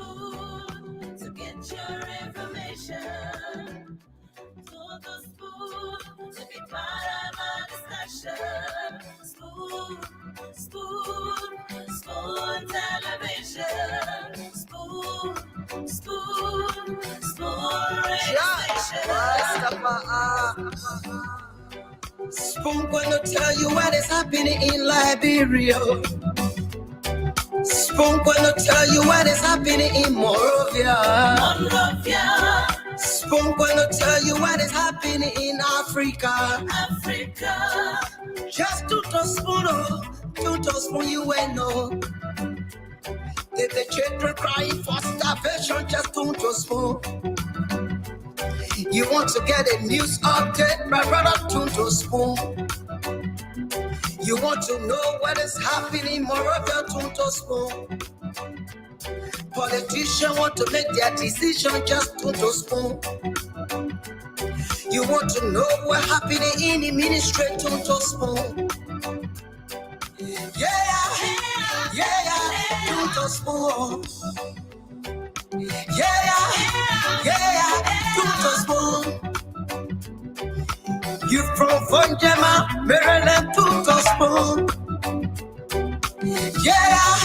Spoon to get your information. Todo Spoon to be part of our discussion. Spoon, Spoon, Spoon Television. Spoon, Spoon, Spoon Radio Station. Spoon gonna tell you what is happening in Liberia. Spoon gonna tell you what is happening in Monrovia. Spoon gonna tell you what is happening in Africa. Just to spoon, you will know. If the children crying for starvation, just to spoon. You want to get a news update, my brother, to spoon. You want to know what is happening in Moravia, to spoon. Politicians want to make their decision, just to spoon. You want to know what happening in the ministry, to spoon. Yeah, to spoon. Yeah, to spoon. You from Vonjema, Maryland, to spoon. Yeah,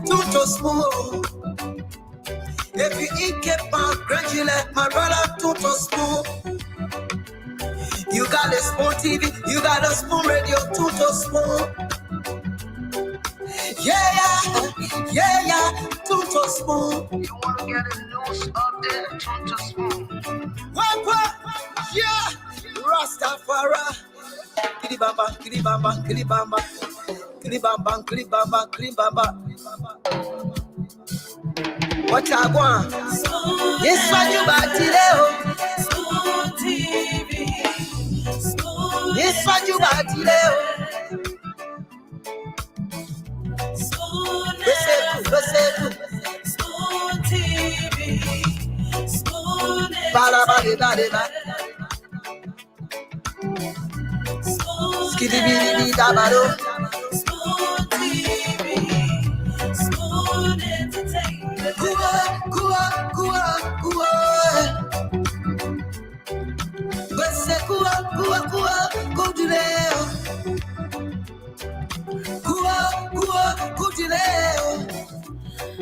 to spoon. If you eat kepa, graduate, my brother, to spoon. You got a Spoon TV, you got a Spoon Radio, to spoon. Yeah, to spoon. You want to get a news update, to spoon. What? Yeah, Rastafari. Kilibamba. What I want? Yes, what you about today? Spoon TV. Spoon. Yes, what you about today? Spoon. Spoon TV. Spoon. Bada. Spoon. Skidibidi dabado. Spoon TV. Spoon Entertainment. Kua. Bese kua, go to there. Kua, go to there.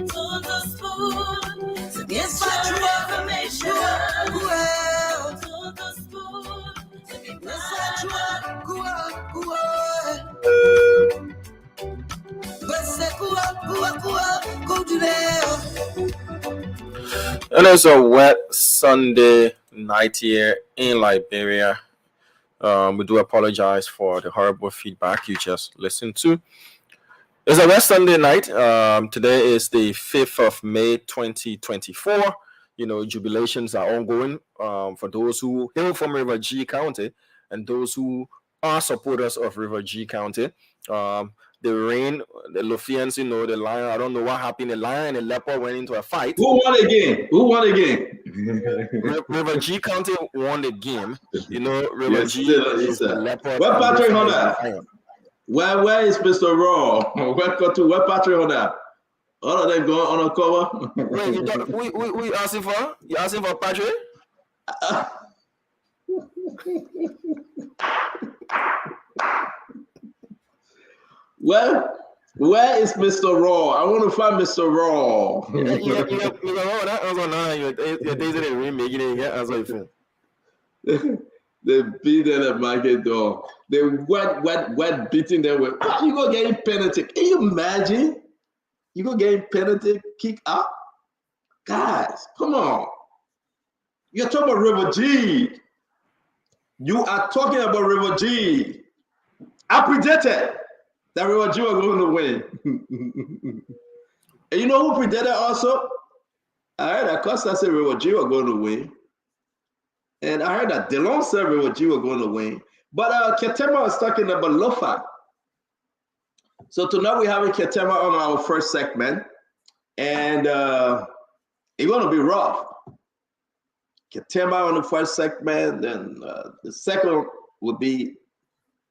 Todo Spoon to get Yes, your what you information. Well, Todo Spoon to be yes, part what Bese kua, go to there. And it's a wet Sunday night here in Liberia. We do apologize for the horrible feedback you just listened to. It's a wet Sunday night. Today is the 5th of May, 2024. Jubilations are ongoing for those who hail from River G County and those who are supporters of River G County. The rain, the Lothians, the lion, I don't know what happened. The lion and the leopard went into a fight. Who won again? River G County won the game. River G is the leopard. Where Patrick Honda? Where is Mr. Raw? Where Patrick Honda? All of them going on a cover. Wait, we asking for? You asking for Patrick? Well, where is Mr. Raw? I want to find Mr. Raw. They beat them at market door. They wet beating them with. You go getting penalty. Can you imagine? You go getting penalty, kick out? Guys, come on. You're talking about River G. You are talking about River G. I predicted that River G was going to win. And you know who predicted also? I heard that Costa said River G was going to win. And I heard that Delon said River G was going to win. But Ketema was talking about Lofa. So tonight we're having Ketema on our first segment. And it's going to be rough. Ketema on the first segment. And the second would be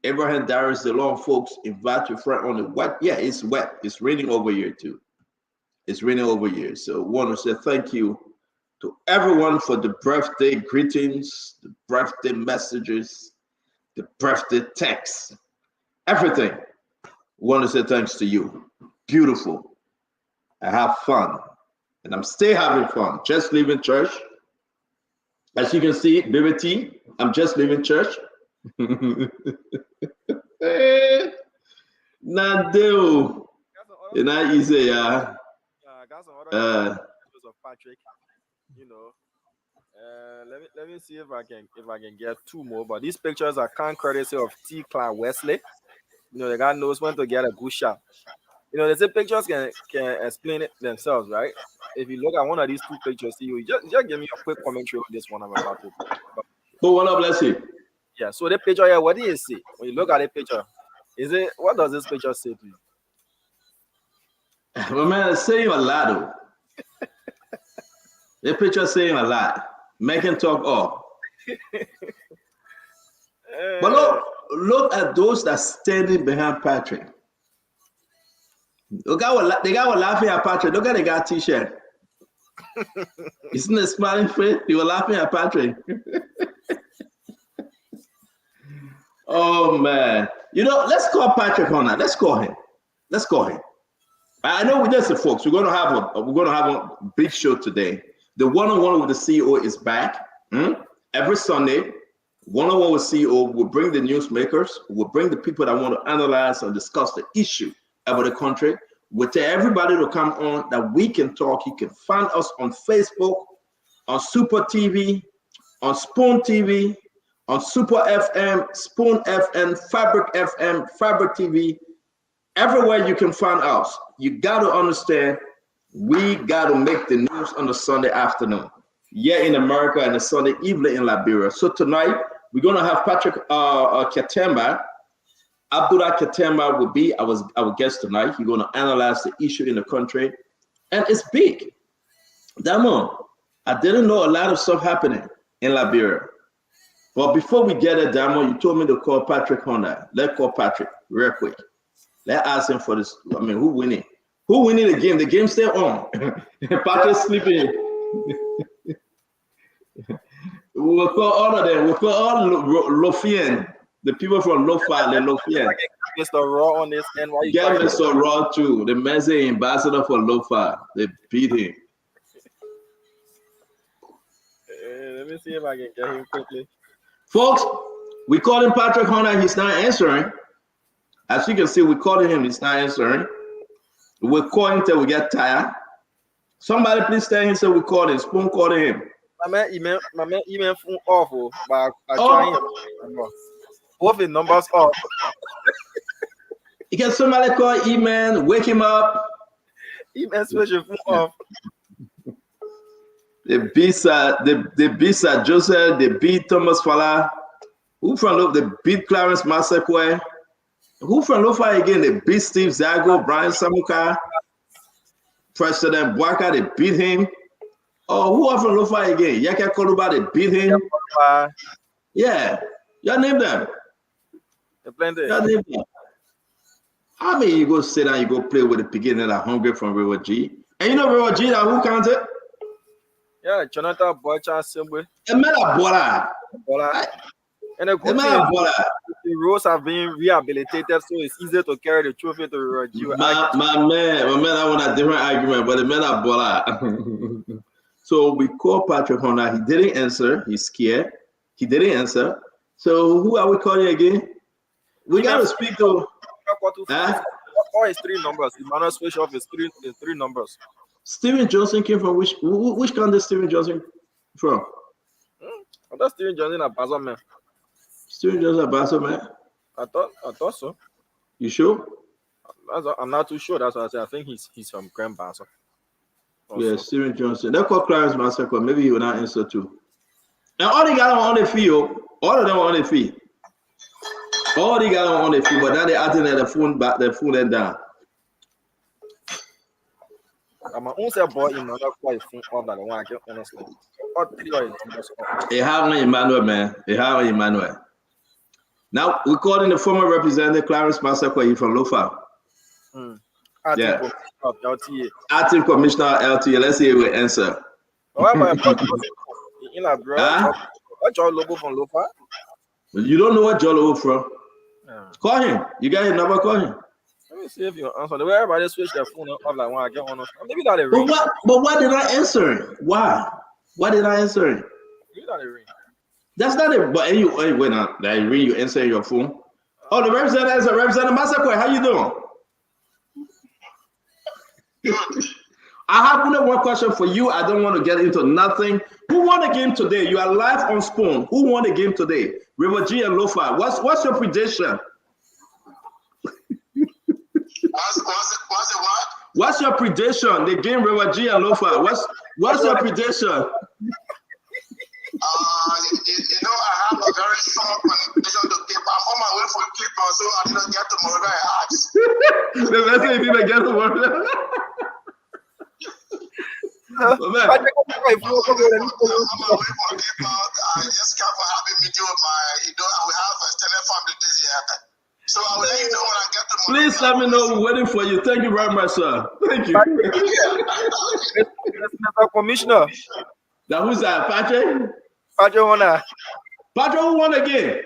Abraham Darius, the long folks invite your friend on the wet. Yeah, it's wet. It's raining over here too. It's raining over here. So I want to say thank you to everyone for the birthday greetings, the birthday messages, the birthday texts, everything. I want to say thanks to you. Beautiful. I have fun. And I'm still having fun. Just leaving church. As you can see, Baby T, I'm just leaving church. Not do. It's not easy, yeah. I got some other pictures of Patrick. You know, let me see if I can get two more. But these pictures are kind courtesy of T. Clark Wesley. You know, the guy knows when to get a good shot. You know, they say pictures can explain it themselves, right? If you look at one of these two pictures, you just give me a quick commentary on this one I'm about to. But what up, bless you. Yeah. So the picture here, what do you see when you look at the picture? What does this picture say to you? My man, it's saying a lot, though. The picture saying a lot. Making talk up. But look at those that standing behind Patrick. The guy was laughing at Patrick. Look at the guy t-shirt. Isn't it smiling face? He was laughing at Patrick. Oh man. You know, let's call Patrick Hunter. Let's call him. I know listen, folks, we're gonna have a big show today. The one-on-one with the CEO is back. Every Sunday, one-on-one with CEO will bring the newsmakers, will bring the people that want to analyze and discuss the issue about the country. We'll tell everybody to come on that we can talk. You can find us on Facebook, on Super TV, on Spoon TV, on Super FM, Spoon FM, Fabric FM, Fabric TV. Everywhere you can find us. You got to understand, we got to make the news on the Sunday afternoon. Yeah, in America, and the Sunday evening in Liberia. So tonight, we're going to have Patrick Katemba. Abdullah Katemba will be our guest tonight. He's going to analyze the issue in the country. And it's big. Damo, I didn't know a lot of stuff happening in Liberia. But before we get it, Damo, you told me to call Patrick Honda. Let's call Patrick real quick. Let's ask him for this. I mean, who winning? Who winning the game? The game's still on. Patrick's sleeping. We'll call all of them. We'll call all Lofian. The people from Lofa, the Lofian. Mr. Raw on this end. Why you get Mr. Raw too. The man is ambassador for Lofa. They beat him. Let me see if I can get him quickly. Folks, we called him Patrick Hunter. He's not answering. As you can see, we called him. He's not answering. We'll call him till we get tired. Somebody please tell him so we called him. Spoon called him. My man email phone off, but I try him. Both the numbers off. You can somebody call email, wake him up. Email switch your phone off. They beat Joseph, they beat Thomas Fala. Who from Lofa? They beat Clarence Masakwe. Who from Lofa again? They beat Steve Zago, Brian Samuka, President Bwaka, they beat him. Oh, who are from Lofa again? Yaka Koluba, they beat him. Yeah, y'all name them. Y'all name them. I mean, you go sit down, you go play with the beginning that hungry from River G. And you know River G, that who counted? Yeah, Jonathan Boychan Simwe. And the good thing, the roads have been rehabilitated, so it's easier to carry the trophy to River G. My man, I want a different argument, but the man are Bola. So we called Patrick Hunter. He didn't answer. He's scared. He didn't answer. So who are we calling again? We got to speak to. Or it's three numbers. Emmanuel switch off is three numbers. Steven Johnson came from which country? Steven Johnson from? I thought Steven Johnson at Basel, man. Steven Johnson at Basel, man. I thought so. You sure? I'm not too sure. That's what I said. I think he's from Grand Basel. Yeah, Steven Johnson. They call Clarence Massacre. Maybe he will not answer too. And all they got on the field, all of them are on the field. All they got on the field, but now they're acting at the phone back, their phone and down. I'm own self boy in another quite phone off that I want to get honestly. They have an Emmanuel, man. They have an Emmanuel. Now we're calling the former representative Clarence Massacre. He's from Lofa. Acting Yeah. Commissioner of LTA. Acting Commissioner LTA. Let's see if we answer. Why am I in a bro? Huh? What your logo from Lofa? You don't know what Jolo from? Call him. You got his number, call him. Let me see if you answer. The way everybody switch their phone off like when I get on. Maybe that a But ring. why did I answer it? Why? Why did I answer it? Maybe that a ring. That's not it. But you wait now. That ring you answer your phone. Oh, the representative is a representative. Masakwe, how you doing? I have only one question for you. I don't want to get into nothing. Who won the game today? You are live on Spoon. Who won the game today? River G and Lofa. What's your prediction? What's it what? What's your prediction? The game River G and Lofa. What's your prediction? I have a very strong prediction to keep. I'm on my way for Clipper, so I didn't get to Morgan and ask. The best thing you didn't get to work. I'm on my way for Clipper. I just can't for having me do my, we have a extended family this year. So I will let you know when I get to Morgan. Please let me know. We're waiting for you. Thank you very much, sir. Thank you. Mr. Commissioner. Now who's that? Patrick? Patrick won. Patrick, who won again?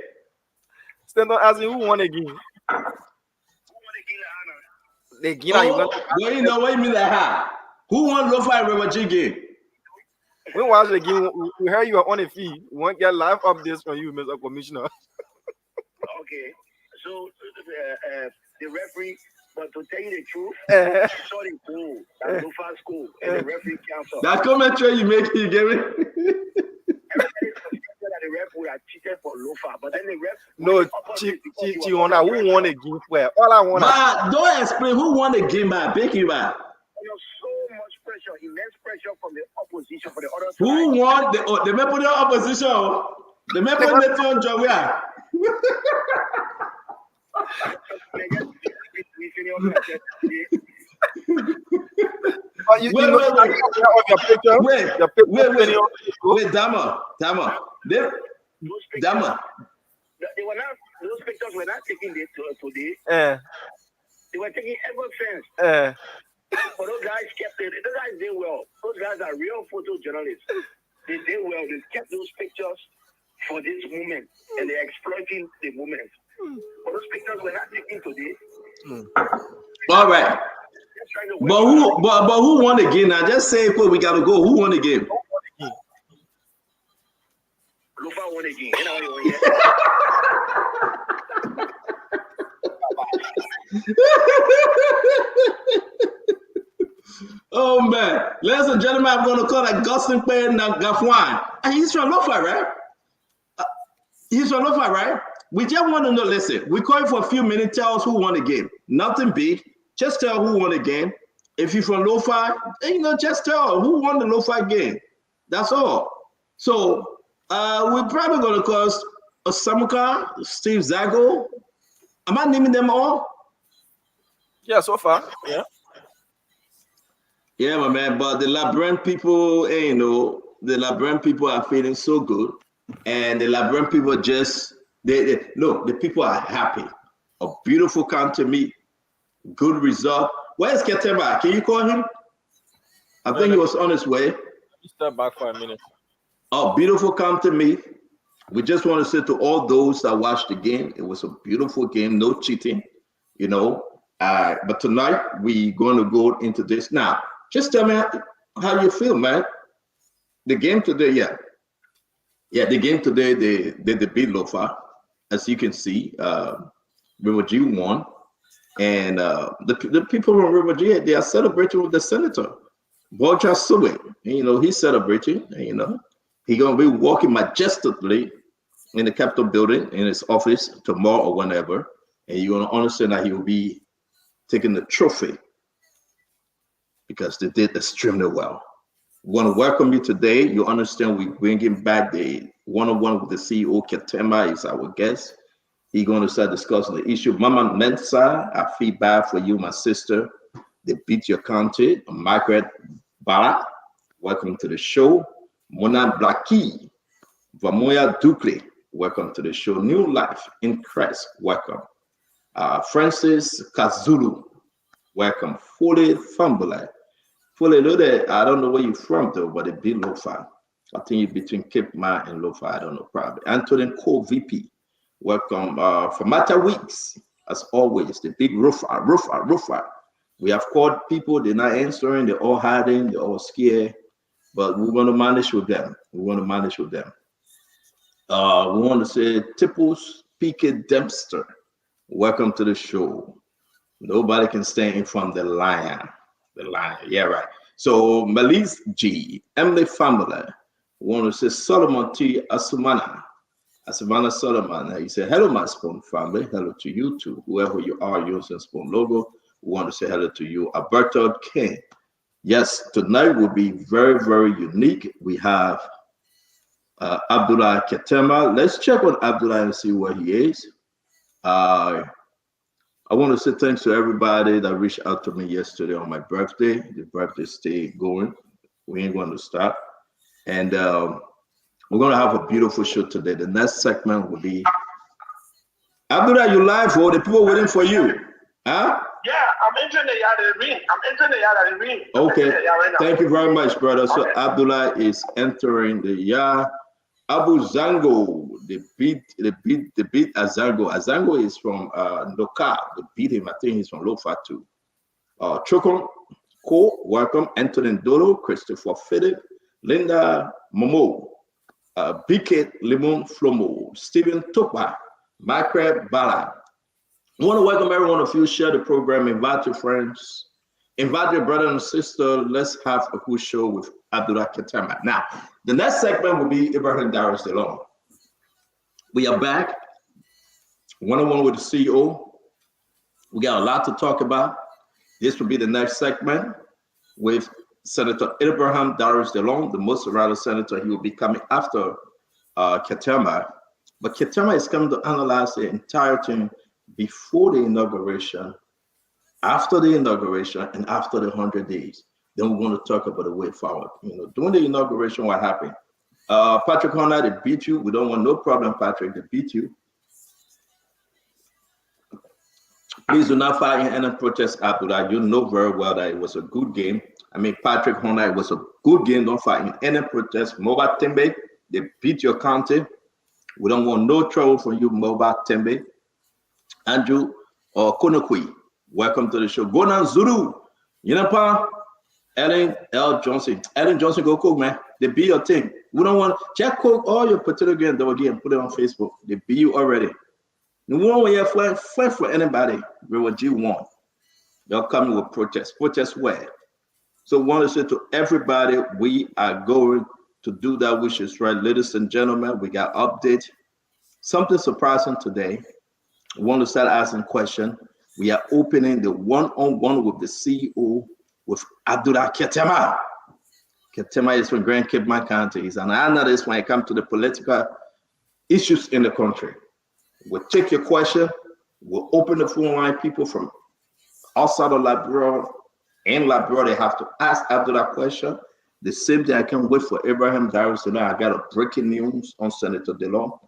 Stand on asking who won again. The game. What you mean that how? Who won Lofa and River G game? We watch the game. We heard you are on a fee. We won't get live updates from you, Mr. Commissioner. Okay. So the referee, but to tell you the truth, saw the goal that Lofa scored and the referee canceled. That commentary you make, you get it? Everybody suspected that the ref would have cheated for Lofa, but then the ref. No, who won the game? Where all I want. Don't explain who won the game. I beg you, man. So much pressure, immense pressure from the opposition for the other side. Who won the member of the opposition? The member of the team, John. Wait, Dama. They were not, those pictures were not taken today. They were taken ever since. But those guys kept it. Those guys did well. Those guys are real photojournalists. They did well. They kept those pictures for this moment, and they're exploiting the moment. But those pictures were not taken today. All right. But who won the game? Now just say we gotta go. Who won the game? Lofa won again. Oh man, ladies and gentlemen, I'm going to call Augustine Payne Gafwan. And he's from Lofa, right? He's from Lofa, right? We just want to know, listen, we call you for a few minutes, tell us who won the game. Nothing big, just tell who won the game. If you're from Lofa, just tell who won the Lofa game. That's all. So we're probably going to call Osamuka, Steve Zago. Am I naming them all? Yeah, so far, yeah. Yeah, my man, but the Labyrinth people, the Labyrinth people are feeling so good. And the Labyrinth people the people are happy. A beautiful counter meet, good result. Where's Keteba? Can you call him? I think he was on his way. Step back for a minute. Oh, beautiful counter meet. We just want to say to all those that watched the game, it was a beautiful game, no cheating, But tonight, we're going to go into this. Now, just tell me how you feel, man. The game today, the game today, they beat Lofa. As you can see, River G won. And the people from River G, they are celebrating with the senator, Borja Suwe. He's celebrating, He's going to be walking majestically in the Capitol building, in his office tomorrow or whenever. And you're going to understand that he will be taking the trophy because they did extremely well. We want to welcome you today. You understand we're bringing back the one-on-one with the CEO. Ketema is our guest. He's going to start discussing the issue. Mama Mensa, I feel bad for you, my sister. They beat your country. Margaret Bara, welcome to the show. Mona Blaki, Vamoya Dukle, welcome to the show. New Life in Christ, welcome. Francis Kazulu, welcome. Fully Family. Fully know that I don't know where you're from though, but it be Lofa. I think you're between Cape Ma and Lofa. I don't know, probably. Anthony Cole VP. Welcome for Matter Weeks, as always, the big roofer. We have called people, they're not answering, they're all hiding, they're all scared, but we want to manage with them. We want to manage with them. We want to say Tipples PK Dempster. Welcome to the show. Nobody can stand in front of the lion. The lion, yeah, right. So Melise G, Emily Family. We want to say Solomon T. Asumana. Asumana Solomon. He said, hello, my Spoon family. Hello to you too. Whoever you are using Spoon logo, we want to say hello to you. Alberto King. Yes, tonight will be very, very unique. We have Abdullah Ketema. Let's check on Abdullah and see where he is. I want to say thanks to everybody that reached out to me yesterday on my birthday. The birthday stay going. We ain't going to stop. And we're going to have a beautiful show today. The next segment will be Abdullah, you live for the people waiting for you. Huh? Yeah, I'm entering the yard at the ring. Okay, thank you very much, brother. So Abdullah is entering the yard. Abu Zango, the beat Azango. Azango is from Noka. They beat him. I think he's from Lofa too. Chokon Ko, welcome. Antonin Dolo, Christopher Philip, Linda Momo, Biket Limon Flomo, Stephen Topa, Macre Bala. I want to welcome every one of you. Share the program, invite your friends, invite your brother and sister. Let's have a cool show with Abdullah Ketema. Now, the next segment will be Ibrahim Darius DeLong. We are back, one-on-one with the CEO. We got a lot to talk about. This will be the next segment with Senator Ibrahim Darius DeLong, the most surrounded senator. He will be coming after Ketema. But Ketema is coming to analyze the entire thing before the inauguration, after the inauguration, and after the 100 days. Then we want to talk about the way forward. During the inauguration, what happened? Patrick Horner, they beat you. We don't want no problem, Patrick. They beat you. Please do not fire any protest after that. You know very well that it was a good game. I mean, Patrick Horner, it was a good game. Don't fire any protest. Moba Tembe, they beat your county. We don't want no trouble from you, Moba Tembe. Andrew Konokui, welcome to the show. Gonan Zulu, Ellen L. Johnson. Ellen Johnson, go cook, man. They be your thing. We don't want check cook all your potato again, though, again, put it on Facebook. They be you already. The one where you're flying for anybody, we what you want. They'll come with protest. Protest where? So we want to say to everybody, we are going to do that, which is right. Ladies and gentlemen, we got update. Something surprising today. We want to start asking questions. We are opening the one-on-one with the CEO with Abdullah Ketema. Ketema is from Grand Cape County. He's an analyst when it comes to the political issues in the country. We'll take your question. We'll open the phone line. People from outside of Liberia and Liberia, they have to ask Abdullah a question. The same thing I can't wait for Ibrahim Darius to know. I got a breaking news on Senator DeLong.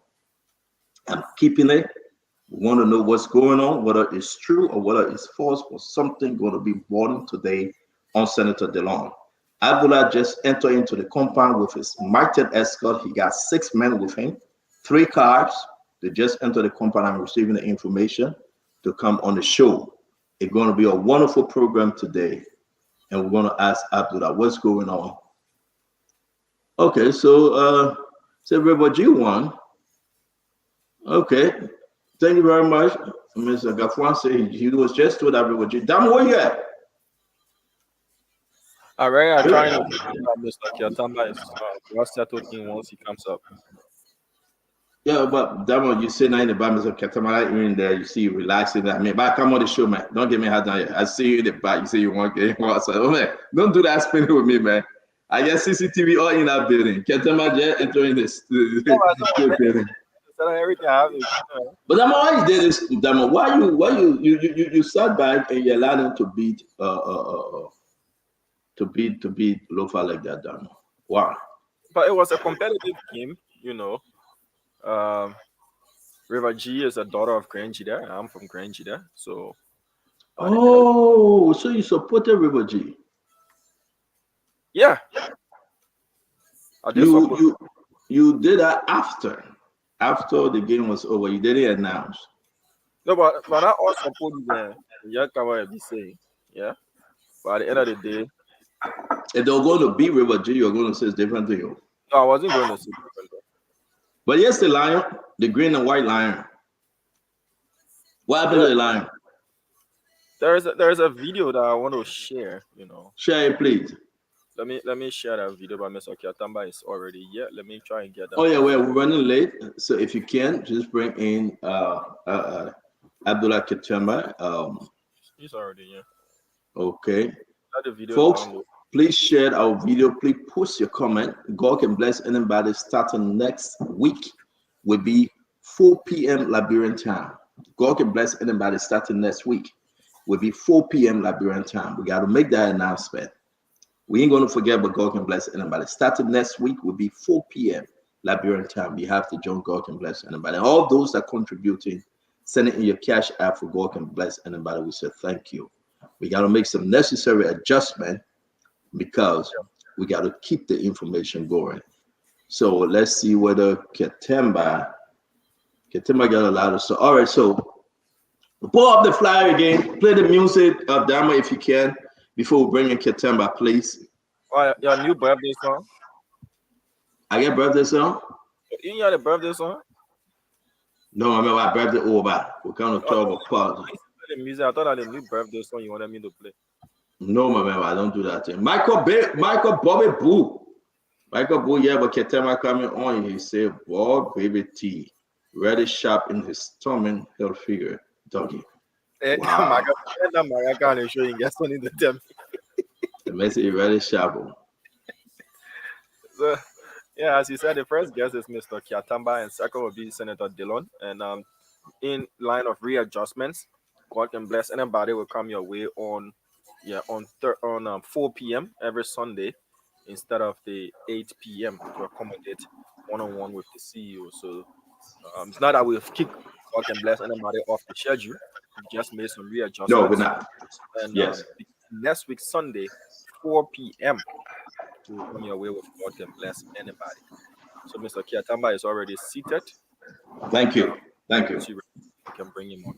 I'm keeping it. We want to know what's going on, whether it's true or whether it's false, or something going to be brought today on Senator DeLong. Abdullah just entered into the compound with his mounted escort. He got 6 men with him, 3 cars. They just entered the compound and receiving the information to come on the show. It's going to be a wonderful program today. And we're going to ask Abdullah what's going on. Okay, so River G1. Okay. Thank you very much. Mr. Gafwan said he was just told everybody. Damn, where you at? All right, I'm trying to Mr. Kiatamba is what's settled in once he comes up. Yeah, but Damn, you say now in the back, Mr. Kiatamba, you're in there, you see you relaxing. I mean, but come on the show, man. Don't get me hard down here. I see you in the back. You say you want to get oh, man. Don't do that spinning with me, man. I get CCTV all in that building. Kiatamba just entering this building. Everything I have is, But Dama, why you did this? Dama, why you sat back and you allowed him to beat Lofa like that, Dama? Why? But it was a competitive game, River G is a daughter of Grand Jida. I'm from Grand Jida, so Oh, so you supported River G? Yeah, I did support. You did that after the game was over. You didn't announce. No, but I also support them. Yeah, come on, be saying. Yeah, but at the end of the day, If they're going to beat River G, you're going to say it's different to you. no, I wasn't going to say. But yes, the lion, the green and white lion. What happened to the lion? There's a video that I want to share. Share it, please. Let me share that video. But Mr. Kiatamba is already here. Let me try and get that. Oh yeah, we're running late, so if you can, just bring in Abdullah Kiatamba. He's already here. Okay. The video, folks, please share our video. Please post your comment. God can bless anybody. Starting next week will be 4 p.m. Liberian time. God can bless anybody. Starting next week will be 4 p.m. Liberian time. We got to make that announcement. We ain't going to forget, but God can bless anybody. Starting next week will be 4 p.m. Liberian time. You have to join God can bless anybody. And all those that are contributing, sending in your cash app for God can bless anybody. We say thank you. We got to make some necessary adjustment because we got to keep the information going. So let's see whether Ketemba got a lot of stuff. All right, so pull up the flyer again. Play the music of Dama if you can before we bring in Ketemba, please. Your new birthday song? I get birthday song? You got a birthday song? No, I mean my birthday over. We're going to talk about the music. I thought that the new birthday song you wanted me to play. No, my man, I don't do that thing. Michael Bobby Boo. Michael Boo, yeah, but Ketema coming on. He said, "Boy, baby T, ready sharp in his stomach, he'll figure, doggy." Wow. The message ready sharp. So, yeah, as you said, the first guest is Mr. Kiatamba, and second will be Senator Dillon. And in line of readjustments, God can bless anybody will come your way on 4 p.m. every Sunday instead of the 8 p.m. to accommodate one-on-one with the CEO. So it's not that we've kicked God can bless anybody off the schedule. We just made some readjustments. No, we're not. And yes. Next week Sunday, 4 p.m. to come your way with God can bless anybody. So Mr. Kiatamba is already seated. Thank you. Thank you. You can bring him on.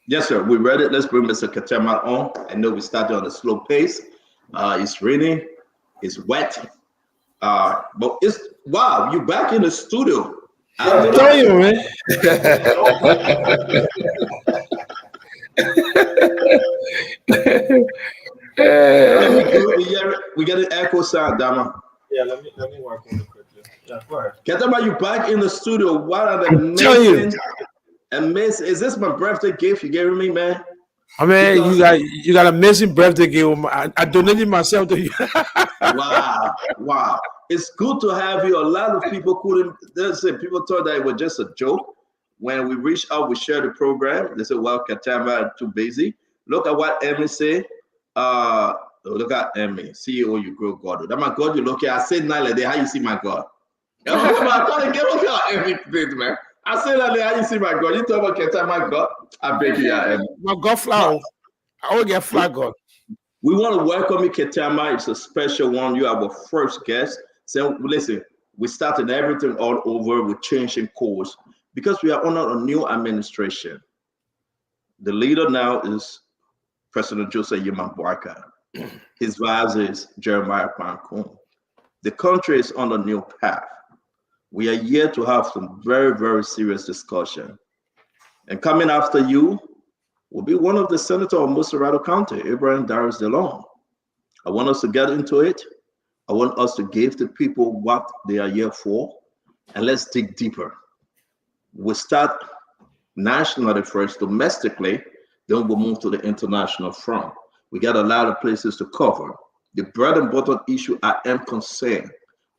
Yes, sir. We're ready. Let's bring Mr. Kiatamba on. I know we started on a slow pace. It's raining. It's wet. But it's wow. You're back in the studio. I'm telling you, man. We get an echo sound, Dama. Yeah, let me work on it quickly. Yeah, go ahead. Ketama, you back in the studio. What an amazing. Is this my birthday gift you gave me, man? I mean, you got an amazing birthday gift. I donated myself to you. Wow. It's good to have you. A lot of people couldn't. People thought that it was just a joke. When we reached out, we shared the program. They said, "Well, Katamba too busy." Look at what Emmy said. Look at Emmy, CEO. You grow God. That my God. You look at. I said, "Not like that. How you see my God?" I gotta get look at Emmy, please, man. I said that. How you see my God? You talk about Katamba God. I beg you, Emmy. My God, flower. I will get flag God. We want to welcome you, Ketama. It's a special one. You are our first guest. So listen, we started everything all over. We're changing course because we are under a new administration. The leader now is President Joseph Yimambuaka. His vice is Jeremiah Kwankun. The country is on a new path. We are here to have some very, very serious discussion. And coming after you will be one of the senators of Musarado County, Ibrahim Darius DeLong. I want us to get into it. I want us to give the people what they are here for, and let's dig deeper. We'll start nationally first, domestically, then we'll move to the international front. We got a lot of places to cover. The bread and butter issue I am concerned,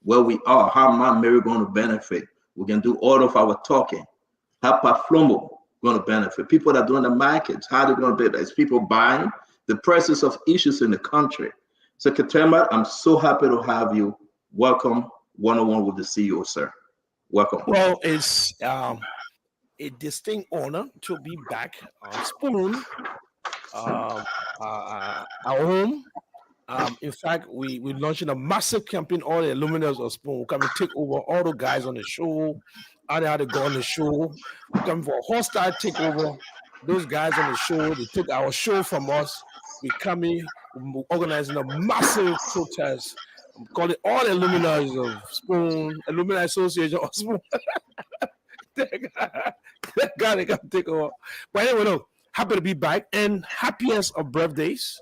where we are, how my Mary going to benefit. We can do all of our talking. How Paflomo going to benefit? People that are doing the markets, how they're going to benefit? Is people buying? The prices of issues in the country. So Katemba, I'm so happy to have you. Welcome, one-on-one with the CEO, sir. Welcome. Well, it's a distinct honor to be back on Spoon our home. In fact, we're launching a massive campaign. All the alumnus of Spoon will come and take over all the guys on the show. How they had to go on the show. We're coming for a hostile takeover. Those guys on the show, they took our show from us. We coming, organizing a massive protest. I'm calling all the alumni of Spoon, Alumni Association of Spoon. that guy they can take over. But anyway, no, happy to be back and happiest of birthdays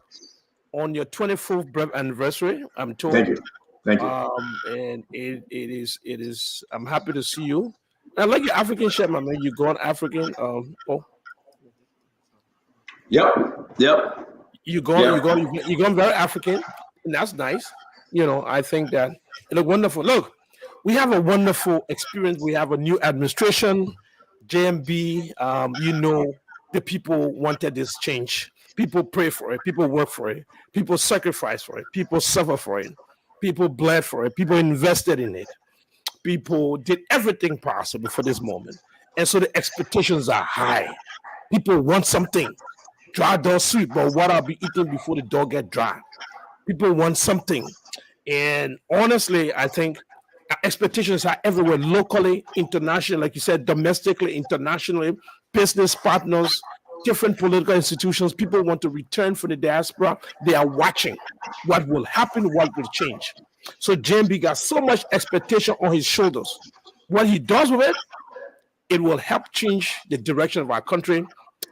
on your 24th birth anniversary. I'm told. Thank you. Thank you. And it is. I'm happy to see you. I like your African shirt, my man. You gone African. Yep. You gone very African, and that's nice. You know, I think that it look wonderful. Look, we have a wonderful experience. We have a new administration, JMB. The people wanted this change. People pray for it. People work for it. People sacrifice for it. People suffer for it. People bled for it. People invested in it. People did everything possible for this moment. And so the expectations are high. People want something. Dry dog sweet, but what I'll be eating before the dog get dry. People want something. And honestly, I think expectations are everywhere, locally, internationally, like you said, domestically, internationally, business partners, different political institutions. People want to return from the diaspora. They are watching what will happen, what will change. So JMB got so much expectation on his shoulders. What he does with it, it will help change the direction of our country.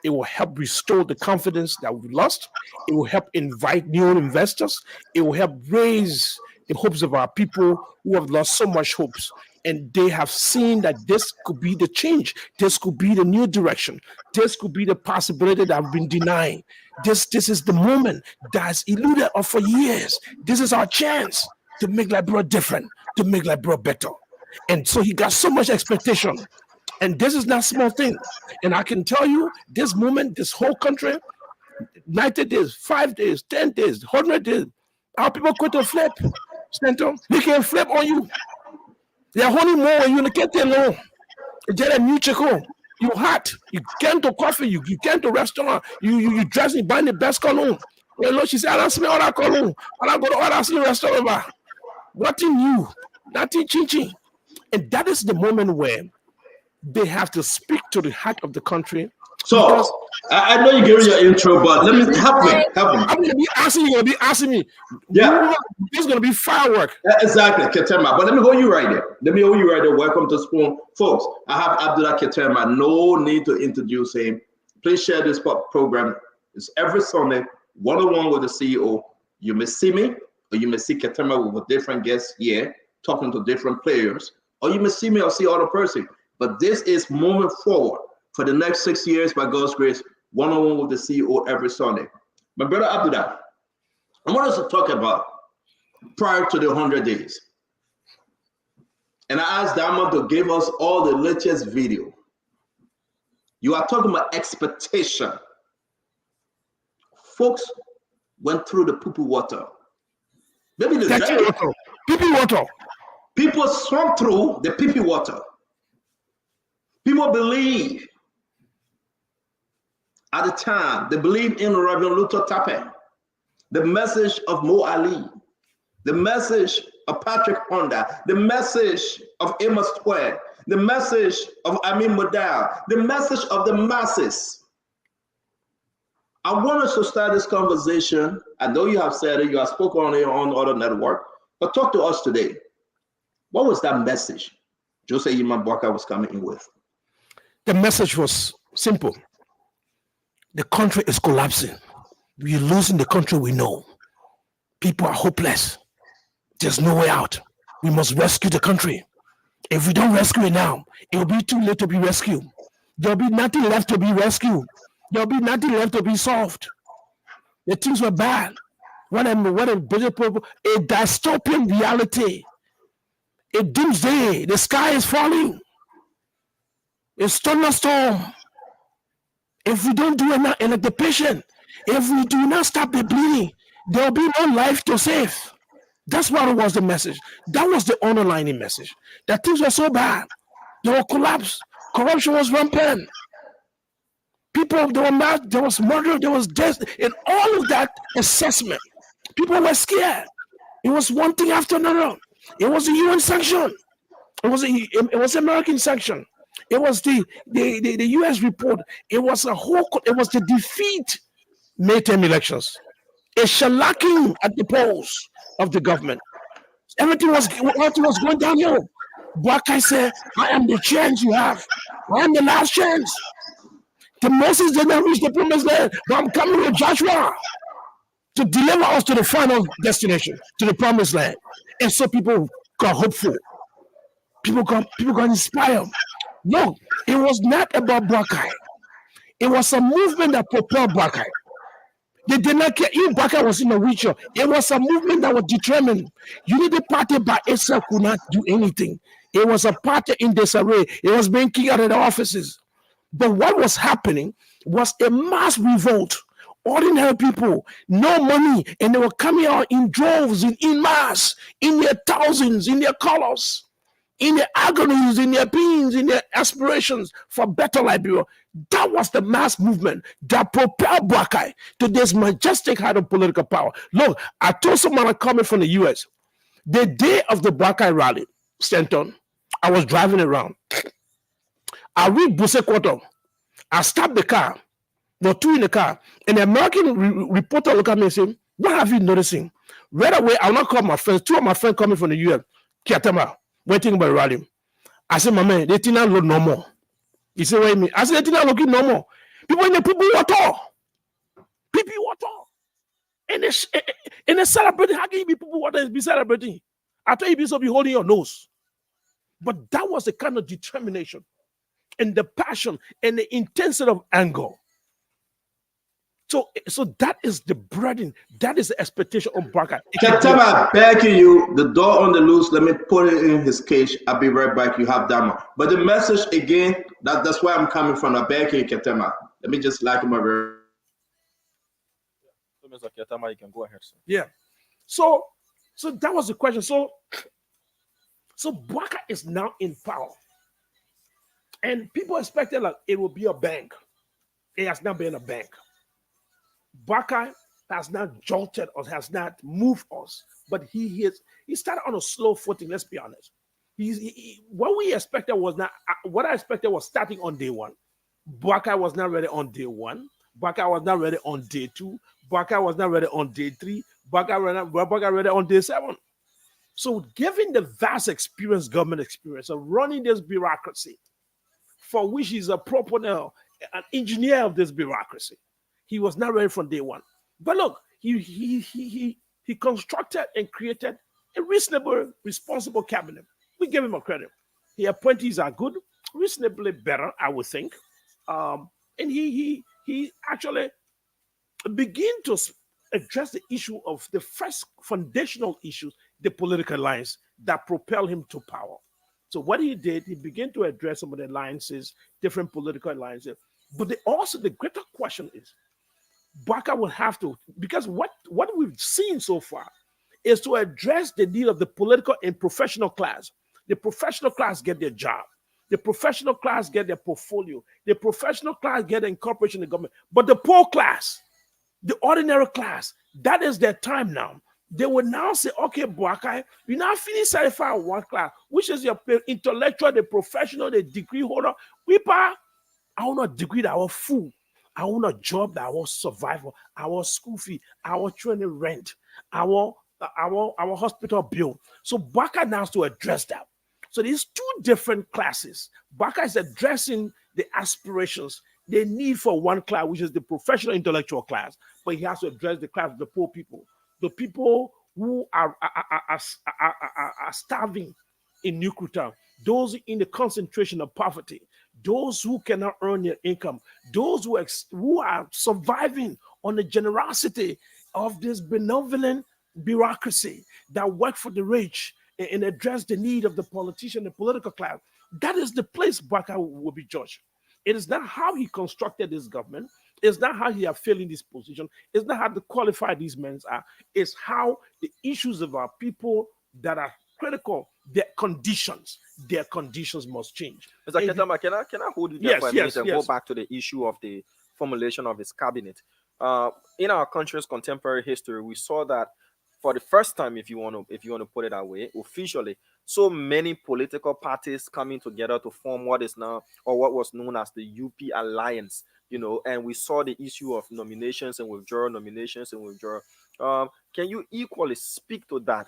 It will help restore the confidence that we lost. It will help invite new investors. It will help raise the hopes of our people who have lost so much hopes. And they have seen that this could be the change. This could be the new direction. This could be the possibility that I've been denying. This is the moment that's eluded us for years. This is our chance to make Liberia different, to make Liberia better. And so he got so much expectation. And this is not a small thing. And I can tell you, this moment, this whole country, 90 days, 5 days, 10 days, 100 days, our people quit to flip. Center, they can flip on you. They are holding more when you get there long. Get a new chicken. You hot. You came to coffee. You came to restaurant. You dressing, buying the best cologne. Well, Lord, she said, I don't smell all that cologne. I don't go to all that restaurant bar. Nothing new. Nothing changing. And that is the moment where they have to speak to the heart of the country. So I know you gave your intro, but let me help me. I'm gonna be asking you. You're gonna be asking me. Yeah, there's gonna be firework. Exactly, Ketema. But let me hold you right there. Welcome to Spoon, folks. I have Abdullah Ketema. No need to introduce him. Please share this program. It's every Sunday, one-on-one with the CEO. You may see me, or you may see Ketema with a different guest here, talking to different players, or you may see me or see other person. But this is moving forward for the next 6 years, by God's grace, one-on-one with the CEO every Sunday. My brother Abdullah, I want us to talk about prior to the 100 days. And I asked Diamond to give us all the latest video. You are talking about expectation. Folks went through the poo-poo water. Maybe the pee-pee water. People swam through the pee-pee water. People believe at the time, they believed in Reverend Luther Tappe, the message of Mo Ali, the message of Patrick Honda, the message of Amos Twed, the message of Amin Modal, the message of the masses. I want us to start this conversation. I know you have said it, you have spoken on your own other network, but talk to us today. What was that message Jose Yimabwaka was coming in with? The message was simple. The country is collapsing. We're losing the country we know. People are hopeless. There's no way out. We must rescue the country. If we don't rescue it now, it will be too late to be rescued. There'll be nothing left to be rescued. There'll be nothing left to be solved. The things were bad. What a dystopian reality. A doomsday. The sky is falling. It's thunderstorm. If we don't do enough, and the patient, if we do not stop the bleeding, there'll be no life to save. That's what was the message. That was the underlining message. That things were so bad. They were collapsed. Corruption was rampant. People, there was murder, there was death, and all of that assessment. People were scared. It was one thing after another. It was a UN sanction. It was American sanction. It was the US report. It was the defeat midterm elections. A shellacking at the polls of the government. Everything was going downhill. Buckeye said, I am the chance you have. I am the last chance. The Moses did not reach the promised land, but I'm coming with Joshua to deliver us to the final destination, to the promised land. And so people got hopeful. People got inspired. No, it was not about Buckeye. It was a movement that propelled Buckeye. They did not care if Buckeye was in a wheelchair. It was a movement that was determined. Unity Party by itself could not do anything. It was a party in disarray. It was being kicked out of the offices. But what was happening was a mass revolt. Ordinary people, no money, and they were coming out in droves, in mass, in their thousands, in their colors, in their agonies, in their pains, in their aspirations for better Liberia. That was the mass movement that propelled Buckeye to this majestic height of political power. Look, I told someone coming from the US, the day of the Buckeye rally, Stanton, I was driving around. I read Buse Quarter. I stopped the car. There were two in the car. And the American reporter looked at me and said, what have you noticing? Right away, I'll not call my friends. Two of my friends coming from the US, Kiatama, waiting about the rally. I said, my man, they did not look normal. He said, what do you mean? I said, they did not look normal. People in the people water. People water. And they celebrating. How can you be people water and be celebrating? I thought you'd be holding your nose. But that was the kind of determination and the passion and the intensity of anger. So that is the burden. That is the expectation of Buckeye. Ketema, begging you, the door on the loose. Let me put it in his cage. I'll be right back. You have that. But the message again, that's where I'm coming from. I beg you, Ketema. Let me just like him over. So, Mr. Ketema, you can go ahead, sir. Yeah. So that was the question. So Buckeye is now in power. And people expected like it will be a bank. It has not been a bank. Buckeye has not jolted us, has not moved us, but he started on a slow footing. Let's be honest. What we expected was not what I expected was starting on day one. Buckeye was not ready on day one. Buckeye was not ready on day two. Buckeye was not ready on day three. Buckeye ready on day 7. So, given the vast experience, government experience of running this bureaucracy, for which he's a proponent, an engineer of this bureaucracy, he was not ready from day one. But look, he constructed and created a reasonable, responsible cabinet. We give him a credit. His appointees are good, reasonably better, I would think. And he actually began to address the issue of the first foundational issues, the political alliance that propelled him to power. So what he did, he began to address some of the alliances, different political alliances. But the greater question is, Buckeye will have to, because what we've seen so far is to address the need of the political and professional class. The professional class get their job. The professional class get their portfolio. The professional class get the incorporation in the government. But the poor class, the ordinary class, that is their time now. They will now say, okay, Buckeye, you now finish satisfying one class, which is your intellectual, the professional, the degree holder. I want a degree that I will fool. I want a job that I will survive. I want school fee. I want training rent. I want hospital bill. So Buckeye now has to address that. So these two different classes. Buckeye is addressing the aspirations, the need for one class, which is the professional intellectual class. But he has to address the class of the poor people, the people who are starving in Nukuta, those in the concentration of poverty, those who cannot earn their income, those who are surviving on the generosity of this benevolent bureaucracy that work for the rich and address the need of the politician, the political class. That is the place Buckeye will be judged. It is not how he constructed this government. It's not how he are filling this position. It's not how qualified these men are. It's how the issues of our people that are critical, their conditions must change. Mr. Ketema, can I hold you there for a minute and go back to the issue of the formulation of his cabinet. In our country's contemporary history, we saw that for the first time, if you want to put it that way, officially, so many political parties coming together to form what is now, or what was known as the UP Alliance, and we saw the issue of nominations and withdrawal, can you equally speak to that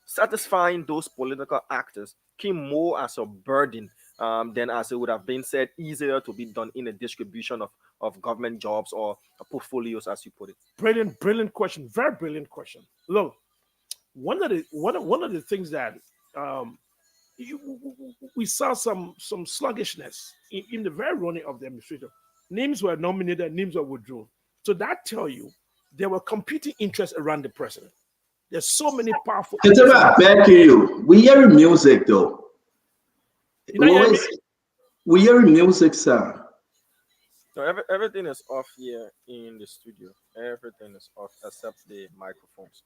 satisfying those political actors came more as a burden than, as it would have been said, easier to be done in a distribution of government jobs or portfolios, as you put it? Brilliant question. Very brilliant question. Look, one of the things that we saw some sluggishness in the very running of the administration. Names were nominated, names were withdrawn. So that tell you there were competing interests around the president. There's so many powerful. It's about back to you. We hearing music though. We hearing music, sir. So everything is off here in the studio. Everything is off except the microphones.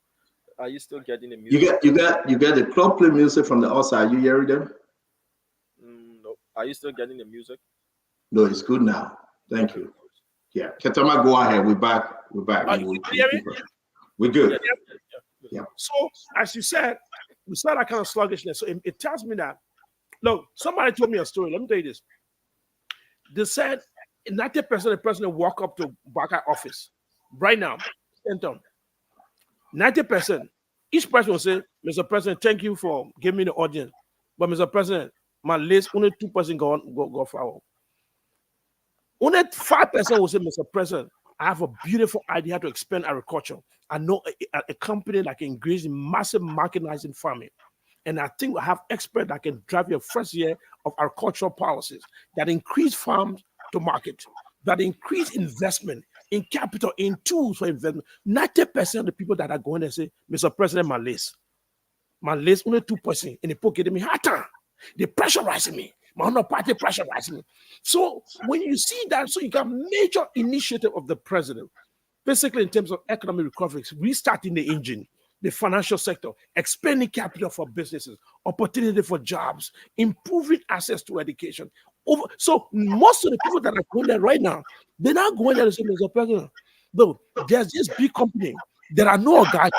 Are you still getting the music? You got the club play music from the outside. You hearing them? No. Are you still getting the music? No, it's good now. Thank you. Yeah, Ketama, go ahead. We're back. We're good. Yeah. So as you said, we saw that kind of sluggishness. So it tells me that. Look, somebody told me a story. Let me tell you this. They said 90% of the president walk up to Baka office right now, 90%. Each person will say, Mr. President, thank you for giving me the audience. But Mr. President, my list, only 2% go forward. Only 5% will say, Mr. President, I have a beautiful idea to expand agriculture. I know a company that can engage in massive mechanizing farming. And I think we have experts that can drive your first year of agricultural policies that increase farms to market, that increase investment in capital, in tools for investment. 90% of the people that are going there say, Mr. President, my list, only 2%, and they pocket me hard time. They pressurizing me. My own party pressurizing me. So when you see that, so you got major initiative of the president, basically in terms of economic recovery, restarting the engine, the financial sector, expanding capital for businesses, opportunity for jobs, improving access to education. So most of the people that are going there right now, they're not going there to say, Mr. President, though there's this big company that I know a guy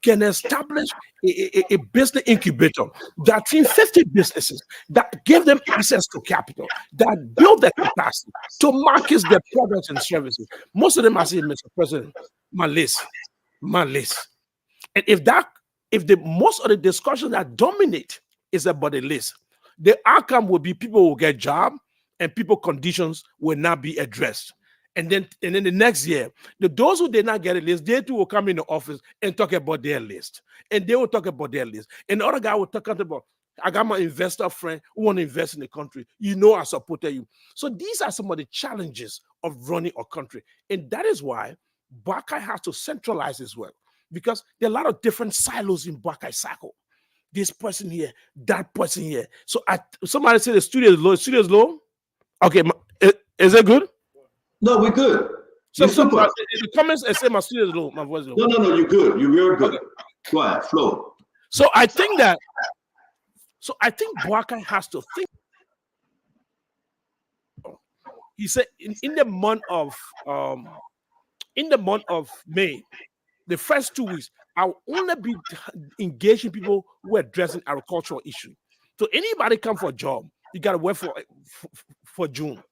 can establish a business incubator that train 50 businesses that give them access to capital, that build their capacity to market their products and services. Most of them are saying, Mr. President, my list. And if most of the discussion that dominate is about the list, the outcome will be people will get job and people conditions will not be addressed. And then the next year, those who did not get a list, they too will come in the office and talk about their list. And they will talk about their list. And the other guy will talk about, I got my investor friend who want to invest in the country. I supported you. So these are some of the challenges of running a country. And that is why Buckeye has to centralize as well. Because there are a lot of different silos in Buckeye Circle. This person here, that person here. So somebody said the studio is low. The studio is low? Okay, is it good? No, we're good. So the comments say my studio is low, my voice is low. No, you're good. You're real good. Okay. Go ahead, flow. So I think Buckeye has to think. He said in the month of May, the first 2 weeks, I'll only be engaging people who are addressing agricultural issues. So anybody come for a job, you got to wait for June.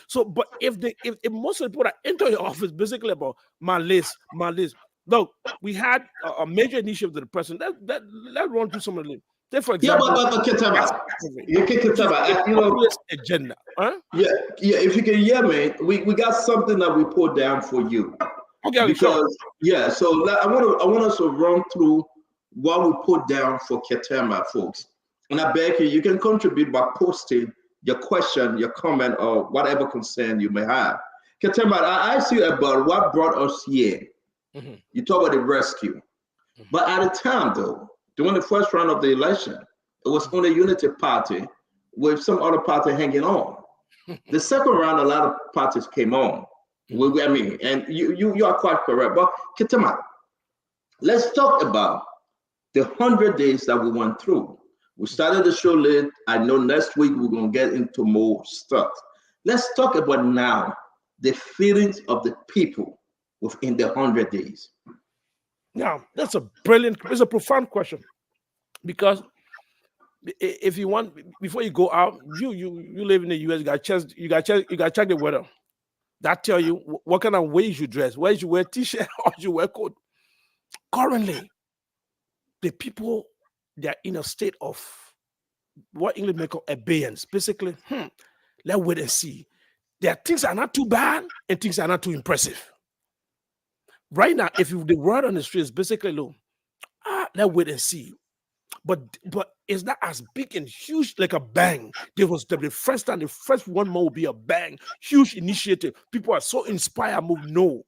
So, but if most of the people that enter your office basically about my list. Look, we had a major initiative to the president. Let's run through some of them. Say, for example, agenda. Huh? Yeah. If you can hear me, we got something that we put down for you. Okay, because sure. Yeah, so I want us to run through what we put down for Ketema, folks. And I beg you can contribute by posting your question, your comment, or whatever concern you may have. Ketema, I asked you about what brought us here. Mm-hmm. You talk about the rescue. Mm-hmm. But at the time, though, during the first round of the election, it was only Unity Party with some other party hanging on. The second round, a lot of parties came on. I mean, and you are quite correct. But Ketema, let's talk about the 100 days that we went through. We started the show late. I know next week we're going to get into more stuff. Let's talk about now the feelings of the people within the 100 days. Now, that's a brilliant, it's a profound question, because if you want, before you go out, you live in the US, you got to check the weather. That tell you what kind of way you should dress, whether you should wear t-shirt or you wear coat. Currently, the people, they're in a state of what English may call abeyance. Basically, let's wait and see. There things are not too bad and things are not too impressive. Right now, if the word on the street is basically low, let's wait and see. But it's not as big and huge like a bang. There was the first time, the first 1 month will be a bang, huge initiative. People are so inspired, move. No,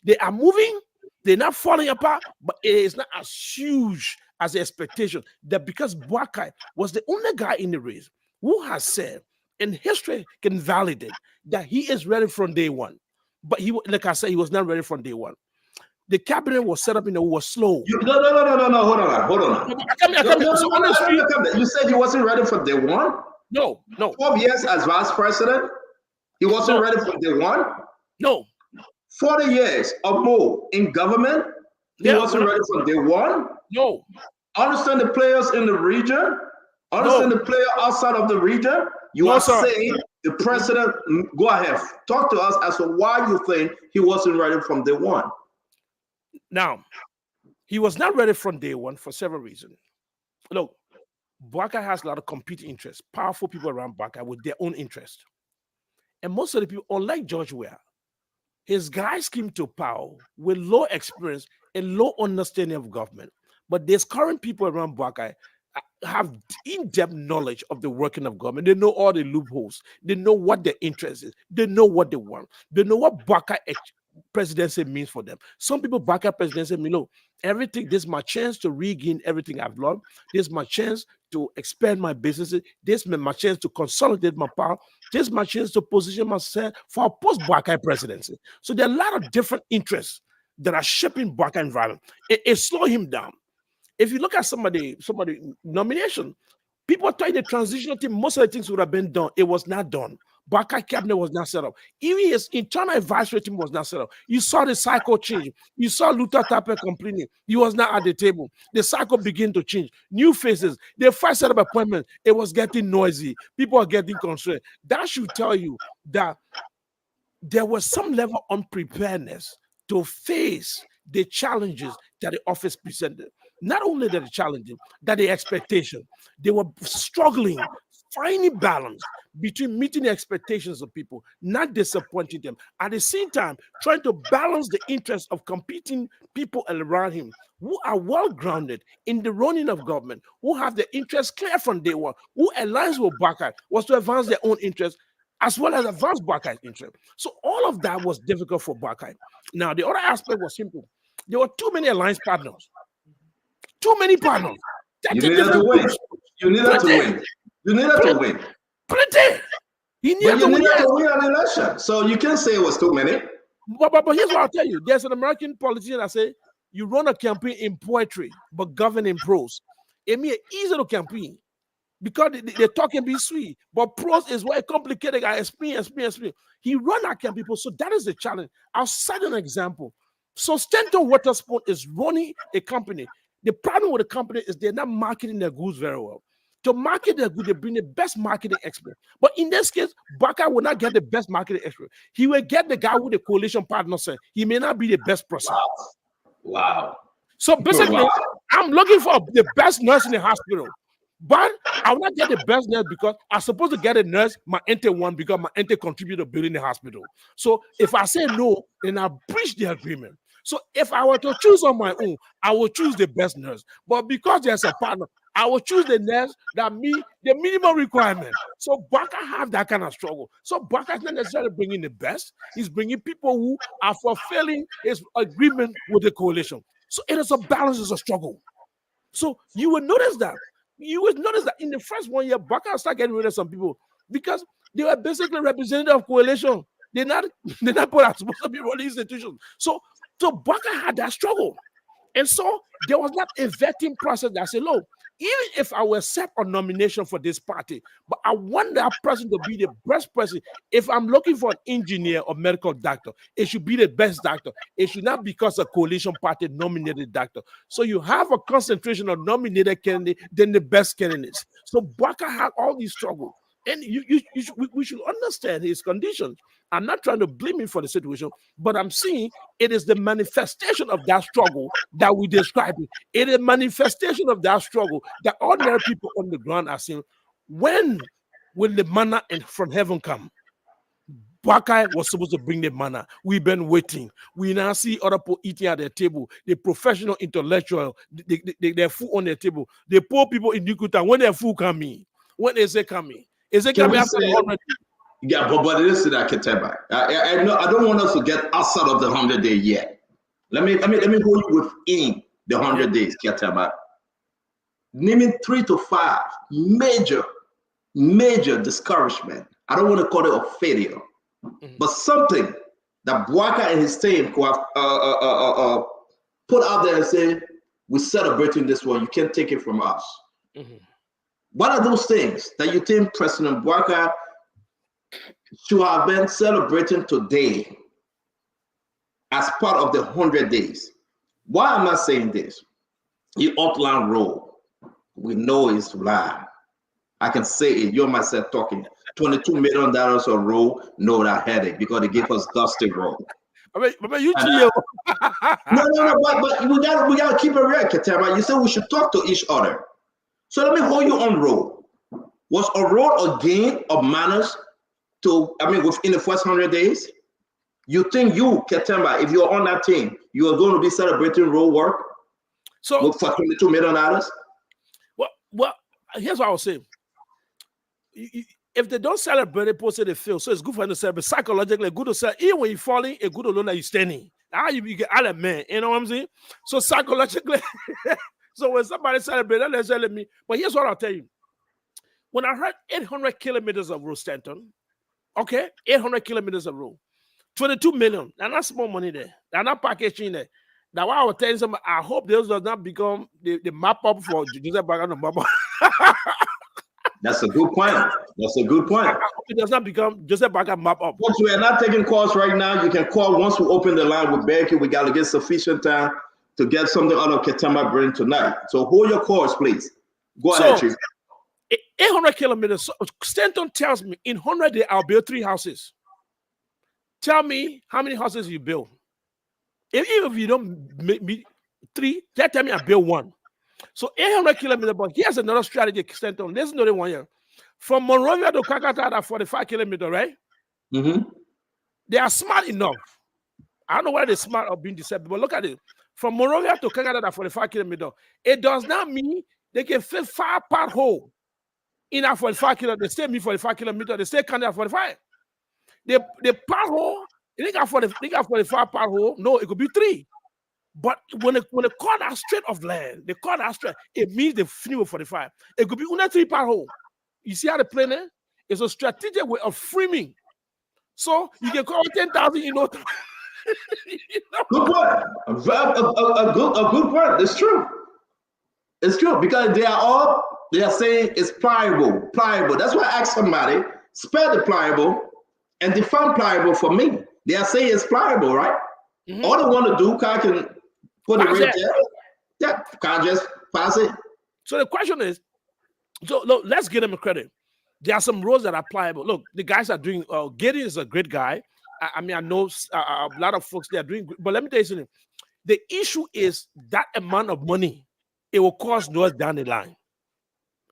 they are moving, they're not falling apart, but it is not as huge as the expectation. That because Boakai was the only guy in the race who has said, and history can validate that he is ready from day one. But he, like I said, he was not ready from day one. The cabinet was set up in a was slow. No, hold on. You said he wasn't ready for day one? No. 12 years as vice president, he wasn't ready for day one? No. 40 years or more in government, he wasn't ready for day one? No. Understand the players in the region? Understand the player outside of the region? You are saying the president, go ahead, talk to us as to why you think he wasn't ready from day one. Now, he was not ready from day one for several reasons. Look, Boakai has a lot of competing interests, powerful people around Boakai with their own interests. And most of the people, unlike George Weah, his guys came to power with low experience and low understanding of government. But there's current people around Boakai have in-depth knowledge of the working of government. They know all the loopholes. They know what their interest is. They know what they want. They know what Boakai presidency means for them. Some people back up presidency mean, look, everything, this is my chance to regain everything I've lost. This is my chance to expand my businesses. This is my chance to consolidate my power. This is my chance to position myself for a post-Boakai presidency. So there are a lot of different interests that are shaping Boakai environment. It slowed him down. If you look at somebody nomination, people thought the transitional team, most of the things would have been done. It was not done. Boakai cabinet was not set up. Even his internal advisory team was not set up. You saw the cycle change. You saw Luther Tapper complaining. He was not at the table. The cycle began to change. New faces. The first set of appointment, it was getting noisy. People are getting concerned. That should tell you that there was some level of unpreparedness to face the challenges that the office presented. Not only that the challenges, that the expectation. They were struggling, finding balance between meeting the expectations of people, not disappointing them. At the same time, trying to balance the interests of competing people around him who are well-grounded in the running of government, who have their interests clear from day one, who aligns with Boakai, was to advance their own interests as well as advance Boakai's interest. So all of that was difficult for Boakai. Now, the other aspect was simple. There were too many alliance partners. Too many partners. You needed to win. You needed to win. You needed to win. Plenty. You needed to win an election. So you can say it was too many. But here's what I'll tell you. There's an American politician that say, you run a campaign in poetry, but govern in prose. It means easy to campaign because they talk and be sweet. But prose is very complicated. I explain. He run our campaign, so that is the challenge. I'll cite an example. So Stanton Waterspoon is running a company. The problem with the company is they're not marketing their goods very well. To market their goods, they bring the best marketing expert. But in this case, Boakai will not get the best marketing expert. He will get the guy with the coalition partner saying he may not be the best person. Wow. So basically, I'm looking for the best nurse in the hospital. But I will not get the best nurse because I'm supposed to get a nurse, my ente one, because my ente contributed to building the hospital. So if I say no, then I breach the agreement. So if I were to choose on my own, I will choose the best nurse. But because there's a partner, I will choose the nurse that meets the minimum requirement. So Boakai have that kind of struggle. So Boakai is not necessarily bringing the best. He's bringing people who are fulfilling his agreement with the coalition. So it is a balance, it's a struggle. So you will notice that. You will notice that in the first 1 year, Boakai started getting rid of some people because they were basically representative of coalition. They're not put as supposed to be running institutions. So Boakai had that struggle. And so there was not a vetting process that said, look, even if I were set on nomination for this party, but I want that person to be the best person. If I'm looking for an engineer or medical doctor, it should be the best doctor. It should not because a coalition party nominated doctor. So you have a concentration of nominated candidates than the best candidates. So Baka had all these struggles. And we should understand his conditions. I'm not trying to blame him for the situation, but I'm saying it is the manifestation of that struggle that we describe it. It is a manifestation of that struggle that ordinary people on the ground are saying, when will the manna from heaven come? Baka was supposed to bring the manna. We've been waiting. We now see other people eating at their table. The professional intellectual, their food on their table. The poor people in Nikuta, when their food coming, when they say coming. Is it coming after 100? Yeah, but listen, Keteba. I don't want us to get outside of the 100-day yet. Let me hold you within the 100 days, Keteba. Naming 3 to 5 major discouragement. I don't want to call it a failure, but something that Bwaka and his team could have put out there and say, we're celebrating this one. You can't take it from us. What are those things that you think President Bwaka should have been celebrating today as part of the 100 days? Why am I saying this? The outline role, we know is lie. I can say it, you and myself talking. $22 million a row, no, that headache, because they gave us dusty roll. But you no, but we gotta keep it real, Ketema. You said we should talk to each other. So let me hold you on roll. Was a roll a gain of manners within the first 100 days? You think you, Ketemba, if you're on that team, you are going to be celebrating roll work for $22 million? Well, here's what I was saying. If they don't celebrate it, people say they fail. So it's good for them to celebrate. Psychologically, good to celebrate. Even when you're falling, it's good to know that you're standing. Now you get out of man. You know what I'm saying? So psychologically, so when somebody celebrates, they celebrate me. But here's what I'll tell you. When I heard 800 kilometers of road, Stanton, okay, 800 kilometers of road, 22 million. Now that's small money there. They're not packaging there. Now, what I was telling somebody, I hope this does not become the map up for Judiciary background map up. That's a good point. That's a good point. It does not become just a backup map up. Folks, we are not taking calls right now. You can call once we open the line with Becky. We got to get sufficient time to get something out of Ketema Brain tonight. So hold your calls, please. Go ahead, Chief. 800 kilometers. So Stanton tells me in 100 days, I'll build 3 houses. Tell me how many houses you build. Even if you don't make 3, just tell me I build 1. So 800 kilometers, but here's another strategy, Stanton. There's another one here. From Monrovia to Kakata at 45 kilometers, right? Mm-hmm. They are smart enough. I don't know why they're smart or being deceptive, but look at it. From Monrovia to Kakata at 45 kilometers, it does not mean they can fit 5 potholes in a 45 kilometers. They stay me 45 kilometers, they stay Canada at 45. The pothole, they got 45 pothole. No, it could be 3. But when they call that straight of land, they call that straight, it means they finish with 45. It could be under 3 pothole. You see how they play there? It's a strategic way of framing. So you can call 10,000, you know. Good point. A good point. It's true. It's true because they are saying it's pliable. That's why I asked somebody, spell the pliable and define pliable for me. They are saying it's pliable, right? Mm-hmm. All they want to do, I can put it right there. Yeah, can't just pass it. So the question is, so look, let's give them a credit. There are some roads that are pliable. Look, the guys are doing. Gideon is a great guy. I mean, I know a lot of folks they are doing. But let me tell you something. The issue is that amount of money it will cost us down the line,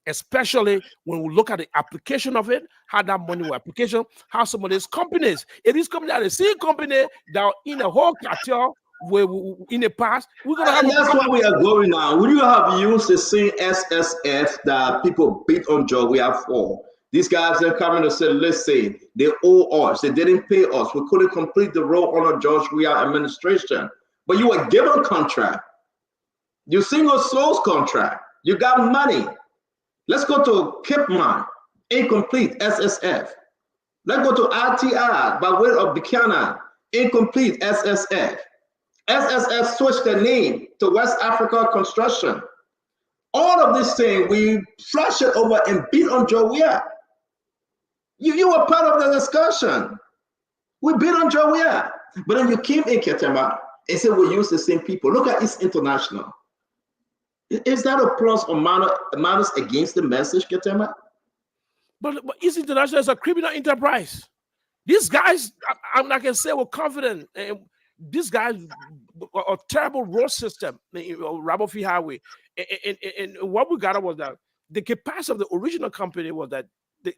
especially when we look at the application of it, how that money will application, how some of these companies, it is company that the same company that are in a whole cartel. Where in the past, we're gonna have. And that's why we are going now. Would you have used the same SSF that people beat on job? We have 4. These guys are coming to say, listen, they owe us. They didn't pay us. We couldn't complete the role under George Weah administration. But you were given contract. You single source contract. You got money. Let's go to Kipman, incomplete SSF. Let's go to RTR by way of Buchanan, incomplete SSF. SSF switched the name to West Africa Construction. All of this thing, we flash it over and beat on Joe Weah. You were part of the discussion. We beat on Joe Weah. But then you came in, Ketema, and said we use the same people. Look at East International. Is that a plus or minus against the message, Ketema? But East International is a criminal enterprise. These guys, I'm not going to say we're confident. These guys, a terrible road system, Rabofi Highway. And what we got was that the capacity of the original company was that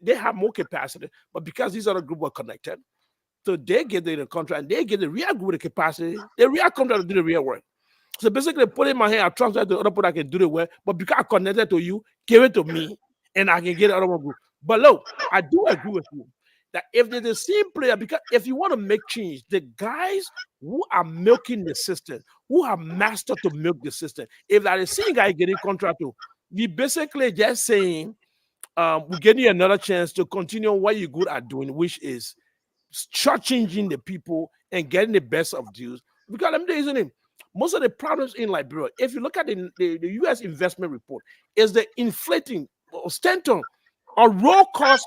they have more capacity, but because these other groups were connected, so they get the contract and they get the real group with the capacity, the real contract to do the real work. So basically, put in my hand, I transfer to the other people that can do the work, but because I connected to you, give it to me, and I can get the other one group. But look, I do agree with you that if they're the same player, because if you want to make change, the guys who are milking the system, who have mastered to milk the system, if that is the same guy getting contract to, we basically just saying, we're getting you another chance to continue what you're good at doing, which is shortchanging the people and getting the best of deals. Because let me tell you, most of the problems in Liberia, if you look at the U.S. investment report, is the inflating Stanton a raw cost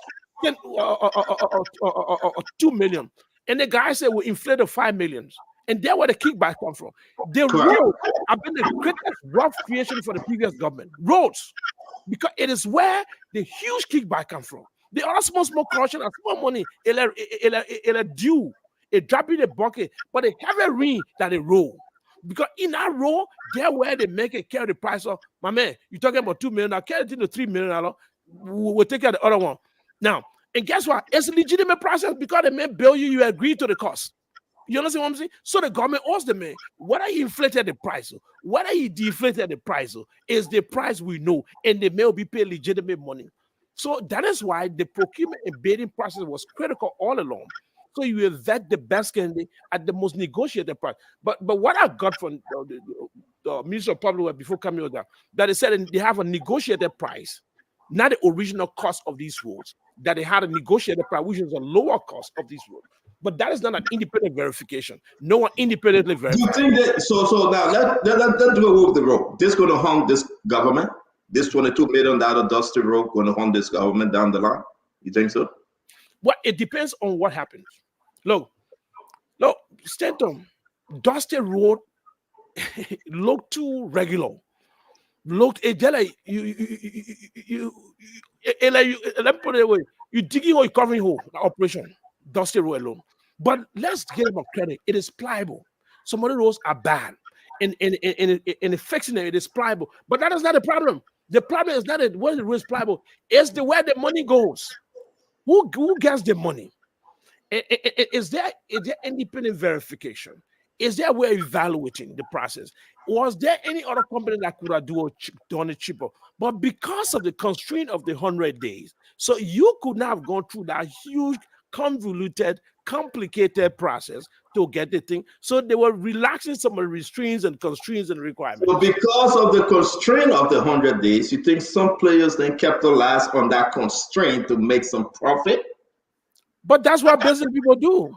2 million, and the guy said we inflated 5 million, and that's where the kickback come from. The roads have been the greatest wealth creation for the previous government. Roads, because it is where the huge kickback come from. The other small corruption and small money, it due, it drop in the bucket, but they have a ring that they roll. Because in that row, there where they make it carry the price of, my man, you're talking about 2 million, now carry it into $3 million, we'll take care of the other one. Now, and guess what? It's a legitimate process because they may bill you, you agree to the cost. You understand what I'm saying? So the government owes the man. Whether he inflated the price, whether he deflated the price, is the price we know, and they may be paid legitimate money. So that is why the procurement and bidding process was critical all along. So you vet the best candidate at the most negotiated price. But what I got from the Minister of Public Works before coming over, that they said they have a negotiated price, not the original cost of these roads, that they had a negotiated price, which is a lower cost of these roads. But that is not an independent verification. No one independently verifies. You think that, so now let's do with the road. This going to harm this government? This $22 million dusty road going to harm this government down the line? You think so? Well, it depends on what happens. Look, Stanton, dusty road look too regular. Look, let me put it away. You digging or you covering hole, the operation, dusty road alone. But let's give them credit. It is pliable. Some of the roads are bad. And fixing it is pliable. But that is not the problem. The problem is not where the road is pliable. It's where the money goes. Who gets the money? Is there independent verification? Is there we're evaluating the process? Was there any other company that could have done it cheaper? But because of the constraint of the 100 days, so you could not have gone through that huge, convoluted, complicated process to get the thing. So they were relaxing some of the restraints and constraints and requirements. So because of the constraint of the 100 days, you think some players then capitalize on that constraint to make some profit? But that's what business people do.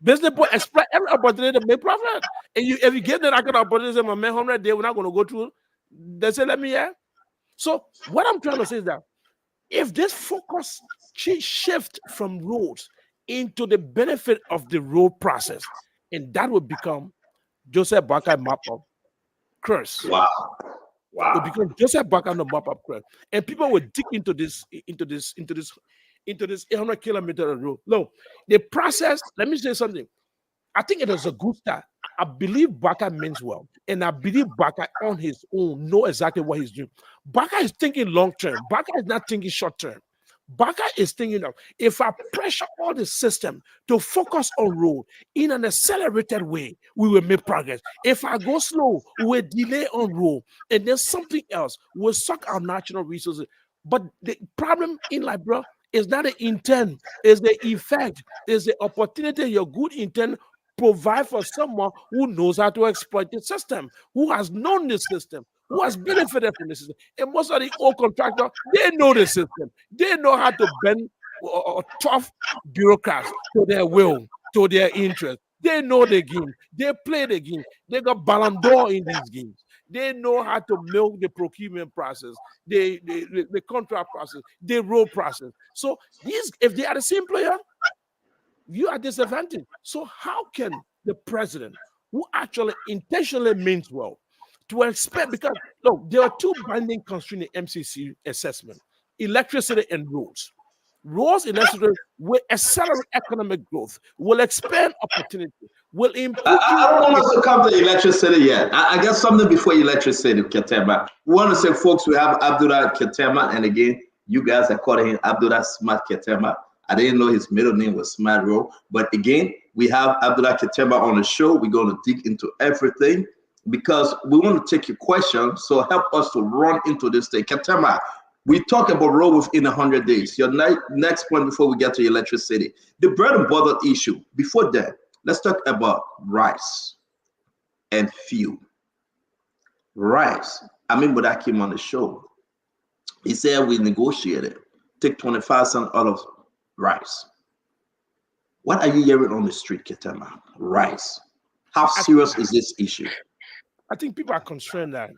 Business people exploit every opportunity to make profit. And if you get that kind of opportunity, my man, 100 days, we're not going to go through. They say, let me hear. So what I'm trying to say is that if this focus shift from roads into the benefit of the road process, and that would become Joseph Boakai map of curse. Wow. It become Joseph Boakai map of curse. And people would dig into this 800-kilometer road. No, the process, let me say something. I think it is a good start. I believe Baka means well. And I believe Baka on his own know exactly what he's doing. Baka is thinking long term. Baka is not thinking short term. Baka is thinking of, if I pressure all the system to focus on road in an accelerated way, we will make progress. If I go slow, we will delay on road. And then something else will suck our national resources. But the problem in Liberia is not the intent, it's the effect, it's the opportunity your good intent provide for someone who knows how to exploit the system, who has known the system, who has benefited from the system. And most of the old contractors, they know the system. They know how to bend tough bureaucrats to their will, to their interest. They know the game. They play the game. They got Ballon d'Or in these games. They know how to milk the procurement process, the contract process, the role process. So these, if they are the same player, you are disadvantaged. So how can the president, who actually intentionally means well, to expect, because look, there are two binding constraints in MCC assessment: electricity and roads. Roads, electricity will accelerate economic growth, will expand opportunity, will improve. I don't want us to come to electricity yet. I got something before electricity, Ketema. We want to say, folks, we have Abdullah Ketema, and again, you guys are calling him Abdullah Smart Ketema. I didn't know his middle name was Smart Rowe, but again, we have Abdullah Ketema on the show. We're going to dig into everything because we want to take your questions. So help us to run into this thing. Ketema, we talk about road within 100 days. Your next point before we get to electricity, the bread and butter issue. Before that, let's talk about rice and fuel. Rice. I mean, when I came on the show, he said we negotiated, take 25 cents out of rice. What are you hearing on the street, Ketema? Rice. How serious is this issue? I think people are concerned that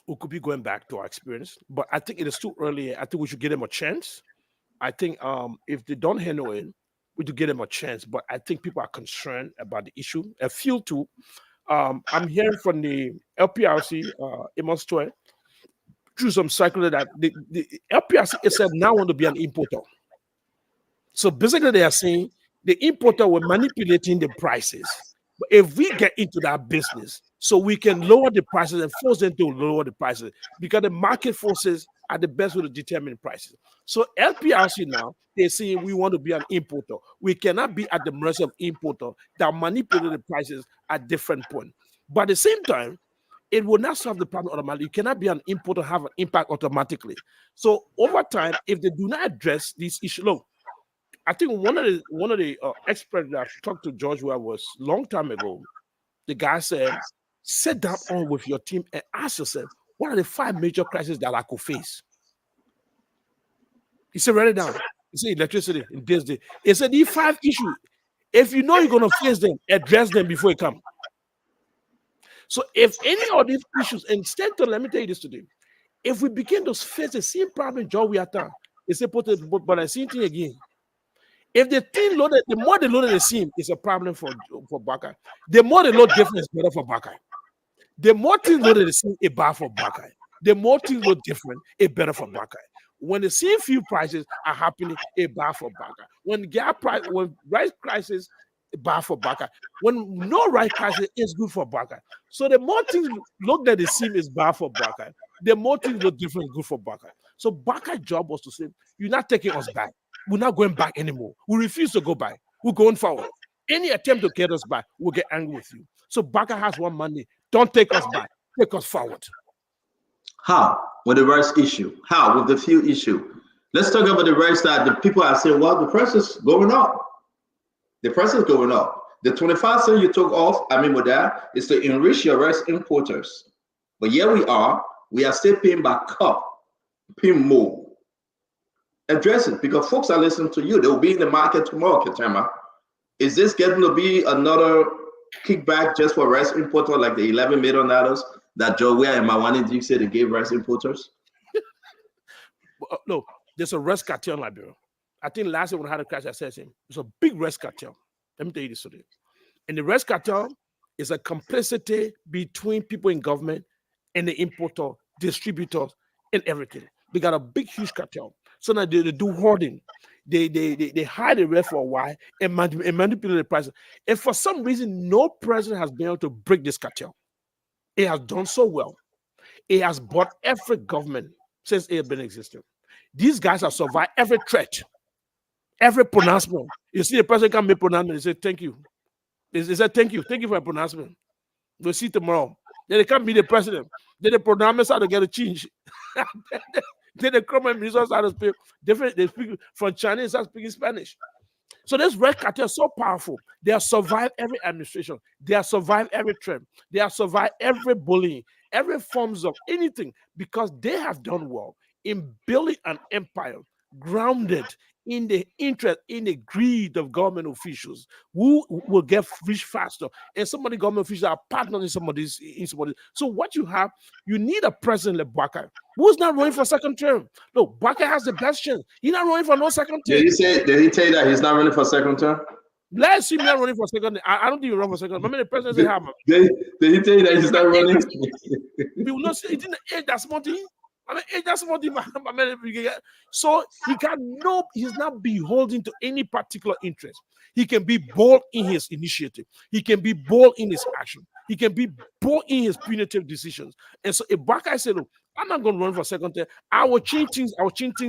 we could be going back to our experience, but I think it is too early. I think we should give them a chance. I think if they don't handle it, we should give them a chance. But I think people are concerned about the issue. A few too. I'm hearing from the LPRC, Amos Toy, through some circular that the LPRC itself now want to be an importer. So basically, they are saying the importer were manipulating the prices. But if we get into that business, so we can lower the prices and force them to lower the prices, because the market forces are the best way to determine prices. So LPRC now, they're saying we want to be an importer. We cannot be at the mercy of importer that manipulate the prices at different points. But at the same time, it will not solve the problem automatically. You cannot be an importer, have an impact automatically. So over time, if they do not address these issues, look, I think one of the experts that I talked to George where was a long time ago, the guy said, sit down on with your team and ask yourself, what are the 5 major crises that I could face? He said, write it down. He said, electricity in this day. He said, these 5 issues, if you know you're going to face them, address them before you come. So if any of these issues, instead, let me tell you this today, if we begin to face the same problem, Joe, we are done. He said, but I see thing again. If the thing loaded, the more they loaded the seam, it's a problem for Buckeye. The more they load different, it's better for Buckeye. The more things loaded the seam, it's bad for Buckeye. The more things load different, it's better for Buckeye. When the same fuel prices are happening, it's bad for Buckeye. When rice prices, it's bad for Buckeye. When no rice prices, it's good for Buckeye. So the more things looked at the seam is bad for Buckeye. The more things look different, is good for Buckeye. So Buckeye's job was to say, you're not taking us back. We're not going back anymore. We refuse to go back. We're going forward. Any attempt to get us back, we'll get angry with you. So Buckeye has one mandate. Don't take us back. Take us forward. How? With the rice issue. How? With the fuel issue. Let's talk about the rice that the people are saying, well, the price is going up. The price is going up. The 25 cents you took off, with that, is to enrich your rice importers. But here we are still paying by cup, paying more. Address it, because folks are listening to you. They'll be in the market tomorrow, Ketema. Is this getting to be another kickback just for rice importers, like the $11 million that Joe Ware and Mawani Duke said they gave rice importers? No, there's a rice cartel in Liberia. I think last year when I had a crash, I said to him, it's a big rice cartel. Let me tell you this today. And the rice cartel is a complicity between people in government and the importer, distributors, and everything. They got a big, huge cartel. So now they do hoarding. They hide the rest for a while and manipulate the prices. And for some reason, no president has been able to break this cartel. It has done so well. It has bought every government since it has been existing. These guys have survived every threat, every pronouncement. You see, the president can make pronouncement. They say, thank you. They said, thank you for your pronouncement. We'll see tomorrow. Then they can't be the president. Then the pronouncements are to get a change. Then the government ministers are to speak different. They speak from Chinese, are speaking Spanish. So this red cartel is so powerful. They have survived every administration. They have survived every trend. They have survived every bullying, every forms of anything, because they have done well in building an empire grounded in the interest, in the greed of government officials who will get rich faster. And some of the government officials are partners in somebody's. So what you have, you need a president like Baka, who's not running for second term. No, Baka has the best chance. He's not running for no second term. Did he tell you that he's not running for second term? Let's see me not running for second. I don't think you run for second. I mean, the president said, did he tell you that he's not running? We will not say it didn't age that small thing. I mean, that's what so he's not beholden to any particular interest. He can be bold in his initiative. He can be bold in his action. He can be bold in his punitive decisions. And so if Baka said, look, I'm not going to run for second term. I will change things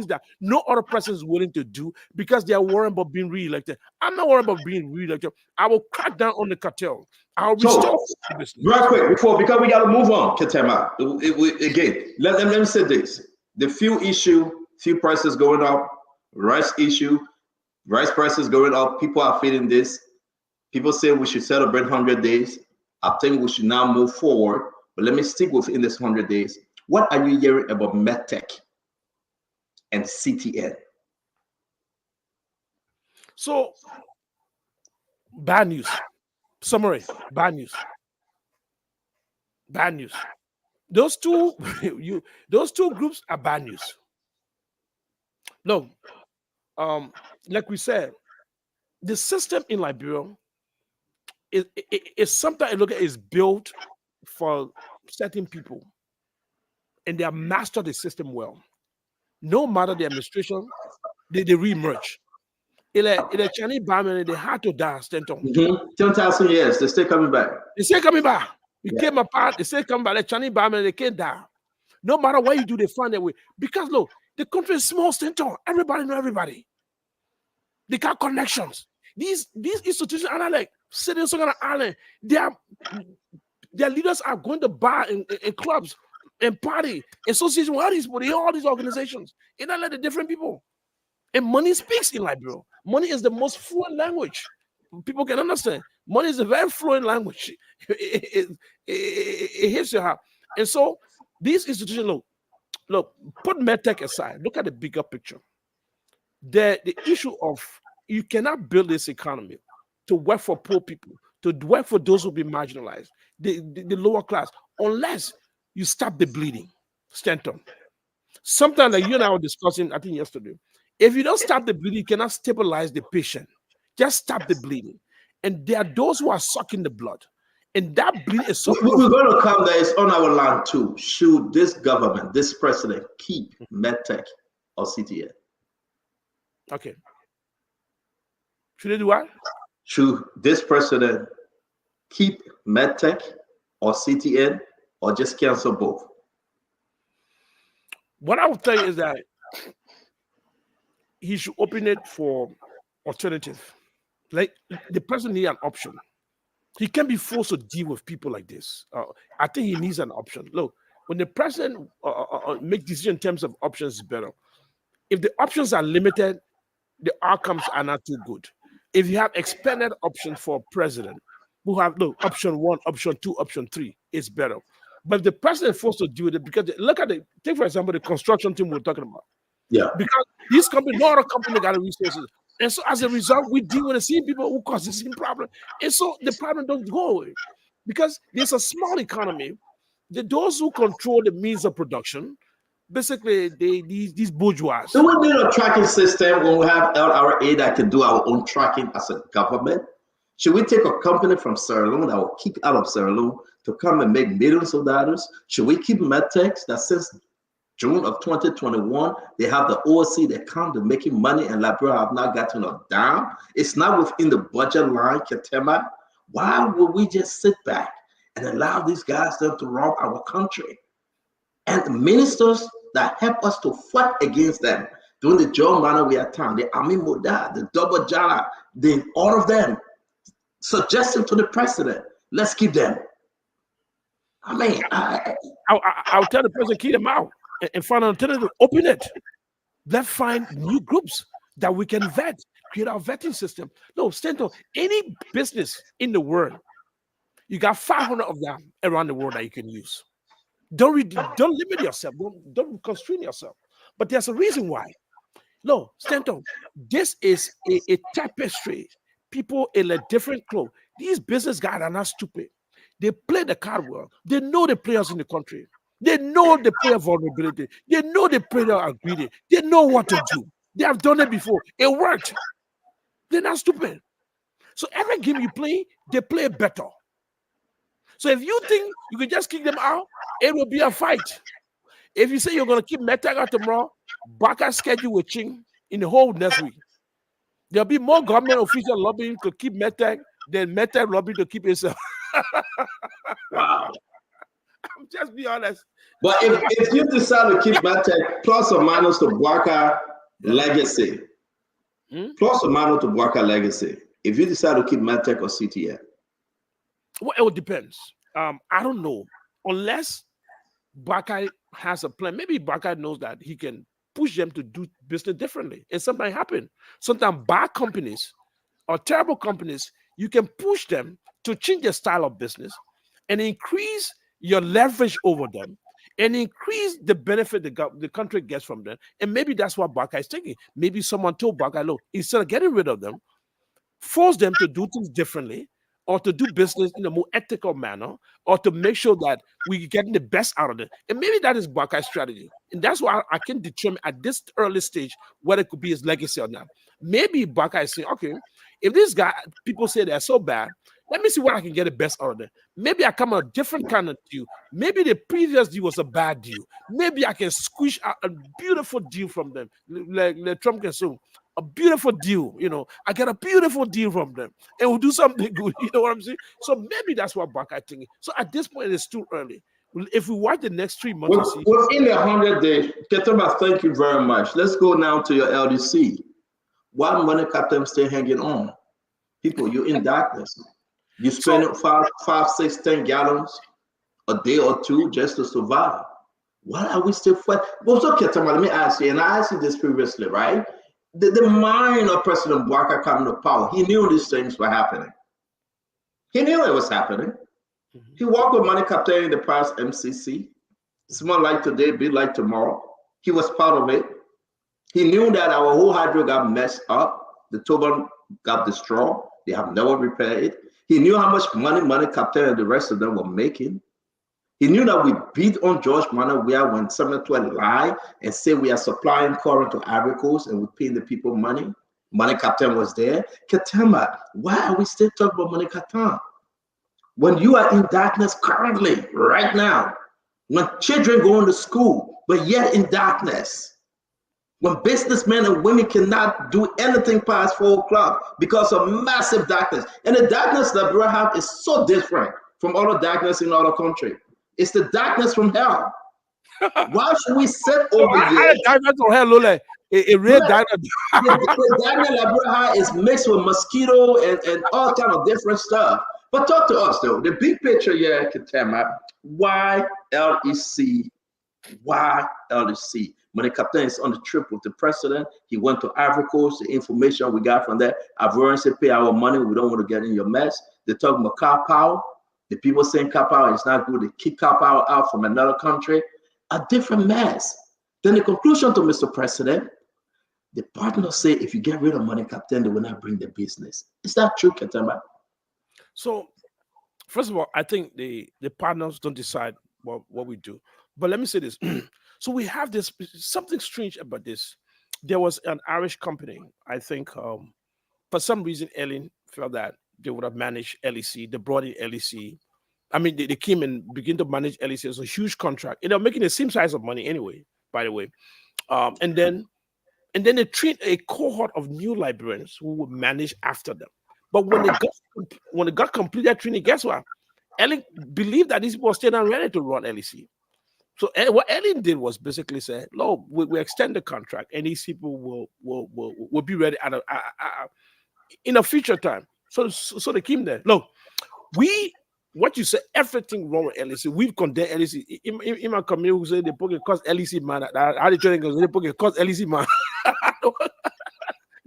that no other person is willing to do because they are worried about being re-elected. I'm not worried about being re-elected. I will crack down on the cartel. I'll restore the business. Real quick, because we got to move on, Ketema. Again, let me say this. The fuel prices going up, rice prices going up. People are feeling this. People say we should celebrate 100 days. I think we should now move forward. But let me stick within this 100 days. What are you hearing about MedTech and CTN? So, bad news. Summary, bad news. Bad news. Those two groups are bad news. No, like we said, the system in Liberia is sometimes I look at is built for certain people, and they have mastered the system well. No matter the administration, they re-emerge. In a Chinese Barman, they had to die. 10,000 years, they still coming back. They still coming back. We came apart, they still come back. The Chinese Barman, they can't die. No matter what you do, they find their way. Because look, the country is small, Stenton. Everybody know everybody. They got connections. These institutions are not like sitting on an island. Their leaders are going to bar in clubs and party, association with all these organizations. It's not like the different people. And money speaks in Liberia. Money is the most fluent language. People can understand. Money is a very fluent language. It hits your heart. And so these institutions, look, put MedTech aside. Look at the bigger picture. The issue of you cannot build this economy to work for poor people, to work for those who be marginalized, the lower class, unless you stop the bleeding. Stanton. Sometimes like you and I were discussing, I think yesterday, if you don't stop the bleeding, you cannot stabilize the patient. Just stop the bleeding. And there are those who are sucking the blood. And that bleeding is so we're going to come there. It's on our land too. Should this government, this president, keep MedTech or CTN? Okay. Should they do what? Should this president keep MedTech or CTN or just cancel both? What I would say is that he should open it for alternative. Like the president needs an option. He can't be forced to deal with people like this. I think he needs an option. Look, when the president make decisions in terms of options, is better. If the options are limited, the outcomes are not too good. If you have expanded options for president, who have option 1, option 2, option 3, it's better. But if the president forced to deal with it, because take for example the construction team we're talking about. Yeah. Because these companies, no other company got the resources. And so as a result, we deal with the same people who cause the same problem. And so the problem don't go away. Because there's a small economy. Those who control the means of production, basically these bourgeois. So we need a tracking system when we have LRA that can do our own tracking as a government. Should we take a company from Sierra Leone that will kick out of Sierra Leone to come and make millions of dollars? Should we keep MedTech that since June of 2021, they have the OOC, they come to making money, and Liberia have not gotten a dime? It's not within the budget line, Ketema. Why would we just sit back and allow these guys to run our country? And the ministers that help us to fight against them during the John Manoria time, the Amin Moda, the Double Jala, all of them suggesting to the president, let's keep them. I mean, I'll tell the president, keep them out and find an alternative. Open it. Let's find new groups that we can vet, create our vetting system. No, Stento, any business in the world, you got 500 of them around the world that you can use. Don't limit yourself. Don't constrain yourself. But there's a reason why. No, Stanton, this is a tapestry. People in a different clothes. These business guys are not stupid. They play the card well. They know the players in the country. They know the player vulnerability. They know the player are greedy. They know what to do. They have done it before. It worked. They're not stupid. So every game you play, they play better. So if you think you can just kick them out, it will be a fight. If you say you're going to keep Metaga tomorrow, Baka's schedule will change in the whole next week. There'll be more government official lobbying to keep Metag than Metag lobbying to keep itself. Wow. I'm just be honest. But if you decide to keep Metag, plus or minus the Baka legacy, plus or minus the Baka legacy, if you decide to keep Metag or CTF? Well, it depends. I don't know. Unless Baka has a plan. Maybe Baka knows that he can push them to do business differently. And sometimes happen. Sometimes bad companies or terrible companies, you can push them to change their style of business and increase your leverage over them and increase the benefit the country gets from them. And maybe that's what Baka is thinking. Maybe someone told Baka, look, instead of getting rid of them, force them to do things differently, or to do business in a more ethical manner, or to make sure that we're getting the best out of it. And maybe that is Baka's strategy. And that's why I can determine at this early stage whether it could be his legacy or not. Maybe Baka is saying, okay, if this guy, people say they're so bad, let me see what I can get the best out of them. Maybe I come a different kind of deal. Maybe the previous deal was a bad deal. Maybe I can squish out a beautiful deal from them, like Trump can say, a beautiful deal, I get a beautiful deal from them and we'll do something good. You know what I'm saying? So maybe that's what Baka thinking. So at this point, it's too early. If we watch the next 3 months, within 100 days, Ketema, thank you very much. Let's go now to your LDC. Why money captain still hanging on? People, you're in darkness. You spend 5, 6, 10 gallons a day or two just to survive. Why are we still fighting? Well, so Ketema, let me ask you, and I asked you this previously, right? The mind of President Baka coming to power, he knew these things were happening. He knew it was happening. He walked with money captain in the past MCC. Small like today, be like tomorrow. He was part of it. He knew that our whole hydro got messed up. The turbine got destroyed. They have never repaired it. He knew how much money captain and the rest of them were making. He knew that we beat on George Manawia when 712 lied and said we are supplying current to Ivory Coast and we're paying the people money. Money captain was there. Ketema, why are we still talking about money captain? When you are in darkness currently, right now, when children going to school, but yet in darkness, when businessmen and women cannot do anything past 4 o'clock because of massive darkness. And the darkness that we have is so different from other darkness in other countries. It's the darkness from hell. Why should we sit over here? Darkness from hell, Lule. A real darkness. The darkness that is mixed with mosquito and all kind of different stuff. But talk to us though. The big picture here, Ketema. Why LEC? Why LEC? When the captain is on the trip with the president, he went to Ivory Coast. The information we got from there, Ivorians say pay our money. We don't want to get in your mess. They're talking about car power. The people saying car power is not good. They kick car power out from another country. A different mess. Then the conclusion to Mr. President, the partners say if you get rid of money captain, they will not bring the business. Is that true, Ketema? So, first of all, I think the partners don't decide what we do. But let me say this. So we have this, something strange about this. There was an Irish company, I think, for some reason, Ellen felt that they would have managed LEC. They brought in LEC. I mean, they came and began to manage LEC. It was a huge contract. And they're making the same size of money anyway, by the way. And then they trained a cohort of new librarians who would manage after them. But when they got completed training, guess what? Ellen believed that these people were still not ready to run LEC. So what Ellen did was basically say, "Look, we extend the contract, and these people will be ready in a future time." So they came there. Look, what you say, everything wrong with LEC. We've condemned LEC. In my community, we say they put it cause LEC man. How the training goes, they put it cause LEC man.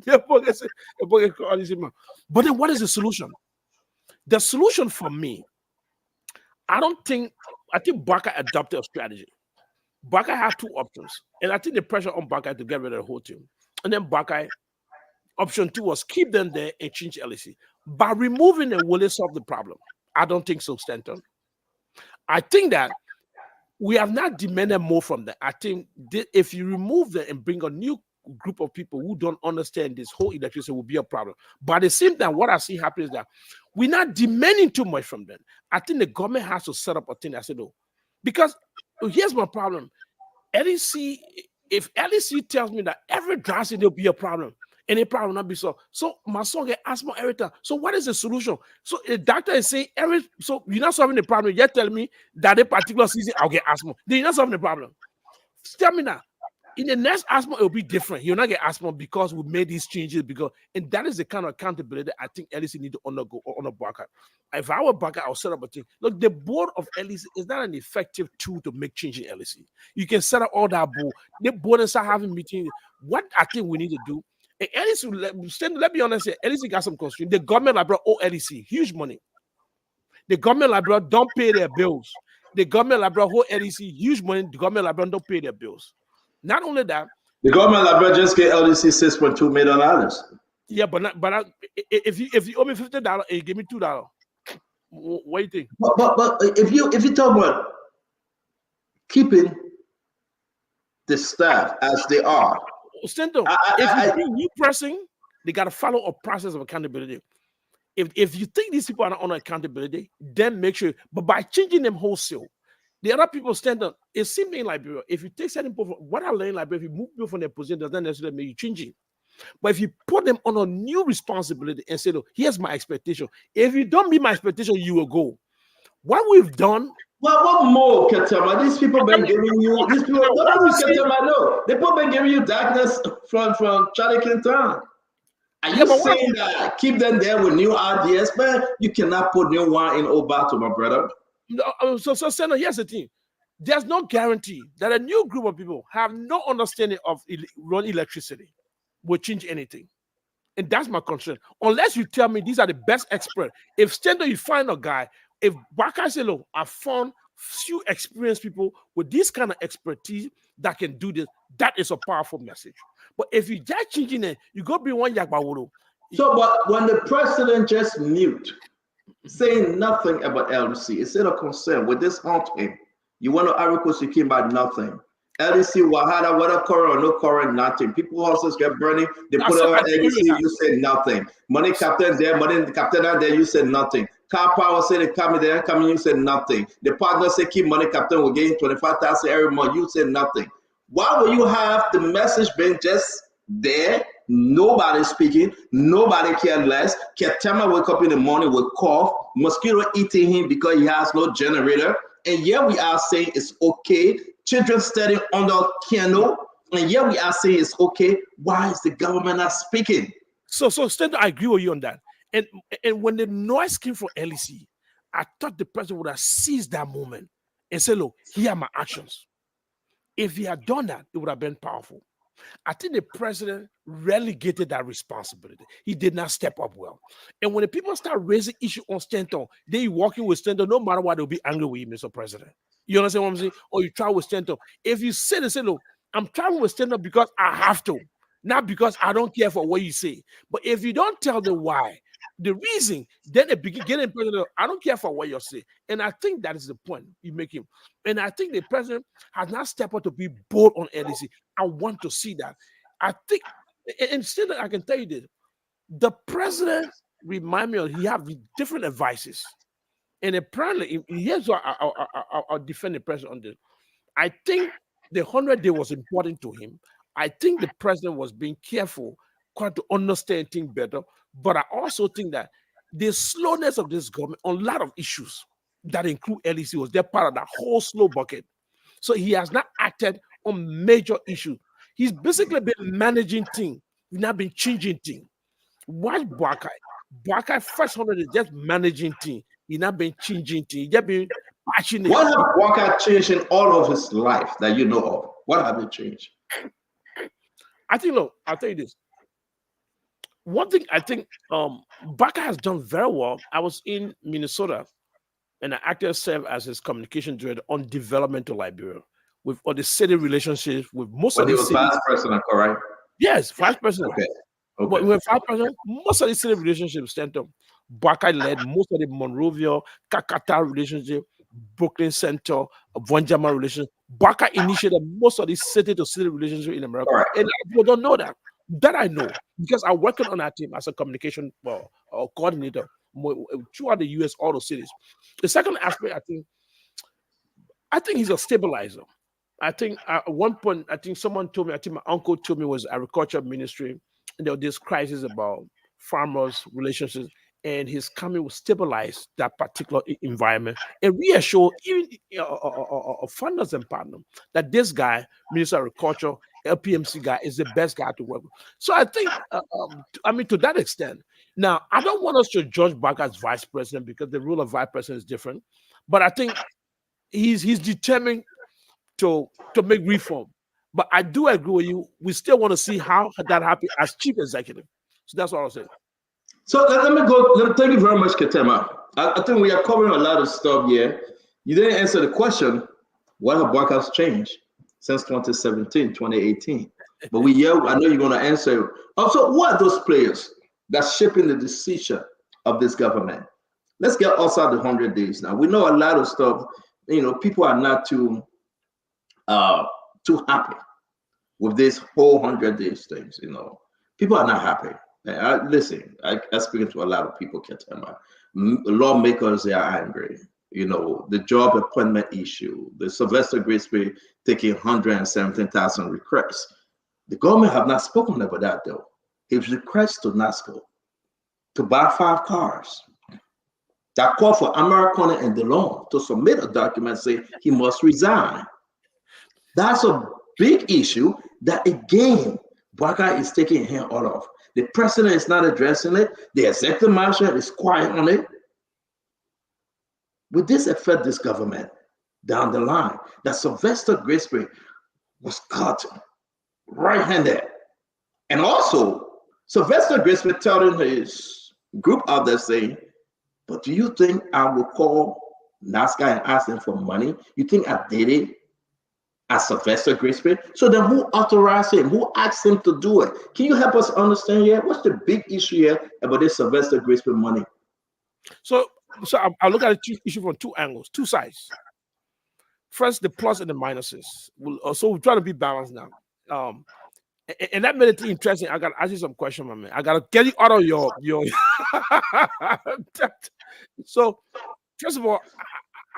They put it cause LEC man. But then, what is the solution? The solution for me, I think Baka adopted a strategy. Baka had 2 options, and I think the pressure on Baka to get rid of the whole team. And then Buckeye, option 2 was keep them there and change LEC. By removing them, will it solve the problem? I don't think so, Stanton. I think that we have not demanded more from them. I think if you remove them and bring a new group of people who don't understand this whole electricity, will be a problem. But at the same time, what I see happen is that we're not demanding too much from them. I think the government has to set up a thing. I said, oh, because here's my problem. LEC, if LEC tells me that every dry season there'll be a problem, and it probably will not be solved. So my son get asthma every time. So what is the solution? So the doctor is saying so you're not solving the problem. You're telling me that a particular season I'll get asthma. Then you're not solving the problem. Tell me now. In the next asthma, it will be different. You'll not get asthma because we made these changes. And that is the kind of accountability I think LEC need to undergo on a Buckeye. If I were Buckeye, I'll set up a thing. Look, the board of LEC is not an effective tool to make change in LEC. You can set up all that board. The board and start having meetings. What I think we need to do, and LEC, let me honest here, LEC got some constraints. The government library owe LEC huge money. The government library don't pay their bills. The government library owe LEC huge money. The government library don't pay their bills. Not only that, the government library just gave LEC $6.2 million. Yeah, but if you owe me $50 and you give me $2, what do you think? But if you talk about keeping the staff as they are, Stento, if you new pressing, they got to follow a process of accountability. If you think these people are not on accountability, then make sure. But by changing them wholesale. The other people stand up. It seems in Liberia, if you take certain people, what I learned in Liberia, if you move people from their position, does not necessarily make you changing. But if you put them on a new responsibility and say, look, here's my expectation. If you don't meet my expectation, you will go. What we've done. Well, what more, Ketema? These people been giving you. These people, Ketema, no. They people been giving you darkness from Charlie Clinton. Are you saying that keep them there with new ideas, man? You cannot put new wine in old bottle, my brother. So Senator, here's the thing. There's no guarantee that a new group of people have no understanding of run electricity will change anything. And that's my concern. Unless you tell me these are the best experts. If Stendo, you find a guy, if Buckeye say, look, I found few experienced people with this kind of expertise that can do this, that is a powerful message. But if you just changing it, you go bring one Yagbawolo. So, but when the president just mute, saying nothing about LDC, instead of concern with this haunting, you want to articles you came about nothing. LDC, Wahada, whether current or no current, nothing. People houses get burning, they put it on LDC, you say nothing. Money captain there, money captain out there, you said nothing. Car power say they coming there, coming, you said nothing. The partner say keep money captain, we're getting 25,000 every month, you said nothing. Why will you have the message being just there? Nobody speaking, nobody care less. Ketema wake up in the morning with cough, mosquito eating him because he has no generator. And yet we are saying it's okay. Children studying under piano, and yet we are saying it's okay. Why is the government not speaking? So Stendo, I agree with you on that. And when the noise came from LEC, I thought the president would have seized that moment and said, look, here are my actions. If he had done that, it would have been powerful. I think the president relegated that responsibility. He did not step up well. And when the people start raising issue on Stanton, they walking with Stanton, no matter what, they'll be angry with you, Mr. President. You understand what I'm saying? Or you try with Stanton. If you sit and say, look, I'm trying with Stanton because I have to, not because I don't care for what you say. But if you don't tell them why, the reason, then they begin getting president, I don't care for what you say. And I think that is the point you make him. And I think the president has not stepped up to be bold on LEC. I want to see that. I think, and still I can tell you this, the president remind me of, he have different advices. And apparently, here's why I'll defend the president on this. I think the 100-day was important to him. I think the president was being careful, quite to understand things better. But I also think that the slowness of this government on a lot of issues that include LEC was they're part of that whole slow bucket. So he has not acted on major issues. He's basically been managing things. He's not been changing things. Why Buckeye? Buckeye first 100 is just managing things. He's not been changing things. He's just been patching it. What have Buckeye changed in all of his life that you know of? What have he changed? I think, look, I'll tell you this. One thing I think Buckeye has done very well. I was in Minnesota, and I actually served as his communication director on developmental Liberia with all the city relationships with most of the cities. He was vice president, correct? Yes, vice president. Okay. But when vice president, most of the city relationships center, Baka led most of the Monrovia, Kakata relationship, Brooklyn Center, Vonjama relationship. Baka initiated most of the city to city relationship in America. Right. And people don't know that. That I know because I'm working on that team as a communication coordinator throughout the US, all the cities. The second aspect, I think he's a stabilizer. I think at one point, I think someone told me, I think my uncle told me it was agriculture ministry, and there was this crisis about farmers' relationships, and his coming will stabilize that particular environment and reassure even funders and partners that this guy, Minister of Agriculture, LPMC guy, is the best guy to work with. So I think, to that extent, now I don't want us to judge Baka as vice president because the role of vice president is different, but I think he's determined to make reform. But I do agree with you. We still want to see how that happens as chief executive. So that's what I'll say. So let me go. Thank you very much, Ketema. I think we are covering a lot of stuff here. You didn't answer the question, what have Baka's changed since 2017, 2018? But I know you're going to answer. Also, what are those players that's shaping the decision of this government? Let's get outside the 100 days now. We know a lot of stuff. People are not too happy with this whole 100 days things. People are not happy. Listen, I speak to a lot of people. Lawmakers, they are angry. The job appointment issue, the Sylvester Grisby taking 117,000 requests. The government have not spoken about that though. His request to NASCO to buy 5 cars. That call for Americana and DeLong to submit a document saying he must resign. That's a big issue that, again, Baka is taking a hand out of. The president is not addressing it. The executive marshal is quiet on it. Would this affect this government down the line? That Sylvester Grisby was caught right-handed. And also, Sylvester Grisby telling his group out there saying, but do you think I will call NASCA and ask them for money? You think I did it as Sylvester Grisby? So then who authorized him? Who asked him to do it? Can you help us understand here? What's the big issue here about this Sylvester Grisby money? So I look at the issue from 2 angles, 2 sides. First, the plus and the minuses. So we're trying to be balanced now. And that made it interesting. I got to ask you some questions, my man. I got to get you out of your. So, first of all,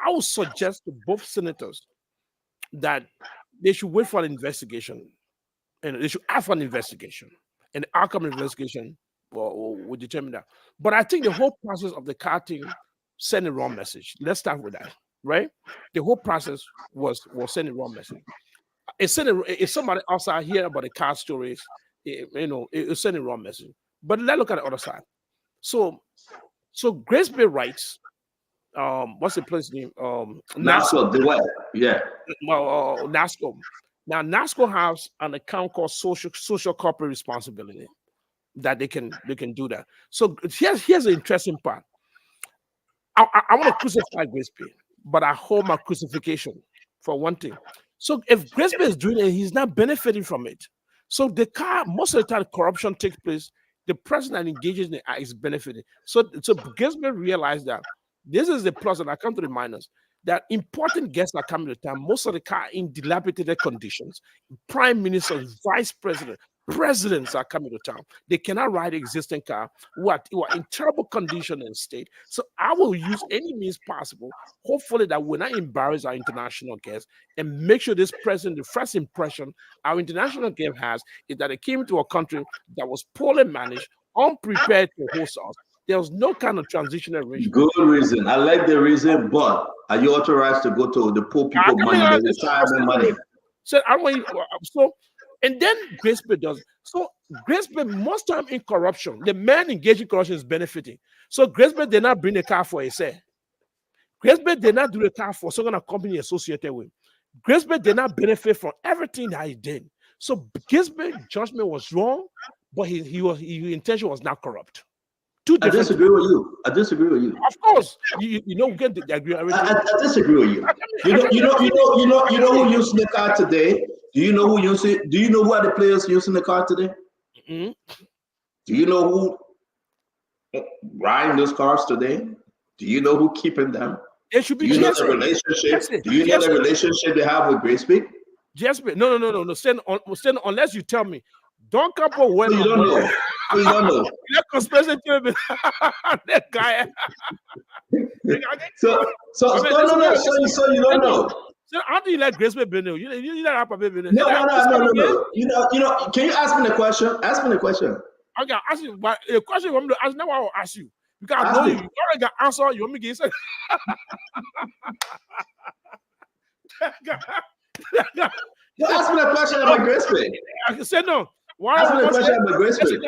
I would suggest to both senators that they should wait for an investigation, and they should ask for an investigation, and the outcome of the investigation will determine that. But I think the whole process of the car thing sent the wrong message. Let's start with that, right? The whole process was sending the wrong message. If somebody outside hear about the car stories, it's sending the wrong message. But let's look at the other side. So Grisby writes, what's the place name? NASCO, yeah. Well, NASCO. Now NASCO has an account called social corporate responsibility that they can do that. So here's the interesting part. I want to crucify Grisby, but I hold my crucifixion for one thing. So if Grisby is doing it, he's not benefiting from it. So most of the time corruption takes place, the person that engages in it is benefiting. So Grisby realized that this is the plus, and I come to the minus, that important guests are coming to town. Most of the car in dilapidated conditions. Prime ministers, vice presidents are coming to town. They cannot ride existing car who are in terrible condition and state. So I will use any means possible, hopefully that we're not embarrass our international guests, and make sure this president, the first impression our international guest has is that they came to a country that was poorly managed, unprepared to host us. There was no kind of transition arrangement. Good reason. I like the reason, but are you authorized to go to the poor people money, the retirement money? So I want you. And then Grisby does. So Grisby, most time in corruption, the man engaged in corruption is benefiting. So Grisby did not bring a car for a say. Grisby did not do the car for some kind of company associated with. Grisby did not benefit from everything that he did. So Grisby's judgment was wrong, but his intention was not corrupt. I disagree with you. Of course, we can agree. I disagree with you. You know who used the car today Do you know who using? Do you know who are the players using the car today? Mm-hmm. Do you know who riding those cars today? Do you know who keeping them? It should be Do you know GSP. the relationship? GSP. Do you know the relationship they have with Grace-P? GSP. No. Stand unless you tell me. Don't come for when you don't know. You don't know. That conspiracy theory. That guy. So you don't know. So how do you let Grace-P be new? You let Papa be new. No. You know. Can you ask me the question? Ask me the question. Okay, ask you. But the question you want me to ask now, I will ask you because I know you. You already got answer. You want me to get You ask me the question about Grace-P. I can say no. Ask me the question about Grace-P.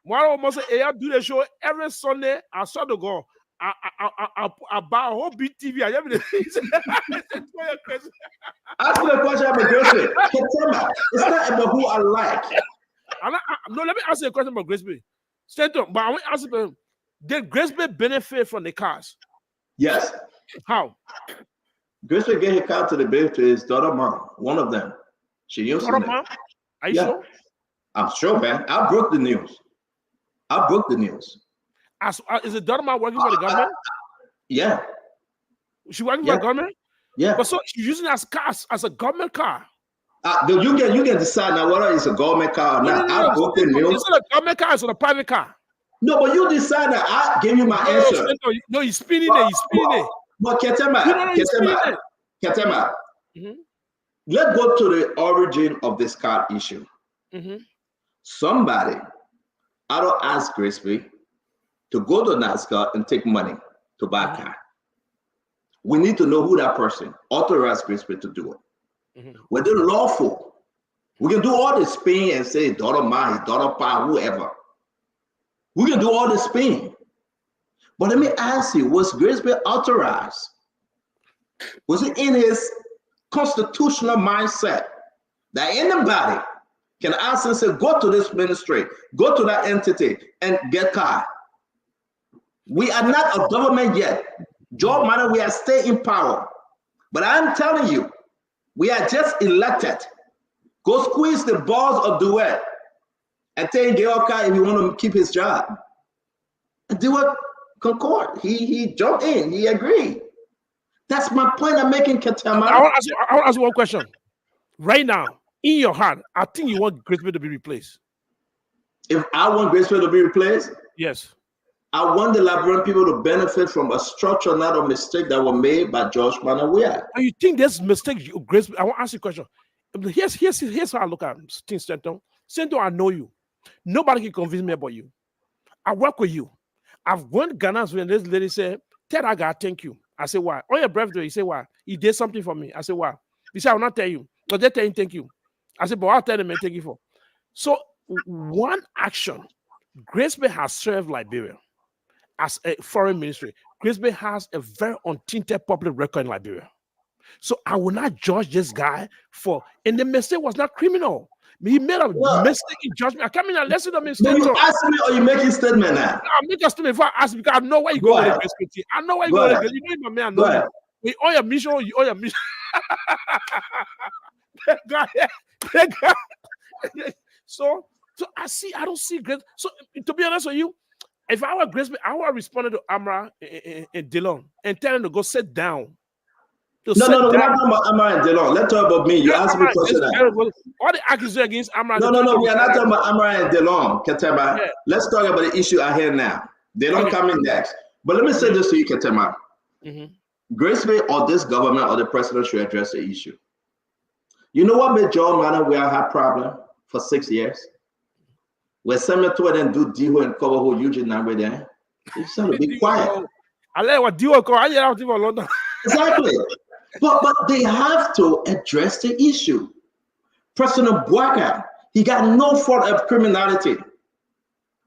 Why almost say I do the show every Sunday. I saw the go. I buy a whole big TV. I have Ask me the question about Grace-P. It's not about who I like. No, let me ask you a question about Grace-P. But I want to ask you, did Grace-P benefit from the cars? Yes. How? Grace-P gave her car to the bill to his daughter mom. One of them. She used daughter mom? Are you sure? I'm sure, man. I broke the news. Is the daughter mom working for the government? Yeah. She working for the government? Yeah. But so she's using it as a government car. You can decide now whether it's a government car or not. I broke the news. Is it a government car or is it a private car? No, but you decide that. I gave you my answer. No, he's spinning it. But Ketema, let's go to the origin of this car issue. Mm-hmm. Somebody, I don't ask Grace-P to go to NASCAR and take money to buy a car. We need to know who that person authorized Grace-P to do it. Mm-hmm. Whether lawful, we can do all the spin and say daughter mine, daughter pa, whoever. We can do all the spin. But let me ask you, was Grace-P authorized? Was it in his constitutional mindset that anybody can ask and say, go to this ministry, go to that entity and get car? We are not a government yet. Joe Matter, we are still in power. But I'm telling you, we are just elected. Go squeeze the balls of Duet and tell Georka if you want to keep his job. And Duet concord. He jumped in. He agreed. That's my point I'm making, Ketema. I want to ask you one question. Right now, in your heart, I think you want Grace-P to be replaced. If I want Grace-P to be replaced? Yes. I want the Liberian people to benefit from a structure, not a mistake that were made by George Manawia. You think there's mistake, Grace-P? I want to ask you a question. Here's how I look at things, Sento. Sento, I know you. Nobody can convince me about you. I work with you. I've went to Ghana when this lady said, tell that guy, thank you. I said, why? On your birthday, he said, why? He did something for me. I said, why? He said, I will not tell you. So they tell him, thank you. I said, but I'll tell him and thank you for. So one action, Grace-P has served Liberia as a foreign ministry. Grace-P has a very untainted public record in Liberia. So I will not judge this guy for, and the mistake was not criminal. He made a mistake in judgment. I can't mean unless it's a mistake. You ask me or you make a statement now? I'm making a statement before I ask because I know where you go with it. I know where you go with it. You know my man, I know you. We own your mission, you own your mission. that guy. So I don't see Grace. So to be honest with you, if I were Grace, I would have responded to Amra and Dillon and tell him to go sit down. No, we're not talking about Amra and Dillon. Let's talk about me. You asked me a question. All the accusations against Amra. No, we are not talking about Amra and Dillon, Ketema. Yeah. Let's talk about the issue I hear now. Dillon coming next. But let me say this to you, Ketema. Grace-P or this government or the president should address the issue. You know what made John Manawia have problem for 6 years? Where Senator and do deal and cover who Eugene Nangwe there. You just have to be quiet. I let what deal call. I out for London. Exactly. But they have to address the issue. President Bouaka, he got no fault of criminality.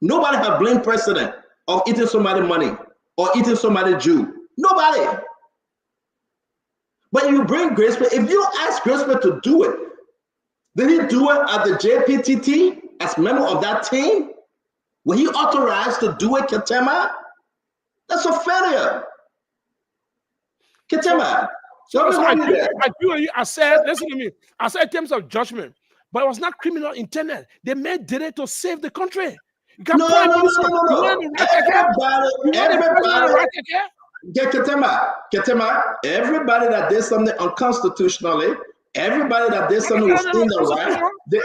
Nobody have blamed president of eating somebody's money or eating somebody's Jew. Nobody. But you bring Grace-P, if you ask Grace-P to do it, did he do it at the JPTT as member of that team? Were he authorized to do it, Ketema? That's a failure. Ketema, So I agree with you. I said, listen to me. I said in terms of judgment, but it was not criminal intent. They made did to save the country. You can No. Everybody that did something unconstitutionally, everybody that did something within the right, they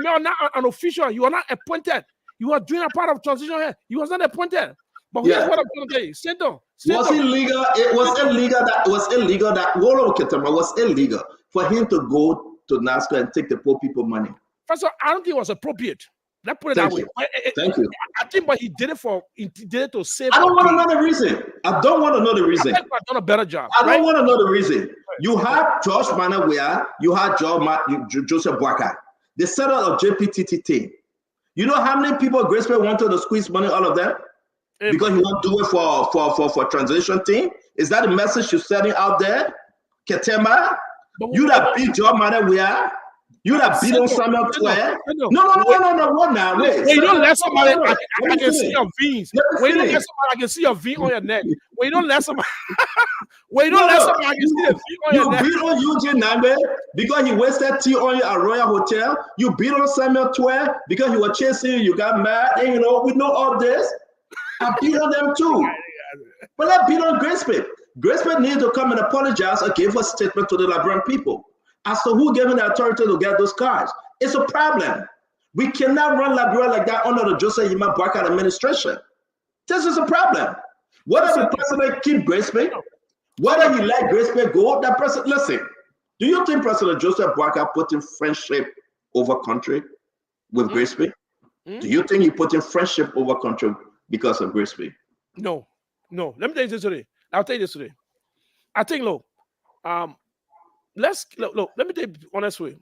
are not an official. You are not appointed. You are doing a part of transition here. You was not appointed. But here's what I'm going to tell you. Sit down. Was illegal. It was illegal. That was illegal. That was illegal for him to go to NASCAR and take the poor people money. First of all, I don't think it was appropriate. Let's put it that way. Thank you. I think, but he did it to save. I don't want to know the reason. I don't want to know the reason. I've done a better job. I don't want to know the reason. You have George Manawea, you have Joseph Boakai. They set up a JPTT. You know how many people Grace Bay wanted to squeeze money out of them? Because you won't do it for transition team? Is that the message you're sending out there? Ketema? You that beat George Manawea? You that beat on Samuel Twain? No. What now? Wait. When you don't let somebody, I can see your veins. When you don't let somebody, I can see your vein on your neck. When you don't let somebody, I can see the vein on your neck. You beat on Eugene Nambe because he wasted tea on you at Royal Hotel. You beat on Samuel Twain because he was chasing you. You got mad. And we know all this. I beat on them too. But I beat on Grace Bay. Grace Bay needs to come and apologize or give a statement to the Liberian people as to who gave him the authority to get those cars. It's a problem. We cannot run Liberia like that under the Joseph Yima Boakai administration. This is a problem. Whether the president keep Grace Bay, whether he let Grace Bay go, that president, listen, do you think President Joseph Boakai put in friendship over country with Grace Bay? Do you think he put in friendship over country because of Grace Bay? No. Let me tell you this today. I'll tell you this today. I think, look, let me tell you honestly.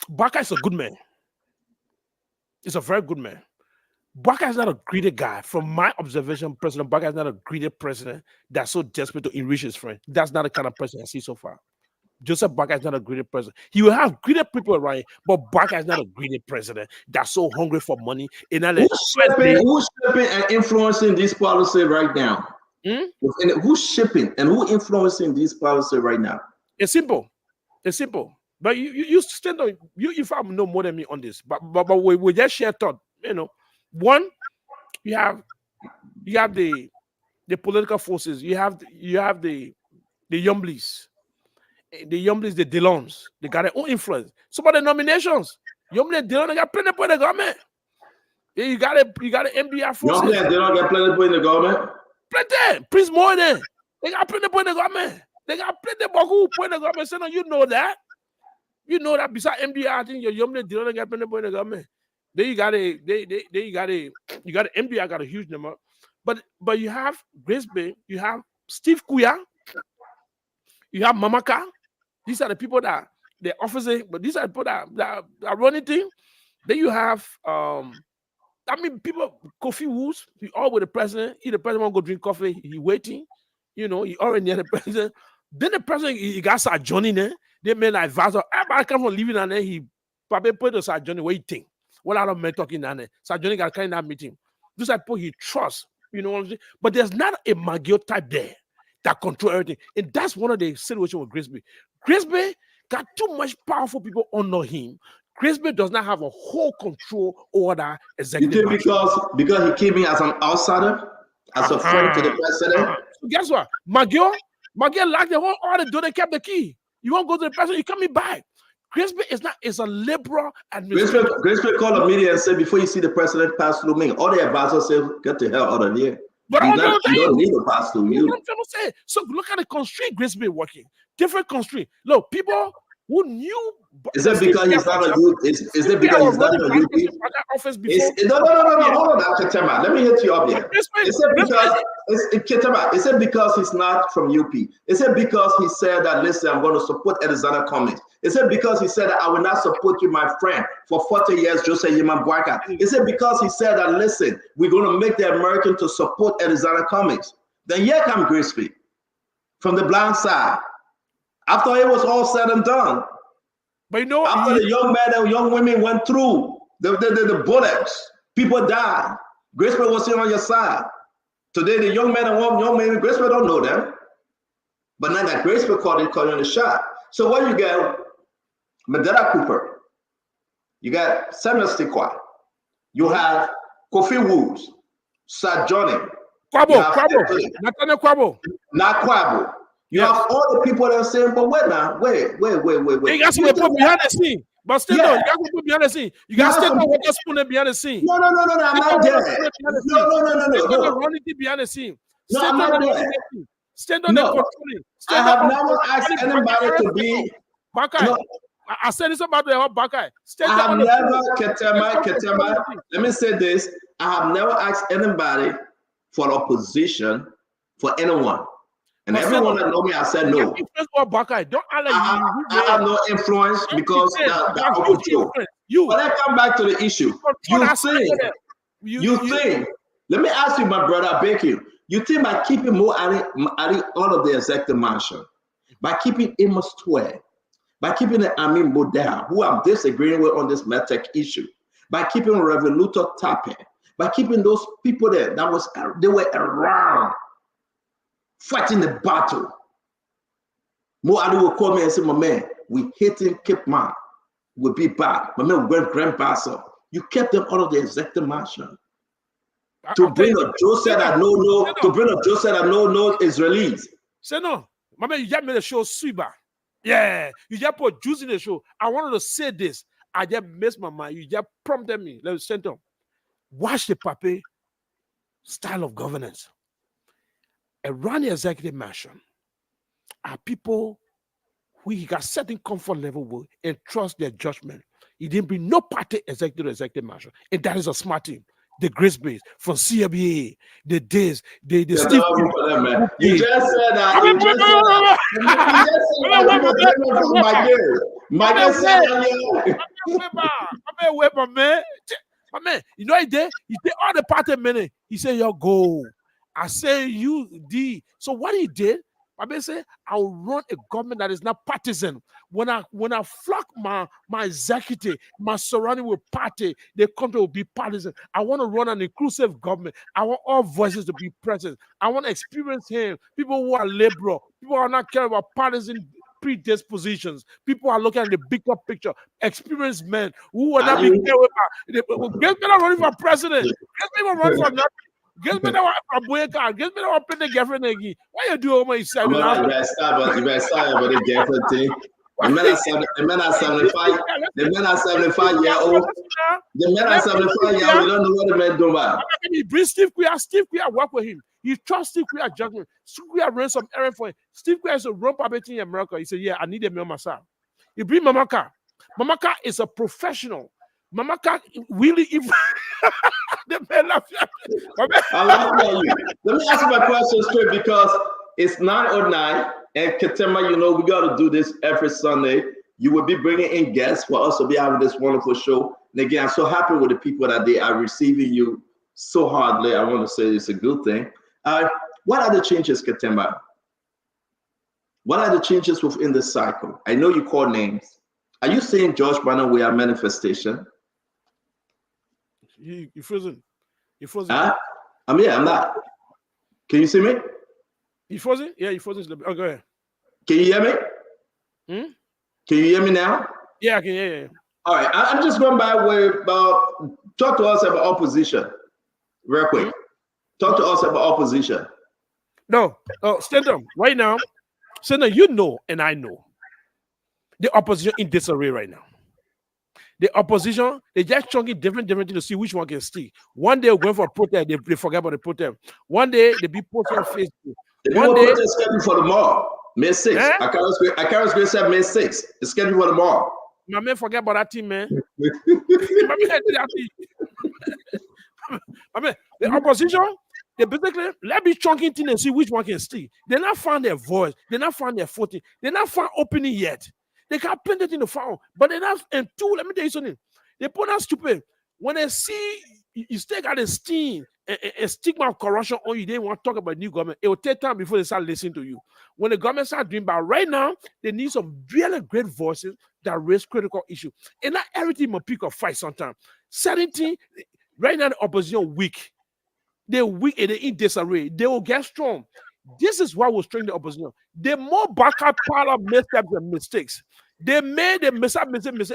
Boakai is a good man. He's a very good man. Boakai is not a greedy guy. From my observation, President Boakai is not a greedy president that's so desperate to enrich his friend. That's not the kind of president I see so far. Joseph Boakai is not a greedy president. He will have greedy people around him, but Boakai is not a greedy president that's so hungry for money. Who's shipping and influencing this policy right now? Who's shipping and who influencing this policy right now? It's simple. But you stand on you probably know more than me on this. But we just share thought. One, you have the political forces. You have the Yumblies. The Yumblies, the Dillons, they got their own influence. Some of the nominations, Yumble and Dillon, they got plenty for the government. Yeah, you got the MDR forces. Yumble and Dillon got plenty for the government. Plenty. Prince Morgan, they got plenty for the government. They got plenty for the government. So you know that. You know that beside MDR, I think your Yumble and Dillon got plenty for the government. Then you got the MDR got a huge number. But you have Grace Bay, you have Steve Kuya, you have Mamaka. These are the people that they're officers, but these are the people that are running things. Then you have people, Kofi Woods, he all with the president. If the president want to go drink coffee, he waiting. He already near the president. Then the president, he got Sir Johnny there. They made an advisor. Everybody come from living and then he probably put the Sir Johnny, what you think? What lot of men talking down there? Sir Johnny got kind of that meeting. These are people he trusts. You know what I'm saying? But there's not a Magio type there that control everything. And that's one of the situations with Grace Bay. Grace Bay got too much powerful people under him. Grace Bay does not have a whole control over that executive. Because he came in as an outsider, as a friend to the president. So guess what? Magio locked the whole order, they kept the key. You won't go to the president, you coming back. Grace Bay is a liberal administration. Grace Bay called a media and said, before you see the president pass through me, all the advisors say, get the hell out of here. But you don't need to pass through you. What I'm trying to say. So look at the constraint Grace Bay working. Different constraint. Look, people who knew. Is that because he's not a youth? Is it because he's not a youth? No. Hold on, Ketema. Let me hit you up here. Is it because he's not from UP? Is it because he said that, listen, I'm going to support Arizona Comics? Is it because he said that I will not support you, my friend, for 40 years, Joseph Yima Boakai? Is it because he said that, listen, we're going to make the American to support Arizona Comics? Then here comes Grace Bay from the blind side. After it was all said and done. But after the young men and young women went through the bullets, people died. Grace Bay was sitting on your side. Today, the young men and young women, Grace Bay don't know them. But now that Graceful called calling the shot. So what you got? Medela Cooper. You got Samuel Stikwa. You have Kofi Woods, Sir Johnny. Kwabo. Nathaniel Kwabo. Not Kwabo. You have all the people that are saying, but wait now, wait. You got to put behind the scene. But still, you got to put behind the scene. You got to stand on what they're spooning behind the scene. No, I'm not there. No. Running behind the scene. No, I'm not there. Stand on the controlling. I have never asked anybody to be. Bakai. I said this about the Bakai. I have never, Ketema. Let me say this. I have never asked anybody for opposition for anyone. And everyone that know me, I said no. I have no influence because that open show. But I come back to the issue. You think, let me ask you, my brother, I beg you. You think by keeping more all of the executive mansion, by keeping Amos Twelve, by keeping the Amin Bodel, who I'm disagreeing with on this MedTech issue, by keeping Revolutor Tape, by keeping those people there they were around fighting the battle. Mo Ali will call me and say, my man, we hit him, Cape Man, will be bad. My man, we went Grand Basel. You kept them out of the executive mansion. To bring a Joseph that no Israelis. Say no. My man, you just made a show sweeper. Yeah, you just put juice in the show. I wanted to say this. I just missed my mind. You just prompted me. Let's send them. Watch the Pape style of governance. Around the executive mansion are people who he got certain comfort level with and trust their judgment. He didn't bring no party executive mansion. And that is a smart team. The Grace Base from CBA, the Steve. You just said that. My man, you know he did all the party minute. He said, "Your goal." I say you D. So what he did, I mean, say I'll run a government that is not partisan. When I flock my executive, my surrounding with party, they come to be partisan. I want to run an inclusive government. I want all voices to be present. I want to experience him. People who are liberal, people who are not caring about partisan predispositions. People are looking at the bigger picture. Experienced men who are not being cared about. Get me not running for president. Get me not running for nothing. Get me that boy car. Get me that open the girlfriend again. Why you do all my side? You better start about the girlfriend thing. The men are 75. The men are 75-year-old. The men are 75-year-old. We don't know what the men do about. He brings Steve Queer. Steve Queer work with him. He trusts Steve Queer judgment. Steve Queer ran some errand for him. Steve Queer is a run puppet in America. He said, "Yeah, I need a man myself." He bring Mamaka. Mamaka is a professional. Mamaka really even the men love you. I love you. Let me ask you my question straight because it's 9:09 and Ketema, you know, we got to do this every Sunday. You will be bringing in guests for us to be having this wonderful show. And again, I'm so happy with the people that they are receiving you so hardly. I want to say it's a good thing. What are the changes, Ketema? What are the changes within this cycle? I know you call names. Are you saying George Banner we are manifestation? You frozen. You frozen. I'm here. I'm not. Can you see me? You frozen? Yeah, you frozen. Oh, go ahead. Can you hear me? Can you hear me now? Yeah, I can hear you. All right. I'm just going by way about talk to us about opposition, real quick. Talk to us about opposition. No, stand up right now. So now you know, and I know, the opposition in disarray right now. The opposition, they just chunking different things to see which one can stick. One day we're going for a protest, they forget about the protest. One day they be posted on Facebook. One day it's scheduled for tomorrow, May 6th. Eh? I can't Grace said May 6th. It's scheduled for tomorrow. My man, forget about that team, man. My man, the opposition, they basically let me chunking things and see which one can stick. They not found their voice, they not found their footing, they not found opening yet. They can't paint it in the phone, but they not. And two, let me tell you something. They put out stupid. When they see you still got a steam and stigma of corruption on you, they want to talk about new government. It will take time before they start listening to you. When the government start doing, but right now, they need some really great voices that raise critical issues. And not everything will pick or fight sometimes. Certain things, right now, the opposition weak. They're weak and they're in disarray. They will get strong. This is what was training the opposition. The more Baka pile up missteps and mistakes, they made a mistake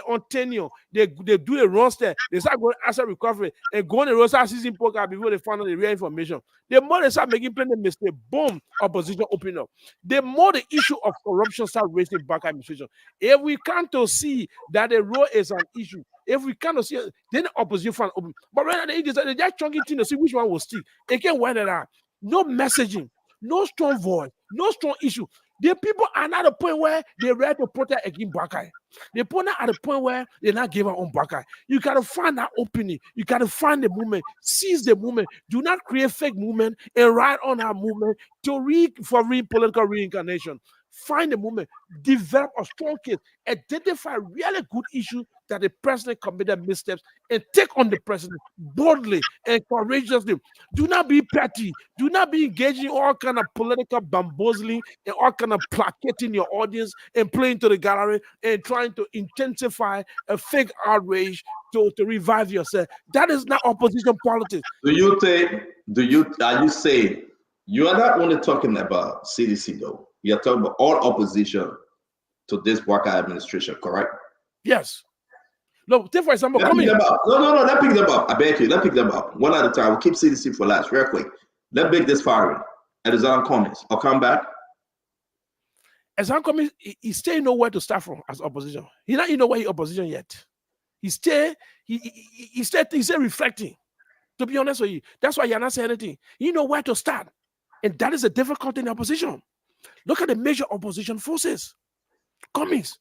on tenure. They do the wrong step. They start going asset recovery and going to roster season poker before they find out the real information. The more they start making plenty of mistakes, boom, opposition open up. The more the issue of corruption start raising back administration. If we can't to see that the role is an issue, if we can't see it, then the opposition find open. But right now they just chunky thing to see which one will stick. They can't wear that out. No messaging, no strong voice, no strong issue. The people are not at the point where they're ready to protest against Bakai. They're not at the point where they're not giving on Bakai. You got to find that opening. You got to find the movement, seize the movement. Do not create fake movement and ride on our movement for political reincarnation. Find the movement, develop a strong case, identify really good issues that the president committed missteps, and take on the president boldly and courageously. Do not be petty. Do not be engaging in all kind of political bamboozling and all kind of placating your audience and playing to the gallery and trying to intensify a fake outrage to revive yourself. That is not opposition politics. Are you saying you are not only talking about CDC though? You're talking about all opposition to this Walker administration, correct? Yes. No, take for example, No, let pick them up. I beg you, let pick them up. One at a time. We'll keep CDC for last, real quick. Let make this firing. And his own comments. I'll come back. As Cummings, he still know where to start from as opposition. He not know where he opposition yet. He's still reflecting. To be honest with you, that's why you're not saying anything. You know where to start, and that is a difficulty in opposition. Look at the major opposition forces. Cummings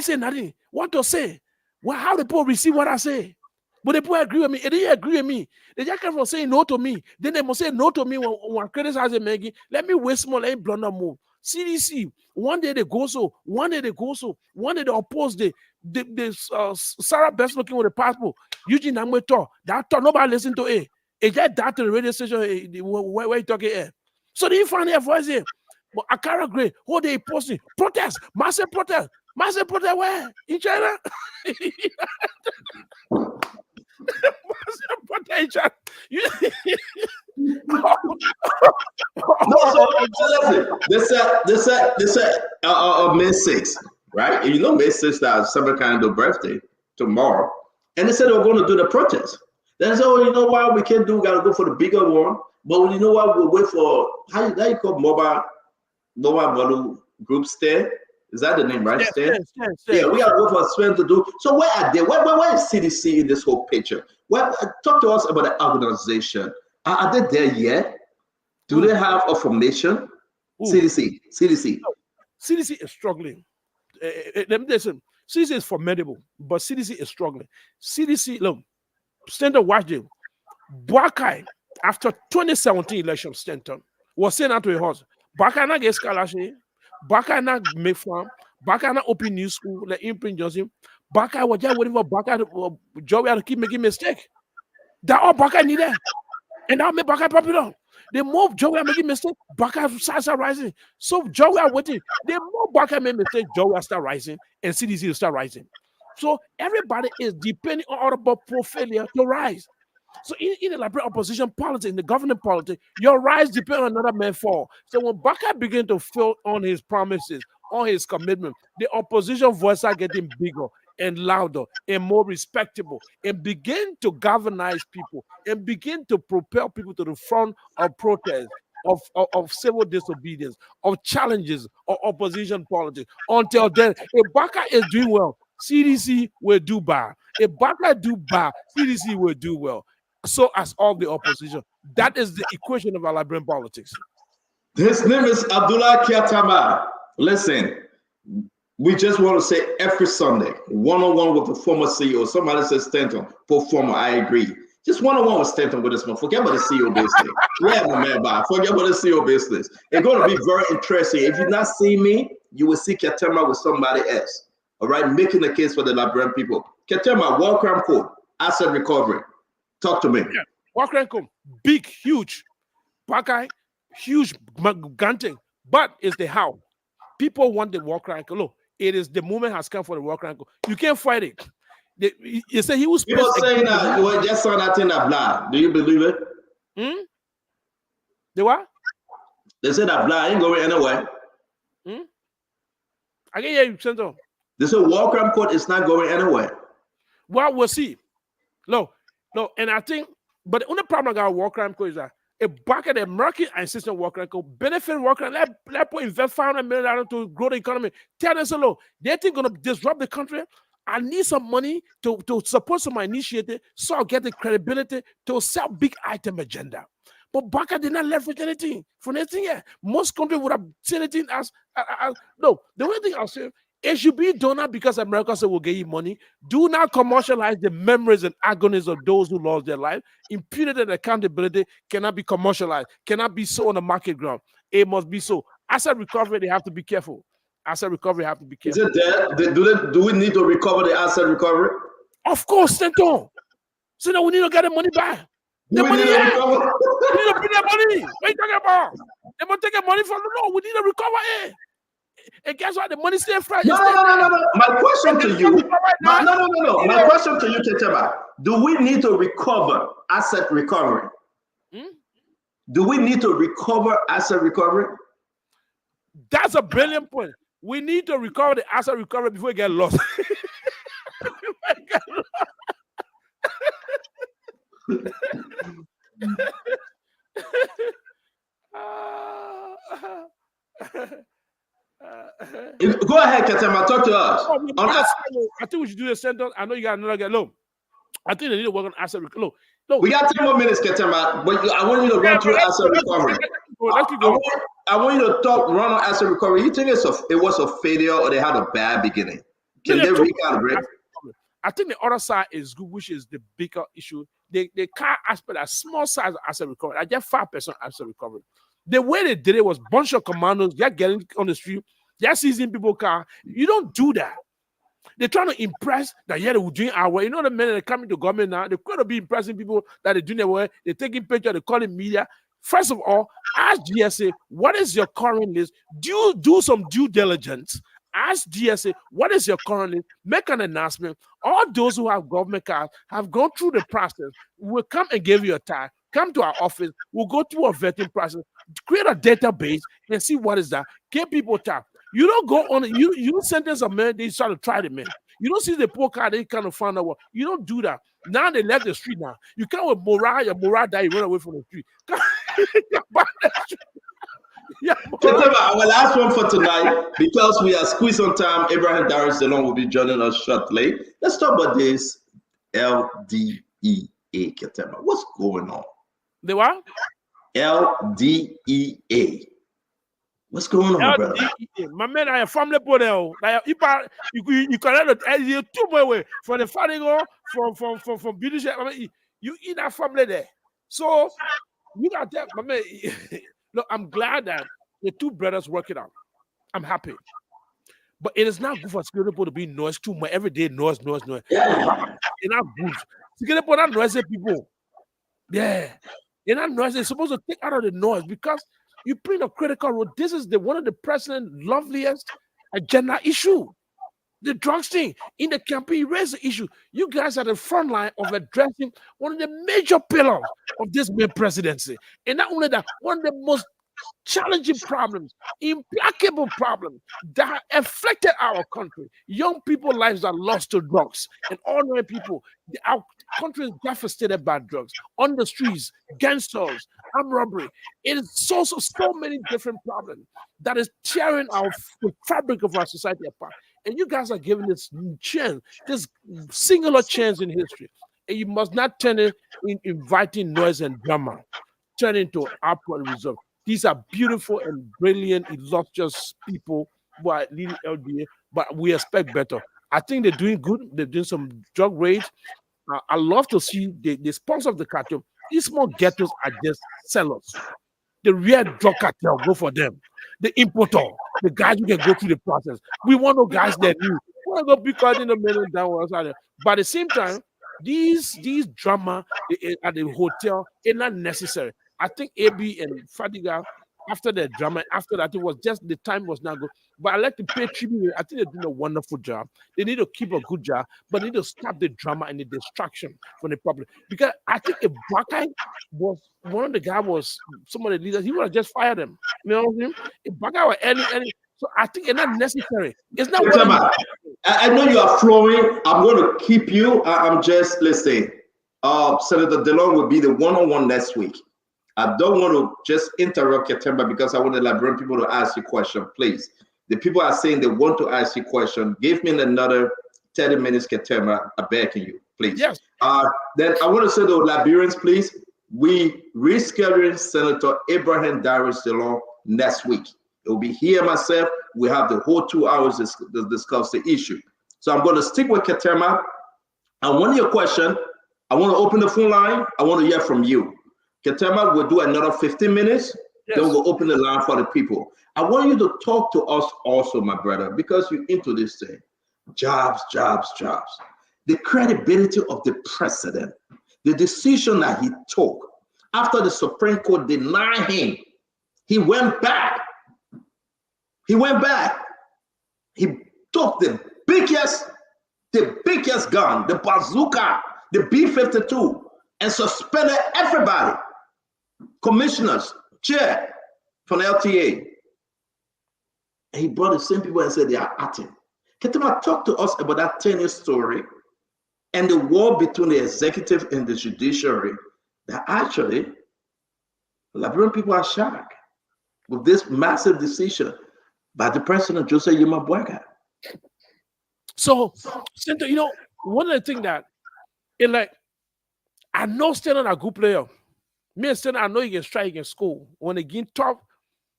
say nothing. What to say? Well, how the people receive what I say? But the people agree with me. They didn't agree with me. They just come from saying no to me. Then they must say no to me when criticizing Maggie. Let me waste more, let me blunder more. CDC, one day they go so, one day they go so, one day they oppose the Sarah Best looking with the passport. Eugene Namwe talk. That talk, nobody listen to it. It just that to the radio station where you talking here. So they find their voice here. But Akara Gray, who they posting? Protest, massive protest. Massive protest where? In China? Massive protest in China. They said May 6th, right? And you know May 6th is some kind of birthday tomorrow. And they said they were going to do the protest. Then they said, oh, you know what? We can't do, we got to go for the bigger one. But you know what? We'll wait for, how you call mobile model group stand? Is that the name, right? Stand. Yeah, we are waiting for Sven to do. So where are they? Where is CDC in this whole picture? Well, talk to us about the organization. Are they there yet? Do they have a formation? CDC. CDC is struggling. Let me listen. CDC is formidable, but CDC is struggling. CDC, look, Stanton watch them. Buakai, after 2017 election, Stanton was sent out to a horse. Buakai not get scholarship. Buakai not make farm. Buakai not open new school. Like imprint Joseph. Buakai was just waiting for Buakai Joey to keep making mistake. That all Buakai needed. And that made Buakai popular. The more Joey are making mistake, Buakai starts rising. So Joey are waiting. The more Buakai make mistake, Joey start rising, and CDC will start rising. So everybody is depending on other portfolio to rise. So in the liberal opposition politics, in the government politics, your rise depends on another man fall. So when Buakai begin to fill on his promises, on his commitment, the opposition voices are getting bigger and louder and more respectable, and begin to galvanize people and begin to propel people to the front of protest, of civil disobedience, of challenges, of opposition politics. Until then, if Buakai is doing well, CDC will do bad. If Buakai do bad, CDC will do well. So as all the opposition. That is the equation of our Liberian politics. His name is Abdullah Kiatama. Listen, we just want to say every Sunday, one-on-one with the former CEO. Somebody says Stanton, performer. I agree. Just one-on-one with Stanton with this one. Forget about the CEO business. Yeah, my man, bye. Forget about the CEO business. It's going to be very interesting. If you not see me, you will see Kiatama with somebody else. All right, making the case for the Liberian people. Kiatama, welcome code, asset recovery. Talk to me. Yeah. Walker & big, huge. Buakai, huge, gigantic. But it's the how. People want the Walker & Look, it is the moment has come for the Walker & You can't fight it. You say he was. People saying that you just saw that in a blood. Do you believe it? The what? They said that black ain't going anywhere. I can hear you, Senator. They said war crime court is not going anywhere. Well, we'll see. No, and I think, but the only problem I got with war crime court is that a bucket of American insistent war crime court benefit war crime. Let people invest $500 million to grow the economy. Tell them so low. They think gonna disrupt the country. I need some money to support some initiative so I'll get the credibility to sell big item agenda. But Baka did not leverage anything for anything. Yeah. Most countries would have seen anything as no. The only thing I'll say, it should be done not because America said we'll get you money. Do not commercialize the memories and agonies of those who lost their life. Impunity and accountability cannot be commercialized, cannot be so on the market ground. It must be so. Asset recovery, they have to be careful. Asset recovery have to be careful. Is it there? Do we need to recover the asset recovery? Of course, Senator. So now we need to get the money back. The money, we need to bring the money. What are you talking about? They must take the money from the law. We need to recover it. And guess what? The money still fresh. No. My question to you. No. My question to you, Keteba. Do we need to recover asset recovery? Do we need to recover asset recovery? That's a brilliant point. We need to recover the asset recovery before we get lost. Go ahead, Ketema. Talk to us. I think we should do the sentence. I know you got another guy. Look, I think they need to work on asset recovery. Look, we got 10 more minutes, Ketema, but I want you to run through asset recovery. I want you to run on asset recovery. You think it was a failure or they had a bad beginning? Can they recalibrate? I think the other side is good, which is the bigger issue. The car aspect, a small size of asset recovery. I just 5% asset recovery. The way they did it was bunch of commandos. They're getting on the street. They're seizing people's car. You don't do that. They're trying to impress that they were doing our way. You know the men that are coming to government now, they're going to be impressing people that they're doing their way. They're taking pictures, they're calling media. First of all, ask GSA, what is your current list? Do some due diligence. Ask GSA, what is your current list? Make an announcement. All those who have government cars have gone through the process. We'll come and give you a tag. Come to our office. We'll go through a vetting process. Create a database and see what is that. Get people tagged. You don't go on. You sentence a man. They start to try the man. You don't see the poor car. They kind of find out what. You don't do that. Now they left the street. Now you come with morale. Your morale die. You run away from the street. Our last one for tonight, because we are squeezed on time. Abraham Darius Delon will be joining us shortly. Let's talk about this LDEA, Ketema. What's going on? The what? LDEA. What's going on, my brother? My man, I am family model. You cannot too much for the fighting from Judiciary. I mean, you in that family there. So you got that, my man. Look, I'm glad that the two brothers work it out. I'm happy. But it is not good for security people to be noise too much. Every day, noise. Yeah. It's not good. Security people are noisy people. Yeah. They're not noisy. They're supposed to take out of the noise because you bring a critical role. This is one of the president's loveliest agenda issue. The drugs thing. In the campaign, you raise the issue. You guys are the front line of addressing one of the major pillars of this main presidency. And not only that, one of the most challenging problems, implacable problems that affected our country. Young people's lives are lost to drugs. And ordinary people, our country is devastated by drugs. On the streets, gangsters, armed robbery. It is so many different problems that is tearing the fabric of our society apart. And you guys are giving this chance, this singular chance in history. And you must not turn it in inviting noise and drama. Turn it into outward result. These are beautiful and brilliant, illustrious people who are leading LDA, but we expect better. I think they're doing good. They're doing some drug raids. I love to see the sponsor of the cartel. These small ghettos are just sellers. The real drug cartel, go for them. The importer, the guys who can go through the process. We want those guys that do. We want to go because in the middle down. But at the same time, these drama at the hotel is not necessary. I think AB and Fadiga after the drama, after that, it was just the time was not good. But I like to pay tribute. I think they're doing a wonderful job. They need to keep a good job, but they need to stop the drama and the distraction from the public. Because I think if Bakai was one of the guys, was some of the leaders, he would have just fired them. You know what I mean? If Bakai were any, so I think it's not necessary. It's not what I know you are flowing. I'm going to keep you. I'm just listening. Senator DeLong will be the one-on-one next week. I don't want to just interrupt Ketemba because I want the Liberian people to ask you a question, please. The people are saying they want to ask you a question. Give me another 30 minutes, Ketemba. I beg you, please. Yes. Then I want to say to the Liberians, please, we rescheduling Senator Abraham Darius DeLong next week. It will be here myself. We have the whole 2 hours to discuss the issue. So I'm going to stick with Ketemba. And one of your questions, I want to open the phone line. I want to hear from you. Ketemba will do another 15 minutes. Yes. Then we'll open the line for the people. I want you to talk to us also, my brother, because you're into this thing. Jobs, jobs, jobs. The credibility of the president, the decision that he took after the Supreme Court denied him, he went back. He went back. He took the biggest gun, the bazooka, the B-52, and suspended everybody. Commissioners, chair from LTA. And he brought the same people and said they are acting. Ketemba, talk to us about that 10-year story and the war between the executive and the judiciary that actually Liberian people are shocked with this massive decision by the president, Joseph Yuma Boakai. So, Senator, you know, one of the things that, I know Stanton a good player. Me and Stanton, I know he can strike, he can score. When the game top,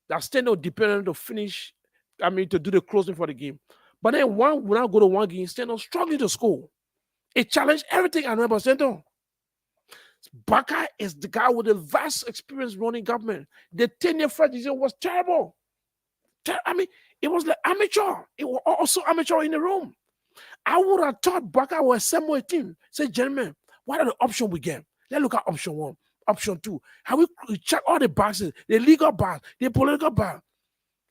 that Stanton dependent to finish, to do the closing for the game. But then when I go to one game, Stanton struggling to score. It challenged everything I know about Stanton. Bakai is the guy with a vast experience running government. The 10-year franchise was terrible. It was like amateur. It was also amateur in the room. I would have thought Bakai was assemble a team. Say, gentlemen, what are the options we get? Let's look at option 1, option 2. How we check all the boxes, the legal box, the political box.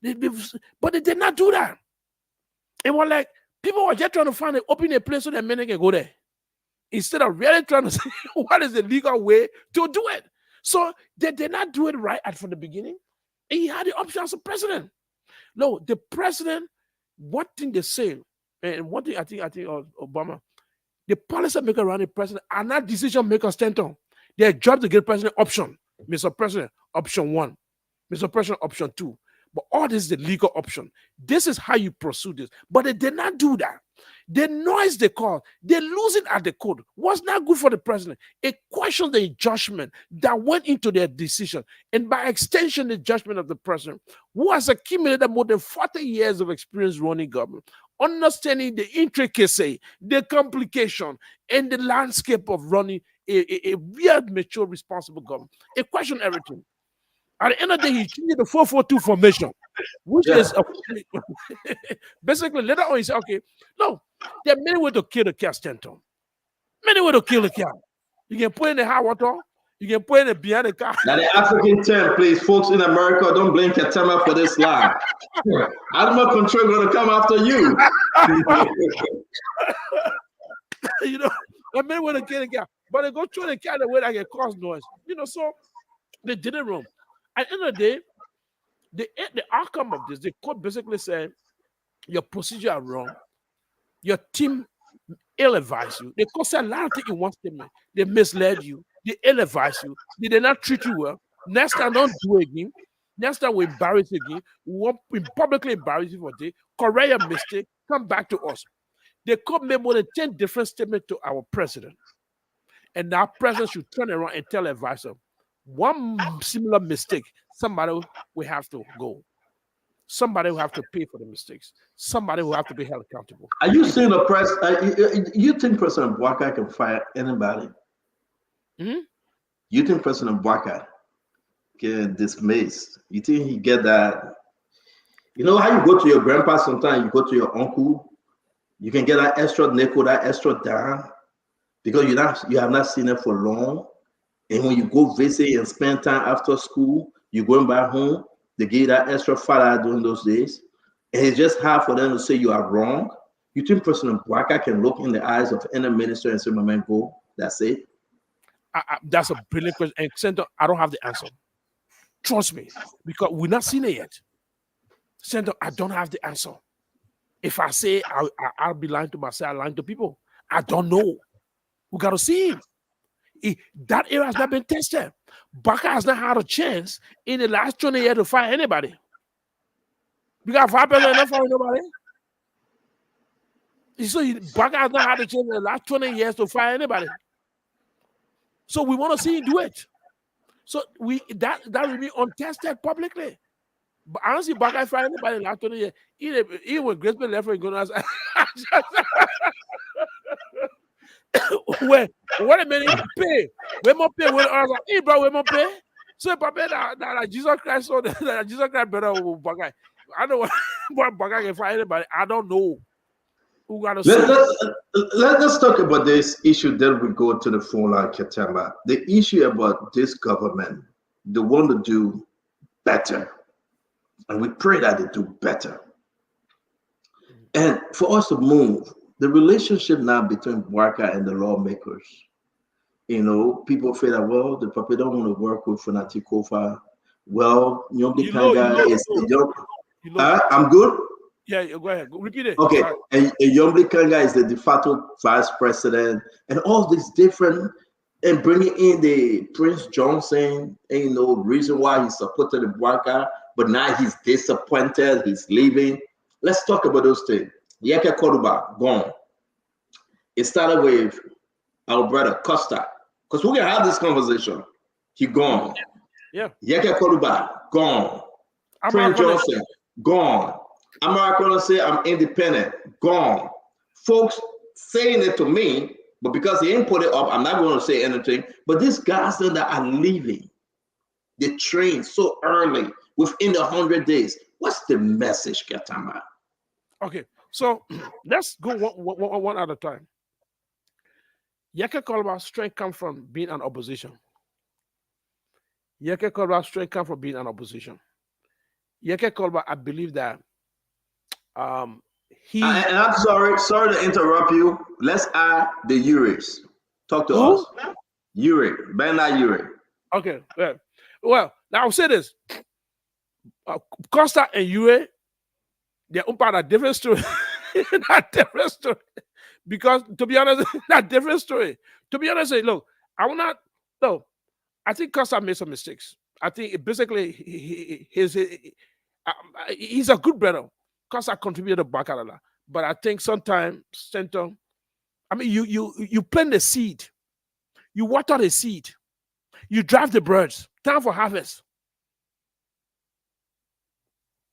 But they did not do that. It was like people were just trying to find open a place so that men can go there. Instead of really trying to say what is the legal way to do it. So they did not do it right from the beginning. And he had the option as a president. No, the president, one thing they say, and one thing I think Obama, the policy maker around the president are not decision makers, Stanton. Their job to get president option. Mr. President, option 1. Mr. President, option 2. But all this is the legal option. This is how you pursue this. But they did not do that. The noise they call, they're losing at the code. Was not good for the president. It questioned the judgment that went into their decision. And by extension, the judgment of the president, who has accumulated more than 40 years of experience running government, understanding the intricacy, the complication, and the landscape of running a real, mature, responsible government. It questioned everything. At the end of the day, he changed the 4-4-2 formation, which is basically later on he said, okay, no, there are many ways to kill the cat, Stanton. Many ways to kill the cat. You can put in the hot water, you can put in it behind the car. Now the African term, please, folks in America, don't blame Ketemba for this lie. Animal control going to come after you. You know, there are many ways to kill the cat, but they go through the cat the way that can cause noise. You know, so they did it wrong. At the end of the day, the outcome of this, the court basically said your procedure are wrong. Your team ill-advised you. The court said a lot of things in one statement. They misled you. They ill-advised you. They did not treat you well. Next time, don't do it again. Next time, we embarrass you again. We publicly embarrass you for this. Correct your mistake. Come back to us. The court made more than 10 different statements to our president. And our president should turn around and tell the advisor, one similar mistake, somebody will have to go. Somebody will have to pay for the mistakes. Somebody will have to be held accountable. Are you saying the press? You think President Boakai can fire anybody? Mm-hmm. You think President Boakai can dismiss? You think he get that? You know how you go to your grandpa sometimes, you go to your uncle, you can get that extra nickel, that extra dime, because you have not seen it for long. And when you go visit and spend time after school, you're going back home, They give you that extra $5 during those days. And it's just hard for them to say you are wrong. You think President Bwaka can look in the eyes of any minister and say, my man, go, that's it? That's a brilliant question. And Senator, I don't have the answer. Trust me, because we're not seen it yet. Senator, I don't have the answer. If I say I'll be lying to myself, I'm lying to people. I don't know. We got to see him. That area has not been tested. Baka has not had a chance in the last 20 years to fire anybody. We got 5% enough for nobody. So Baka has not had a chance in the last 20 years to fire anybody. So we want to see him do it. So that will be untested publicly. But I don't see Baka fire anybody in the last 20 years. Even when Grace Bay left for Gonas. Wait a minute, pay. We more pay. When I was like, hey, bro, we more pay. So, Papa, that Jesus Christ, so that Jesus Christ better over Baka. I don't know what Baka can find anybody. I don't know. Who got to let's talk about this issue. Then we go to the phone line, Ketema. The issue about this government, they want to do better. And we pray that they do better. And for us to move, the relationship now between Bwaka and the lawmakers, people feel that, well, the Papa don't want to work with Funati Kofa. Well, Nyomdi Kanga is the young. I'm good? Yeah, go ahead. Repeat it. Okay. And Nyomdi Kanga is the de facto vice president, and all these different, and bringing in the Prince Johnson, reason why he supported the Bwaka, but now he's disappointed, he's leaving. Let's talk about those things. Yeke Koruba, gone. It started with our brother Costa, because we can have this conversation. He gone. Yeah. Yeke Koruba, gone. Prince Johnson, gone. I'm not going to say I'm independent, gone. Folks saying it to me, but because he didn't put it up, I'm not going to say anything. But these guys that are leaving, they train so early, within the 100 days. What's the message, Ketama? Okay, so let's go one at a time. Yeke Kolba's strength comes from being an opposition. Yeke Kolba's strength comes from being an opposition. Yeke Kolba, I believe that he. And I'm sorry to interrupt you. Let's add the Uris. Talk to us. Uri, Bernard Uri. Okay, well, now I'll say this. Costa and Uri, they're a different story. Not different story. Because to be honest, not different story. To be honest, look, I think Costa made some mistakes. I think basically he's a good brother. Costa contributed back at that. But I think sometimes, Center, you plant the seed, you water the seed, you drive the birds, time for harvest.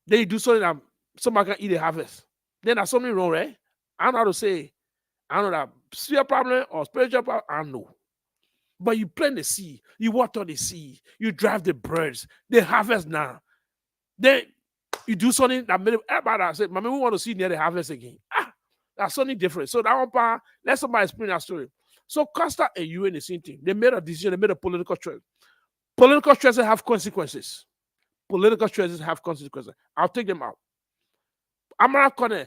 Then you do something that somebody can eat the harvest. Then there's something wrong, right? I don't know how to say. I don't know that spiritual problem or spiritual problem. I don't know. But you plant the seed, you water the seed, you drive the birds, they harvest now. Then you do something that made everybody say, "Mommy, we want to see near the harvest again." That's something different. So that one part, let somebody explain that story. So Costa and you in the same thing. They made a decision, they made a political choice. Political choices have consequences. Political choices have consequences. I'll take them out. Amara Kone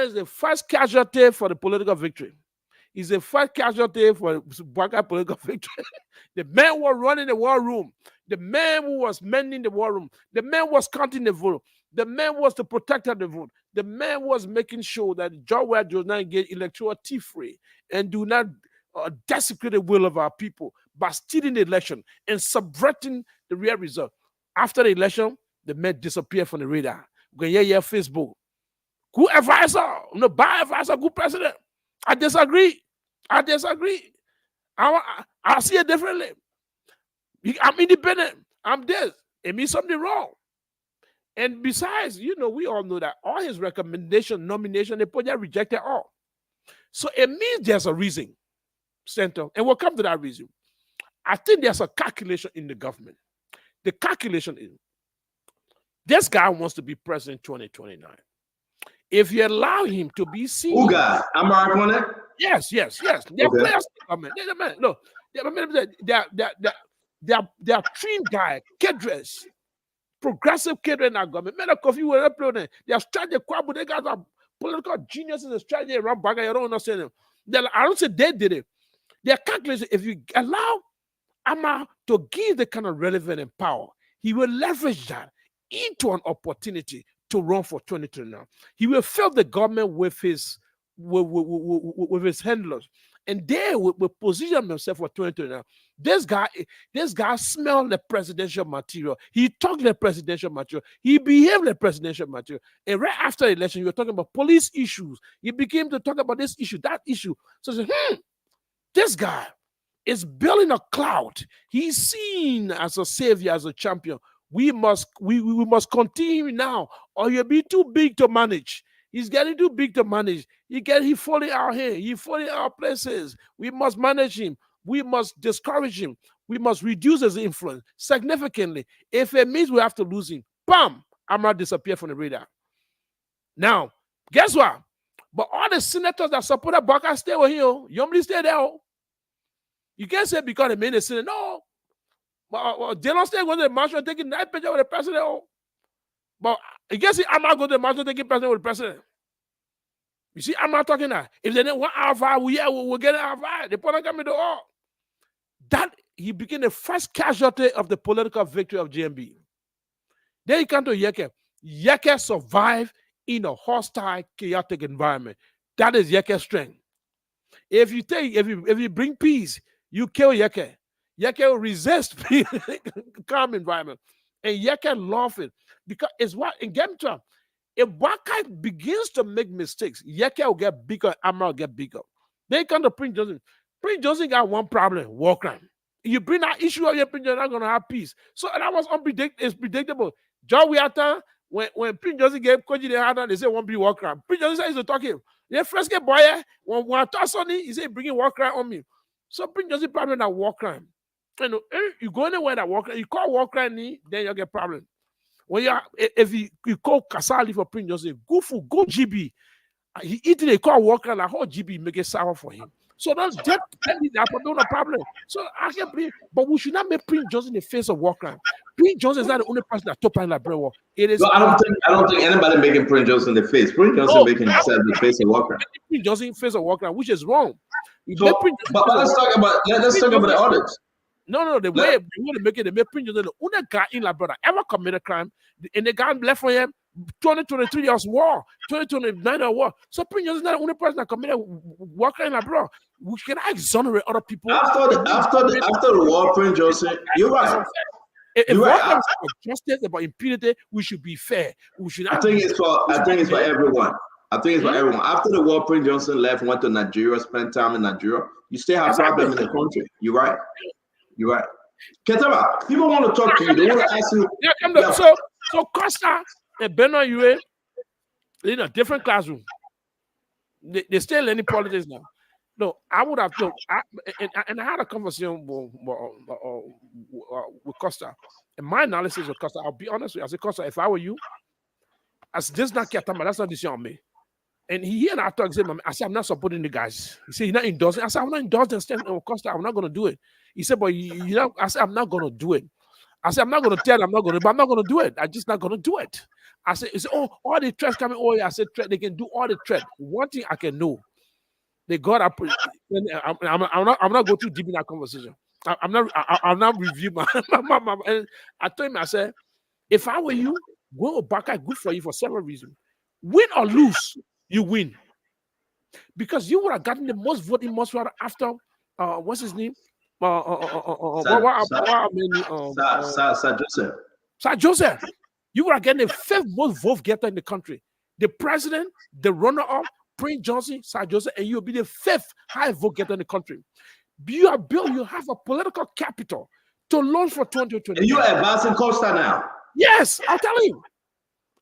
is the first casualty for the political victory. He's the first casualty for Bwaka political victory. The man was running the war room. The man who was mending the war room. The man was counting the vote. The man was the protector of the vote. The man was making sure that George does not get electoral free and do not desecrate the will of our people by stealing the election and subverting the real result. After the election, the man disappeared from the radar. Facebook. Good advisor, no bad advisor, good president. I disagree. I see it differently. I'm independent. I'm this. It means something wrong. And besides, we all know that all his recommendation, nomination, the project rejected all. So it means there's a reason, Center. And we'll come to that reason. I think there's a calculation in the government. The calculation is this guy wants to be president in 2029. If you allow him to be seen, Uga, am I right on that? Yes. They're players. No, they're trained guy, Kedres, progressive kid in our government. Men of coffee were uploading. They are strategy. They guys are political geniuses and strategy around Baga. You don't understand them. I don't say they did it. Their calculation, if you allow Ama to give the kind of relevance and power, he will leverage that into an opportunity to run for 2029. He will fill the government with his handlers, and they will position himself for 2029. This guy smelled the presidential material. He talked the presidential material. He behaved the presidential material. And right after the election, you were talking about police issues. He became to talk about this issue, that issue. So this guy is building a cloud. He's seen as a savior, as a champion. We must continue now, or you'll be too big to manage. He's getting too big to manage. He falling out here. He falling out places. We must manage him. We must discourage him. We must reduce his influence significantly. If it means we have to lose him, bam, I'm not disappear from the radar. Now, guess what? But all the senators that supported Baka stay with him. You only stay there. You can't say because they made a senate. No. But they don't stay going to the march and taking that picture with the president. But you can't see I'm not going to the march and taking president with the president. You see, I'm not talking that. If they didn't want R5, we'll get R5. They put on coming to all. That he became the first casualty of the political victory of GMB. Then he came to Yeke. Yeke survived in a hostile, chaotic environment. That is Yeke's strength. If you bring peace, you kill Yeke. Yeke will resist calm environment. And Yeke love it. Because it's what in Game Trump, if Baka begins to make mistakes, Yeke will get bigger, Amra will get bigger. They come to Prince Johnson. Prince Johnson got one problem, war crime. You bring that issue up, Prince Johnson not going to have peace. So that was predictable. John Wiata, when Prince Johnson gave Koji the hand, they said won't be war crime. Prince Johnson said he's to talk him. The first boy, when I toss on it, he said bringing war crime on me. So Prince Johnson problem that war crime. You go anywhere that war crime, you call war crime, then you get problem. When if you call Kasali for Prince Johnson, go GB. He eating a call war crime, like whole GB make it sour for him. So that's that no problem. So I can believe, but we should not make Prince Johnson the face of war crime. Prince Johnson is not the only person that top in that war. It is. No, I don't think anybody making Prince Johnson the face. Prince Johnson making himself the face of war crime. Prince Johnson face of war crime, which is wrong. So, but let's talk about the others. No, the way they make it, they make Prince Johnson the only guy in La brother ever committed crime, and the guy left for him 2023 years war, 2029 war. So Prince Johnson is not the only person that committed war crime in La brother. We can exonerate other people. After the war, Prince Johnson, you're right. If war crime is about justice, about impunity, we should be fair. We should. I think it's for everyone. I think it's for everyone. After the war, Prince Johnson left, went to Nigeria, spent time in Nigeria. You still have problem in the country. You're right. You're right. Ketema, people want to talk to you. They want to ask you. Yeah, so Costa and Benoit Yue in a different classroom. They still learning politics now. No, I would have told. I had a conversation with Costa. And my analysis of Costa, I'll be honest with you. I said, Costa, if I were you, as this not Ketema, that's not decision on me. And he and I talked to him. I said, I'm not supporting the guys. He said, you're not endorsing. I said, I'm not endorsing Costa. I'm not going to do it. He said, but you know, I said, I'm not going to do it. I said, I'm not going to tell them I'm not going to, but I'm not going to do it. I'm just not going to do it. I said, oh, all the threats coming. Oh, yeah. I said, they can do all the threats. One thing I can know, they got up. I'm not going too deep in that conversation. I'm not reviewing my. And I told him, I said, if I were you, go back, good for you for several reasons. Win or lose, you win. Because you would have gotten the most voting most after what's his name? Sir Joseph. You would have gotten the fifth most vote getter in the country. The president, the runner-up, Prince Johnson, Sir Joseph, and you'll be the fifth high vote getter in the country. You have a political capital to launch for 2020. And you're advancing Costa now. Yes, I'll tell you.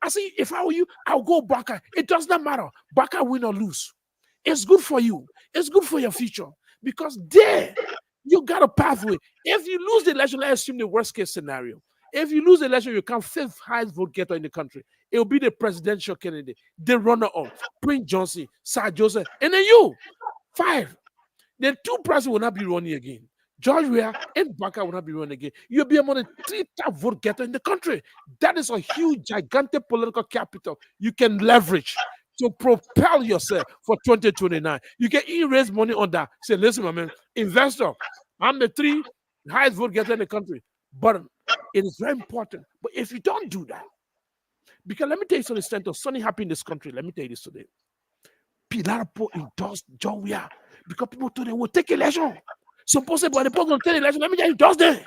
I see, if I were you, I'll go Baka. It does not matter. Baka win or lose. It's good for you. It's good for your future. Because there, you got a pathway. If you lose the election, let's assume the worst case scenario. If you lose the election, you become fifth highest vote getter in the country. It will be the presidential candidate, the runner-up, Prince Johnson, Sir Joseph, and then you. 5. The 2 presidents will not be running again. George Weah and Baka will not be running again. You'll be among the 3 top vote getter in the country. That is a huge, gigantic political capital you can leverage to propel yourself for 2029. You can raise money on that. Say, listen, my man, investor, I'm the 3 highest vote getter in the country. But it is very important. But if you don't do that, because let me tell you something, Stanton, something happened in this country. Let me tell you this today. Pilarpo endorsed John Weah because people told them we'll take election. Supposedly, the people take election. Let me tell you, endorse them.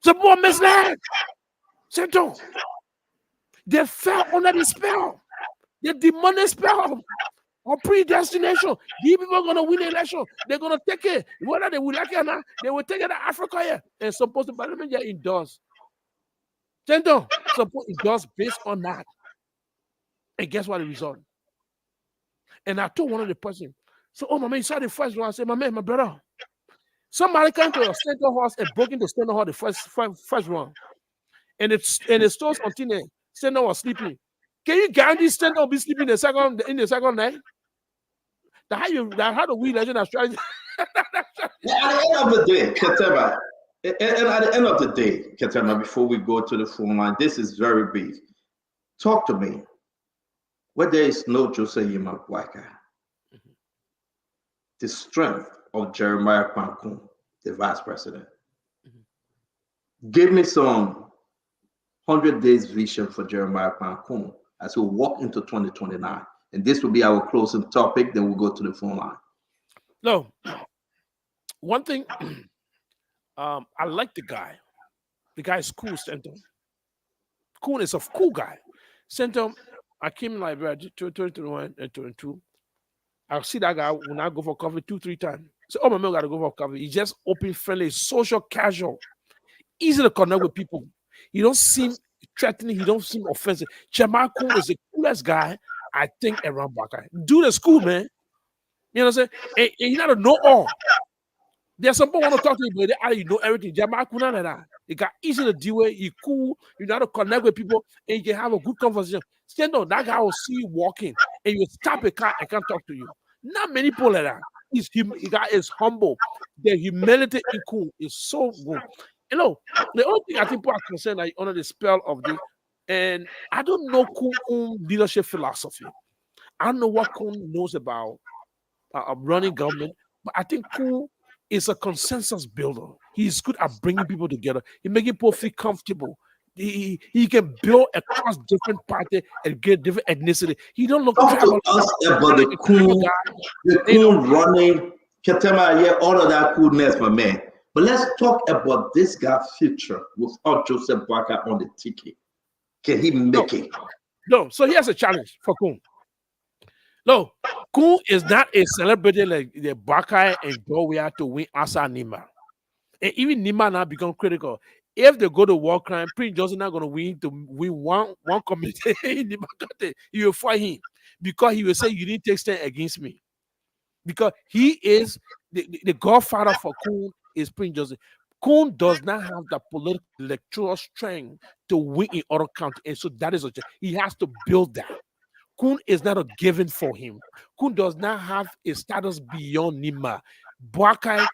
Some people misled. Stanton, they fell under the spell. The demonic spell of predestination. These people are going to win the election. They're going to take it. Whether they will like it or not, they will take it to Africa here. And supposedly, let me just endorse. Stanton, suppose endorse based on that. And guess what the result? And I told one of the person, so, oh, my man, you saw the first one. I said, my man, my brother, somebody came to a center horse and broke into center horse the first one. And the stores continued. Center was sleeping. Can you guarantee center will be sleeping in the second night? How do we legend our strategy? At the end of the day, Ketema, and at the end of the day, Ketema, before we go to the phone line, this is very brief. Talk to me. Where there is no Joseph Yimabwaka, the strength of Jeremiah Kwankun, the vice president. Give me some 100 days vision for Jeremiah Kwankun as we walk into 2029. And this will be our closing topic. Then we'll go to the phone line. No. One thing, I like the guy. The guy is cool, Stanton. Cool is a cool guy. Stanton, I came in Liberia 2021 and 2022. I see that guy when I go for coffee 2-3 times. So, oh, my man got to go for coffee. He's just open, friendly, social, casual, easy to connect with people. He don't seem threatening. He don't seem offensive. Chamaku is the coolest guy, I think, around Baka. Dude is cool, man. You know what I'm saying? And he not a know-all. There's some people want to talk to you, but you know everything. Chamaku, none of that. He got easy to deal with. He cool. You know how to connect with people, and you can have a good conversation. Stand on, that guy will see you walking, and you stop a car and can't talk to you. Not many people like that. The guy is humble. The humility in cool is so good. You know, the only thing I think people are concerned that under the spell of this, and I don't know Kun leadership philosophy. I don't know what Kun knows about running government, but I think Kun is a consensus builder. He's good at bringing people together. He making people feel comfortable. He can build across different parties and get different ethnicity. He don't look talk to us about the cool running Ketema, yeah, all of that coolness, my man. But let's talk about this guy's future without Joseph Baka on the ticket. Can he make it? No. So here's a challenge for Kun. No, Kun is not a celebrity like the Baka and Joe to win Asa Nima. And even Nima now become critical. If they go to war crime, Prince Johnson not going to win one community. He will fight him because he will say you didn't take stand against me. Because he is the godfather for Kun is Prince Johnson. Kun does not have the political electoral strength to win in other counties, and so that is he has to build that. Kun is not a given for him. Kun does not have a status beyond Nima. Baka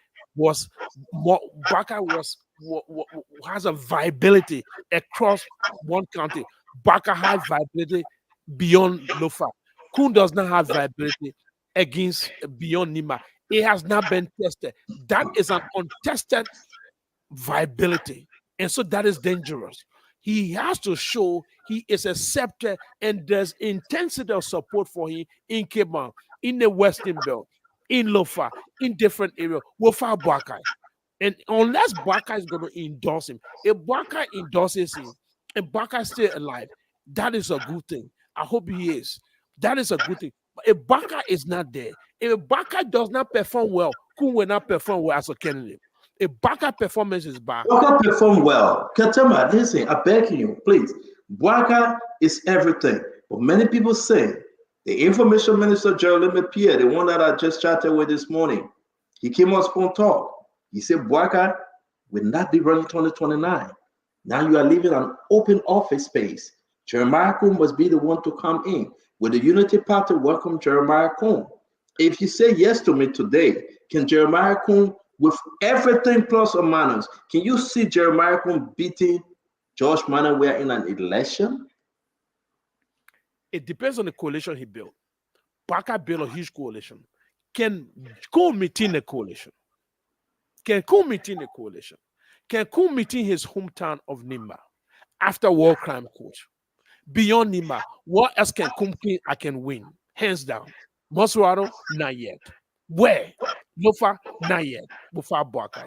has a viability across one county. Baka has viability beyond Lofa. Kun does not have viability against beyond Nima. It has not been tested. That is an untested viability. And so that is dangerous. He has to show he is accepted and there's intensity of support for him in Keba, in the Western Belt, in Lofa, in different areas, without Baka. And unless Baka is going to endorse him, if Baka endorses him and Baka is still alive, that is a good thing. I hope he is. That is a good thing. But if Baka is not there, if Baka does not perform well, Kun will not perform well as a candidate. If Baka performance is bad, Baka perform well. Ketema, listen, I beg you, please. Baka is everything. But many people say the information minister, Jeremy Pierre, the one that I just chatted with this morning, he came on Spoon Talk. He said Baka will not be running 2029. Now you are leaving an open office space. Jeremiah Kun must be the one to come in. Will the Unity Party welcome Jeremiah Kun? If you say yes to me today, can Jeremiah Kun with everything plus or minus, can you see Jeremiah beating George Manaware in an election? It depends on the coalition he built. Barker built a huge coalition. Can Coon maintain a coalition? Can Coon maintain a coalition? Can Coon maintain his hometown of Nimba after war crime court? Beyond Nimba, what else can Coon I can win? Hands down. Moswaro, not yet. Where? Lofa, not yet. Before Barker.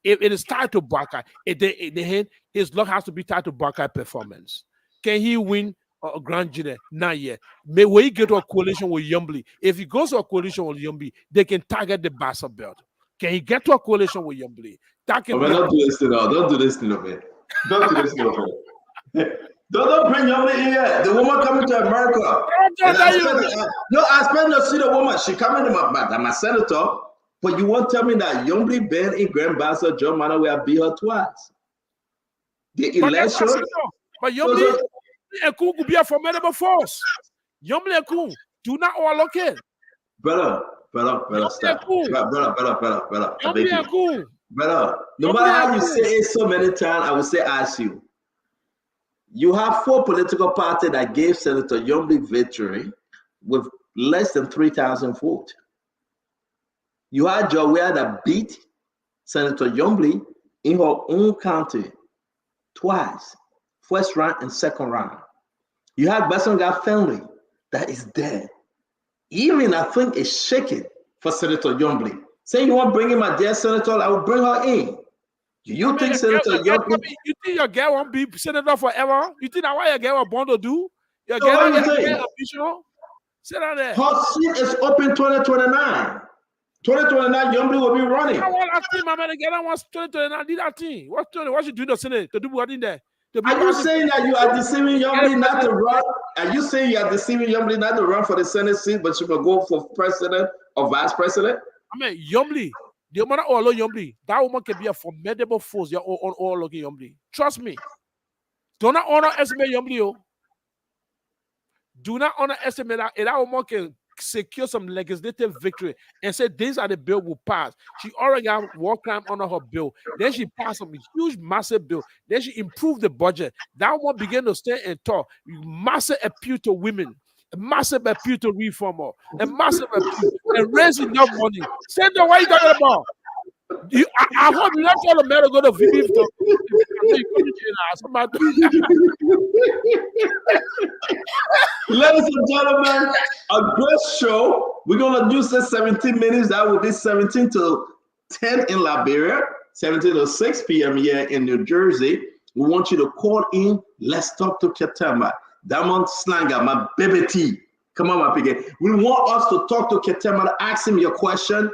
If it is tied to Barker, his luck has to be tied to Barker performance. Can he win a grand jury? Not yet. Will he get to a coalition with Yumbly? If he goes to a coalition with Yumbly, they can target the Bassa belt. Can he get to a coalition with Yumbly? Don't do this to them. Don't do this to them, man. Don't do this to them. Don't bring Yumbly in here. The woman coming to America. I spent to see the woman. She coming to my senator. But you won't tell me that Yumbly Ben in Grand Bassa, John Manaware beat her twice. The election. But Yumbly and Coon could be a formidable force. Yumbly and Coon do not overlook it. Brother, stop. Brother. Brother, no matter how you say it so many times, I will say ask you. You have 4 political parties that gave Senator Yumbly victory with less than 3,000 votes. You had Jawea that beat Senator Yumbly in her own county twice, first round and second round. You have Bassonga family that is dead. Even I think is shaking for Senator Yumbly. Say you want to bring in my dear senator, I will bring her in. Do you think Senator Yumbly? You think your girl won't be senator forever? You think that's what your girl was born to do? Your girl is official? Sit down there. Her seat is open 2029. 2029, Yumbly will be running. I want that team, my man. Again, I want 2029. Did that team? What you doing the Senate to do what in there? Are you saying that you are deceiving Yumbly not to run? Are you saying you are deceiving Yumbly not to run for the Senate seat, but she will go for president or vice president? I mean, Yumbly, the woman all Yumbly, that woman can be a formidable force. You're all looking Yumbly. Trust me. Do not underestimate Yumbly. Do not underestimate that. That woman can secure some legislative victory and say these are the bill will pass. She already got war crime under her bill. Then she passed some huge, massive bill. Then she improved the budget. That one began to stand and talk. Massive appeal to women, a massive appeal to reformer, a massive appeal, and raise enough money. Send them what you talking about. I hope you not tell the man to go to VB. Ladies and gentlemen, a great show. We're gonna use this 17 minutes. That will be 17 to 10 in Liberia, 17 to 6 p.m. here in New Jersey. We want you to call in. Let's talk to Ketema. Diamond Slanger, my baby T. Come on, my piggy. We want us to talk to Ketema, ask him your question.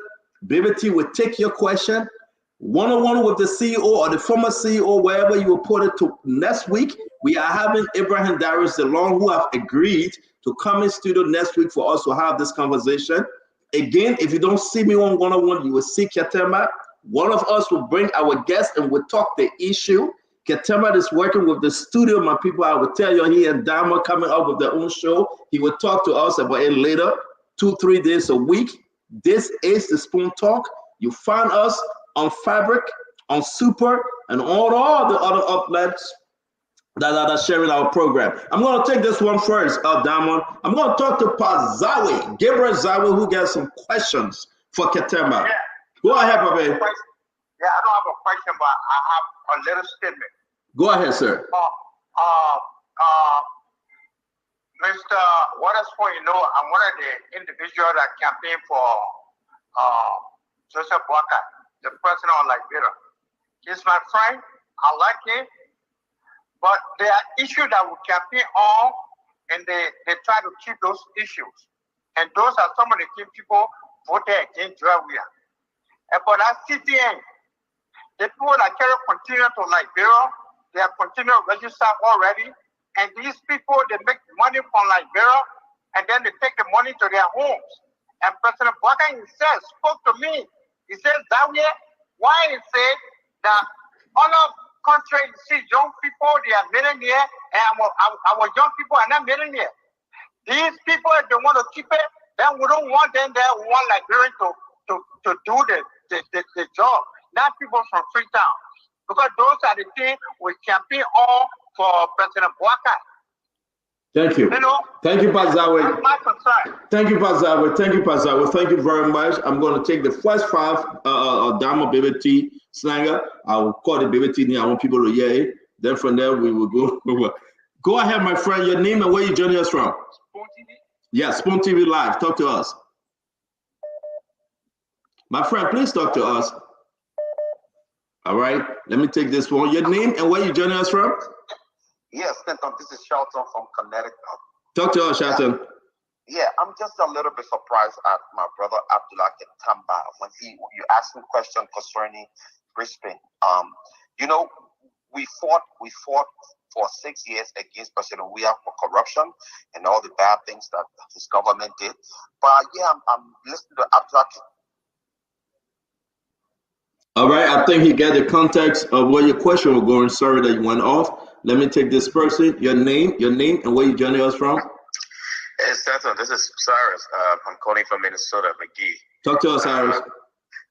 Baby T will take your question one-on-one with the CEO or the former CEO, wherever you will put it to next week. We are having Abraham Darius DeLong, who have agreed to come in studio next week for us to have this conversation. Again, if you don't see me on one-on-one, you will see Ketema. One of us will bring our guest and we'll talk the issue. Ketema is working with the studio, my people. I will tell you, he and Dama coming up with their own show. He will talk to us about it later, 2-3 days a week. This is the Spoon Talk. You find us on Fabric, on Super, and all the other outlets that are sharing our program. I'm going to take this one first, Diamond. I'm going to talk to Pa Zawi, Gabriel Zawi, who got some questions for Ketema. Yeah. Go ahead, baby. Yeah, I don't have a question, but I have a little statement. Go ahead, sir. Mr. Waterspoon, you know, I'm one of the individuals that campaign for Joseph Walker, the president of Liberia. He's my friend. I like him. But there are issues that we campaign on, and they try to keep those issues. And those are some of the key people voted against Georgia. But at CTN, the people that carry continue to Liberia, they have continued to register already. And these people, they make money from Liberia, and then they take the money to their homes. And President Walker himself spoke to me. He says that way, why he said that other countries, you see young people, they are millionaires, and our young people are not millionaires. These people, if they want to keep it, then we don't want them there. We want Liberians to do the job, not people from Freetown. Because those are the things we campaign on for President Boaka. Thank you. You know, thank you, Pazawe. That's my concern. Thank you, Pazawe. Thank you, Pazawe. Thank you very much. I'm going to take the first 5 Dama BBT slanger. I will call the BBT. I want people to hear it. Then from there, we will go. Go ahead, my friend. Your name and where you joining us from? Spoon TV? Yeah, Spoon TV Live. Talk to us. My friend, please talk to us. All right. Let me take this one. Your name and where you joining us from? Yes, this is Shelton from Connecticut. Talk to us, Shelton. Yeah, I'm just a little bit surprised at my brother Abdullah Ketamba when you asked him question concerning Brisbane. You know, we fought for 6 years against President Weah for corruption and all the bad things that his government did. But yeah, I'm listening to Abdullah. All right, I think he got the context of where your question was going. Sorry that you went off. Let me take this person. Your name, and where you joining us from? Hey, Stanton, this is Cyrus. I'm calling from Minnesota, McGee. Talk to us, Cyrus.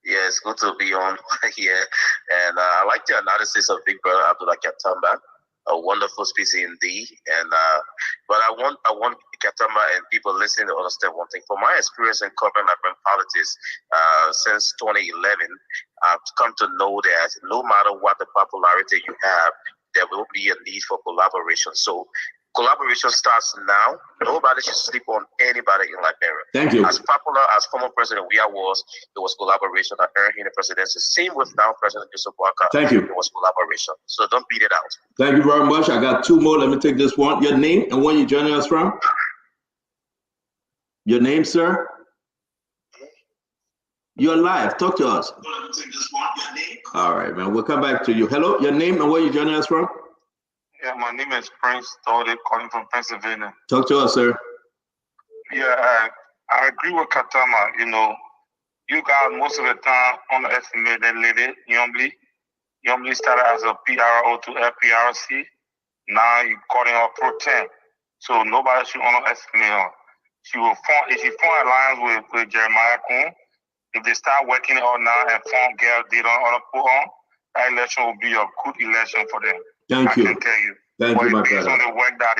Yeah, it's good to be on here. And I like the analysis of Big Brother Abdullah Katamba. A wonderful species indeed. And but I want Katamba and people listening to understand one thing. From my experience in covering Liberian politics since 2011, I've come to know that no matter what the popularity you have, there will be a need for collaboration. So collaboration starts now. Nobody should sleep on anybody in Liberia. Thank you. As popular as former President Weah was, it was collaboration that earned him the presidency. Same with now President Joseph Boakai. Thank you. It was collaboration. So don't beat it out. Thank you very much. I got 2 more. Let me take this one. Your name and where you joining us from? Your name, sir? You're live. Talk to us. All right, man. We'll come back to you. Hello, your name and where you joining us from? Yeah, my name is Prince Tode, calling from Pennsylvania. Talk to us, sir. Yeah, I agree with Katama. You know, you guys most of the time underestimate that lady, Yombly. Yombly started as a PRO to FPRC. Now you calling her Pro 10. So nobody should underestimate her. She will form, if she form alliance with Jeremiah Kuhn, if they start working on now and form girl data on put on, that election will be a good election for them. Thank you. I can tell you. Thank you, my based brother. on the work that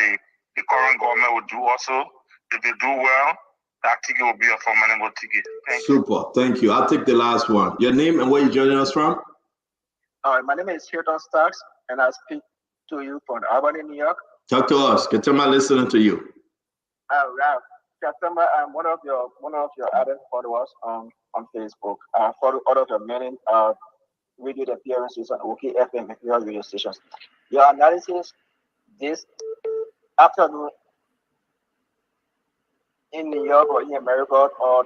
the current government will do also, if they do well, that ticket will be a formidable ticket. Super. Thank you. I'll take the last one. Your name and where you joining us from? My name is Hilton Starks, and I speak to you from Albany, New York. Talk to us. Katama listening to you. Ralph, Katama, I'm one of your other followers on Facebook. I follow all of your many radio appearances on OK FM and your radio stations. Your analysis this afternoon in New York or in America or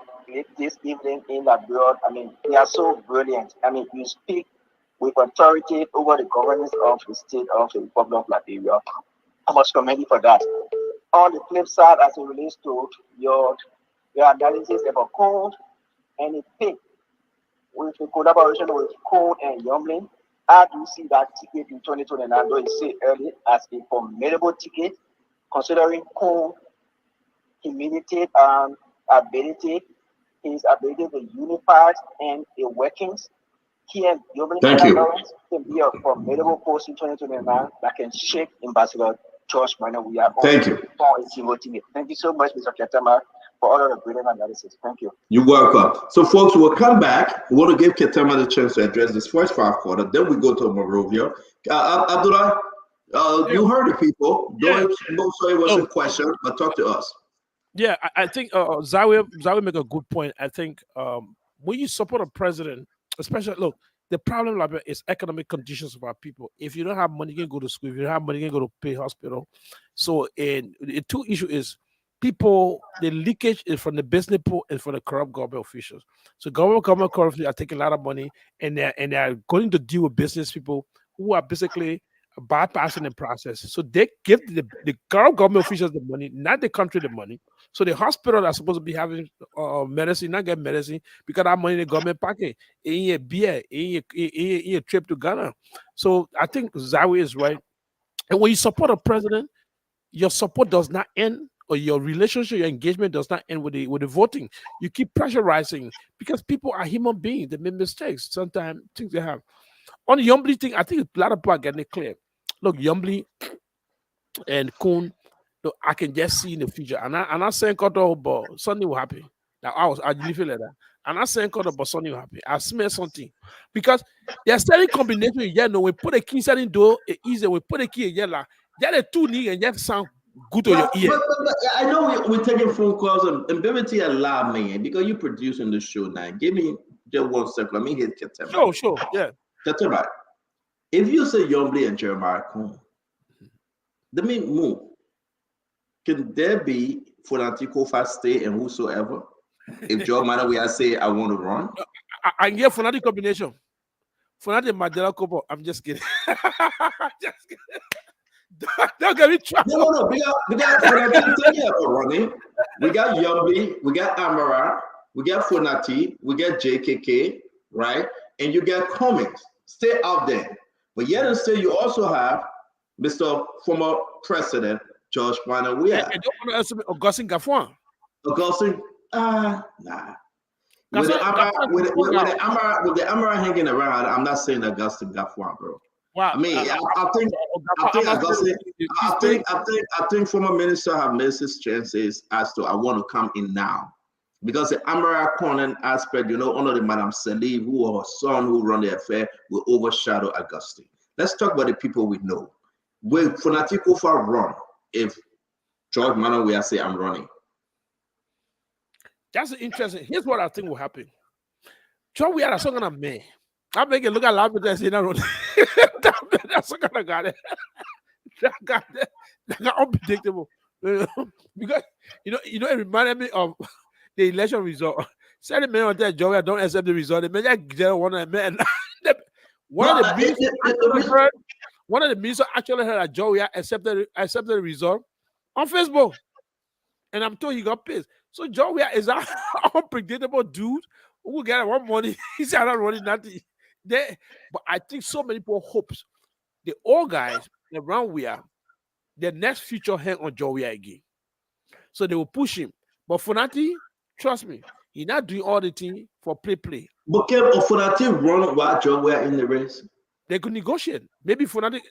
this evening in abroad, I mean, they are so brilliant. I mean, you speak with authority over the governance of the state of the Republic of Liberia. I must commend you for that. On the flip side, as it relates to your analysis about code and the thing with the collaboration with Code and Yomlin, I do see that ticket in 2029, though you say early, as a formidable ticket, considering Code humility and ability, his ability to unify and the workings. He and Yomlin can be a formidable post in 2029 that can shake Ambassador George Minor. We are Thank you. For a single ticket. Thank you so much, Mr. Ketama, for all of the brilliant analysis. Thank you. You're welcome. So, folks, we'll come back. We want to give Ketama the chance to address this first 5 quarter. Then we go to Morovia. Abdullah, you heard the people. Don't say it was a question, but talk to us. Yeah, I think Zawi make a good point. I think when you support a president, especially, look, the problem is economic conditions of our people. If you don't have money, you can go to school. If you don't have money, you can go to pay hospital. So, the 2 issue is people, the leakage is from the business pool and from the corrupt government officials. So government corruption are taking a lot of money and they're going to deal with business people who are basically bypassing the process. So they give the corrupt government officials the money, not the country the money. So the hospital are supposed to be having medicine, not get medicine because that money in the government pocket, in a beer, in a trip to Ghana. So I think Zawi is right. And when you support a president, your support does not end or your relationship, your engagement does not end with the voting. You keep pressurizing because people are human beings. They make mistakes. Sometimes things they have. On the Yombly thing, I think a lot of people are getting it clear. Look, Yombly and Kuhn, look, I can just see in the future. And I'm saying but something will happen. Now I really feel like that. And I'm saying but something will happen. I smell something. Because there's certain combination in yellow. We put a key setting door, it easy. We put a key in yellow. There are two knee and just sound good to your ear. But I know we're taking phone calls and Bimity allow me because you're producing the show now. Give me just 1 second. Let me hit Ketema. Sure, yeah. Ketema. If you say Yombly and Jeremiah Kuhn, let me move. Can there be Fonatiko fast stay and whosoever? If Joe Manor we say I want to run? I get Fonati combination. Fonati Mandela Kobo. I'm just kidding. Just kidding. Don't get me trouble. No. We got Fonati thinking about running. We got Yombly, we got Amara, we got Fonati, we got JKK, right? And you get Cummings. Stay out there. But yet and still, you also have Mr. former President George Manor. We are. I don't want to estimate Augustine Gaffron. Augustine, nah. With the Amara hanging around, I'm not saying Augustine Gaffron, bro. Wow. I mean, I think former minister have missed his chances as to I want to come in now. Because the Amara Conan aspect, under the Madam Salib, who her son who run the affair, will overshadow Augustine. Let's talk about the people we know. Will Fonatiko for run if George Manor will say I'm running? That's interesting. Here's what I think will happen. John, we are a song of man. I make it look at love that's in a road. That's what I got it. That's unpredictable. Because it reminded me of the election result. Certain men on that Joe don't accept the result. The men get one of the men. One of the ministers actually heard that Joe accepted the result on Facebook. And I'm told he got pissed. So Joe is an unpredictable dude who will get one money. He's not running nothing. But I think so many people hopes the old guys around their next future hang on Joe again. So they will push him. But Fonati, trust me, he's not doing all the things for play. But can Fonati run while Joe in the race? They could negotiate. Maybe Fonati.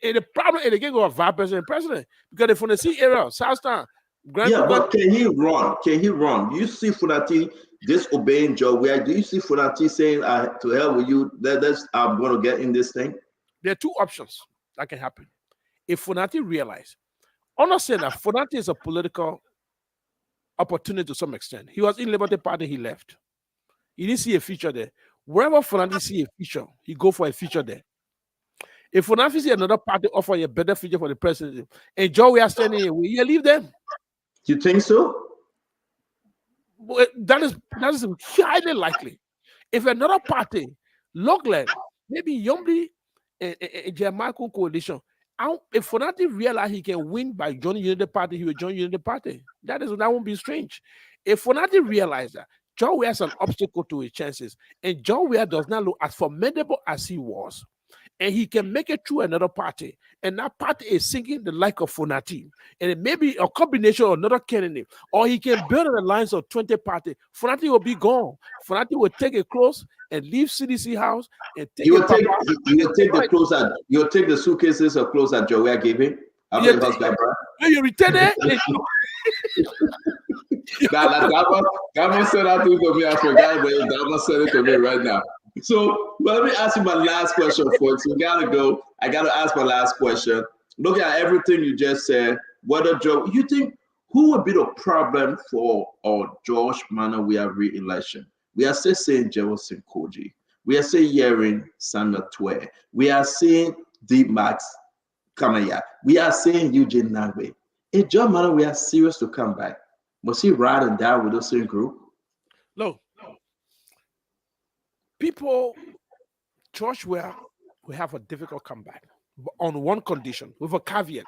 And the problem is they can go a vice president because the Fonati area, Southtown. But can he run? You see Fonati disobeying Joe Ware? Do you see Fonati saying, to hell with you, I'm going to get in this thing? There are two options that can happen. If Fonati realize, I'm not saying that Fonati is a political opportunity to some extent. He was in Liberty Party, he left. He didn't see a future there. Wherever Fonati see a future, he go for a future there. If Fonati see another party offer a better future for the president, and Joe Ware standing away, you leave them. You think so? Well, that is highly likely. If another party, Logland, maybe Yombly and Jeremiah coalition, if Fonati realize he can win by joining the party, he will join the party. That won't be strange. If Fonati realize that John Ware has an obstacle to his chances, and John Ware does not look as formidable as he was, and he can make it through another party, and that party is sinking the like of Fonati, and it may be a combination of another candidate, or he can build an alliance of 20 parties. Fonati will be gone. Fonati will take it close and leave CDC house and take You'll take the suitcases of clothes that Joe gave him. You return it. That said that to me. I forgot, but that said it to me right now. So let me ask you my last question, folks. We gotta go. I gotta ask my last question. Look at everything you just said. Whether Joe, you think who would be the problem for George Manor we are re-election? We are still saying Jefferson Koji. We are still hearing Samuel Twe. We are seeing D. Max Kamaya. We are seeing Eugene Nagbe. If George Manor we are serious to come back, must he ride and die with the same group? No. People, George will have a difficult comeback on one condition, with a caveat.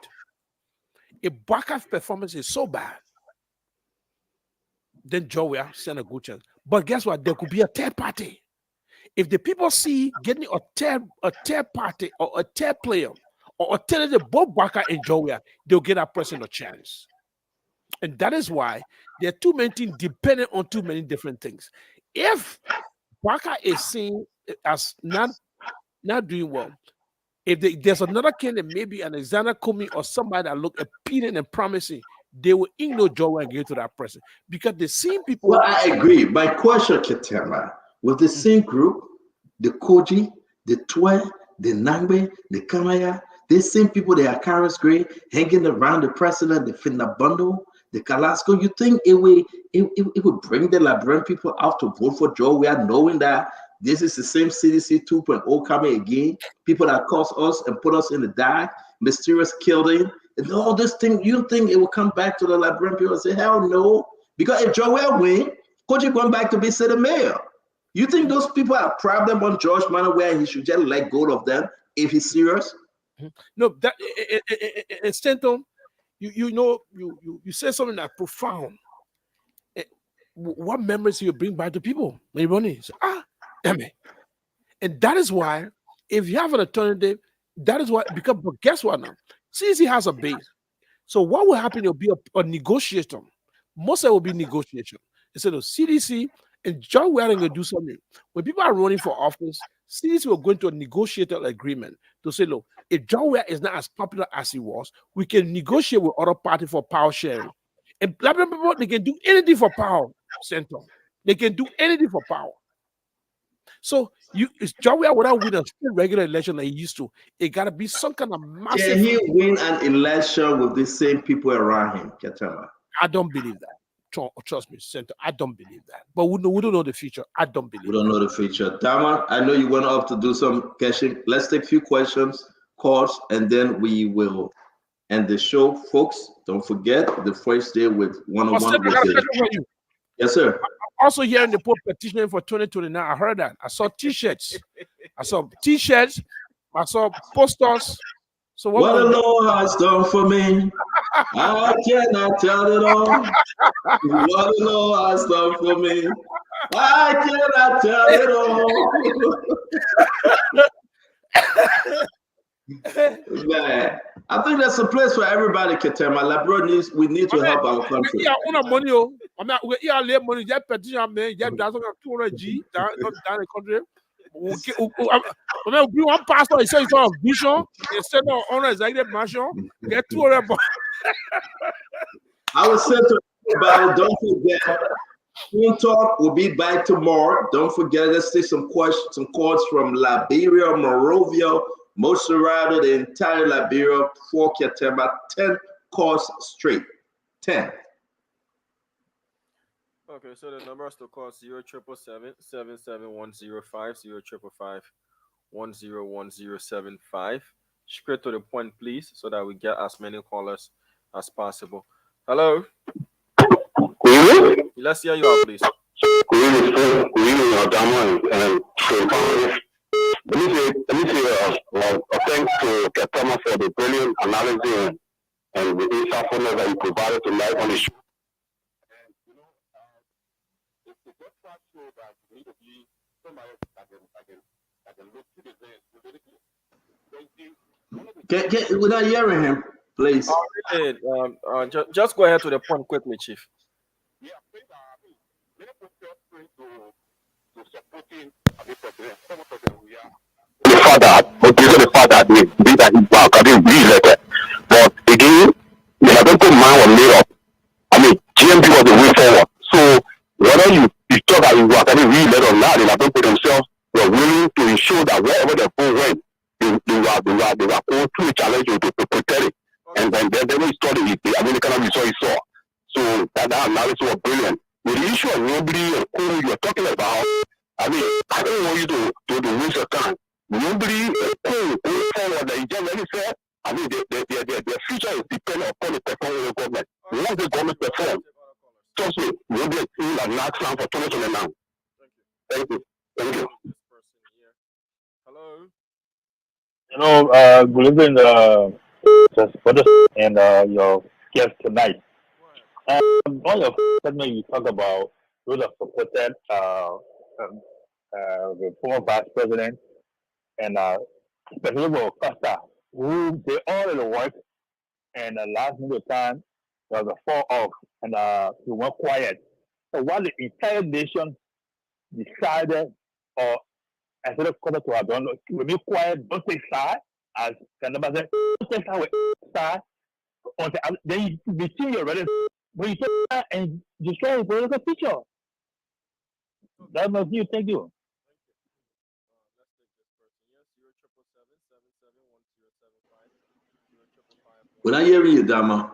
If Baka's performance is so bad, then Joe will stand a good chance. But guess what? There could be a third party. If the people see getting a third party or a third player or alternative both Baka and Joe, they'll get that person a chance. And that is why there are too many things dependent on too many different things. If Baka is seen as not doing well, if there's another candidate, maybe an Alexander Comey or somebody that look appealing and promising, they will ignore Joe and give to that person because the same people. Well, I agree. My question, Ketema, with the same group, the Koji, the Twe, the Nangbe, the Kamaya, the same people, they are Karis Gray hanging around the president, the Finna Bundle, the Kalasco. You think it would bring the Liberian people out to vote for Joe? We are knowing that this is the same CDC 2.0 coming again. People that caused us and put us in the dark, mysterious killing, and all this thing. You think it will come back to the Liberian people and say, hell no? Because if Joel win, Koji going back to be city mayor. You think those people are problem on George Manaway? He should just let go of them if he's serious? No, that Stanton, you say something that profound. What memories you bring back to people when you run in? And that is why, if you have an alternative, that is why, because but guess what now? CDC has a base. So what will happen? It will be a negotiation. Most of it will be negotiation. Instead of CDC and John Waring will do something. When people are running for office, CDC will go into a negotiated agreement to say, look, if John Ware is not as popular as he was, we can negotiate with other parties for power sharing. And black people, they can do anything for power, Center. They can do anything for power. So John Ware without win a regular election like he used to, it gotta be some kind of massive. Can he win an election with the same people around him, Ketema? I don't believe that. Trust me, Center. I don't believe that. But we don't know the future. I don't believe. We don't know the future. Dama, I know you went up to do some caching. Let's take a few questions, calls, and then we will end the show, folks. Don't forget the first day with one-on-one with you. Yes, sir. Also, here in the poll petition for 2029, I heard that. I saw T-shirts. I saw posters. So what the Lord has done for me, I cannot tell it all. What the Lord has done for me, I cannot tell it all. Man, I think there's a place for everybody, Ketema. Labro we need to help our country. Yeah, money. I mean, money. Yeah, petition, man. Yeah, that's 200 G down the country. One pastor, he said he's on a vision instead of on an executive mansion. Get 200 bucks. I would say to everybody, don't forget, Team Talk will be back tomorrow. Don't forget, let's take some questions, some calls from Liberia, Monrovia, Moserado, the entire Liberia, 4 Ketema, 10 calls straight. 10. Okay, so the number is to call 0777-77105, 000101075. Straight to the point, please, so that we get as many callers as possible. Hello? Let's hear you out, please. Let me say thanks to Ketema for the brilliant analysis and the insightfulness that you provided tonight on the show. We're not hearing him, please. Just go ahead to the point quickly, Chief. The father, they did that he's back. I didn't really like it. But again, the Labento man was made up. I mean, GMP was the way forward. So whether you talk that you work, I didn't really let them now. The Labento themselves were willing to ensure that wherever the phone went, they were going through the challenge to protect it. And then we saw the American result he saw. So that analysis was brilliant. With the issue of nobody and who you are talking about, I mean, I don't want you to waste your time. Nobody going forward that you just really said, I mean, their future is dependent upon the performance of the government. Once the government performs, trust me, we'll be seeing a next time for 2029. Thank you. Thank you. Hello. Good evening, and your guest tonight. On your segment, you talk about those that supported the former vice president and President Costa, who they all in the work, and last minute time there was a fall off, and he went quiet. So while the entire nation decided, or I said, "Come to our don't remain quiet, don't take side," as Kanaba said, "Don't take side." Then you see your relative when you take that and destroy the political picture. That must you. Thank you. When I hear you, Dama.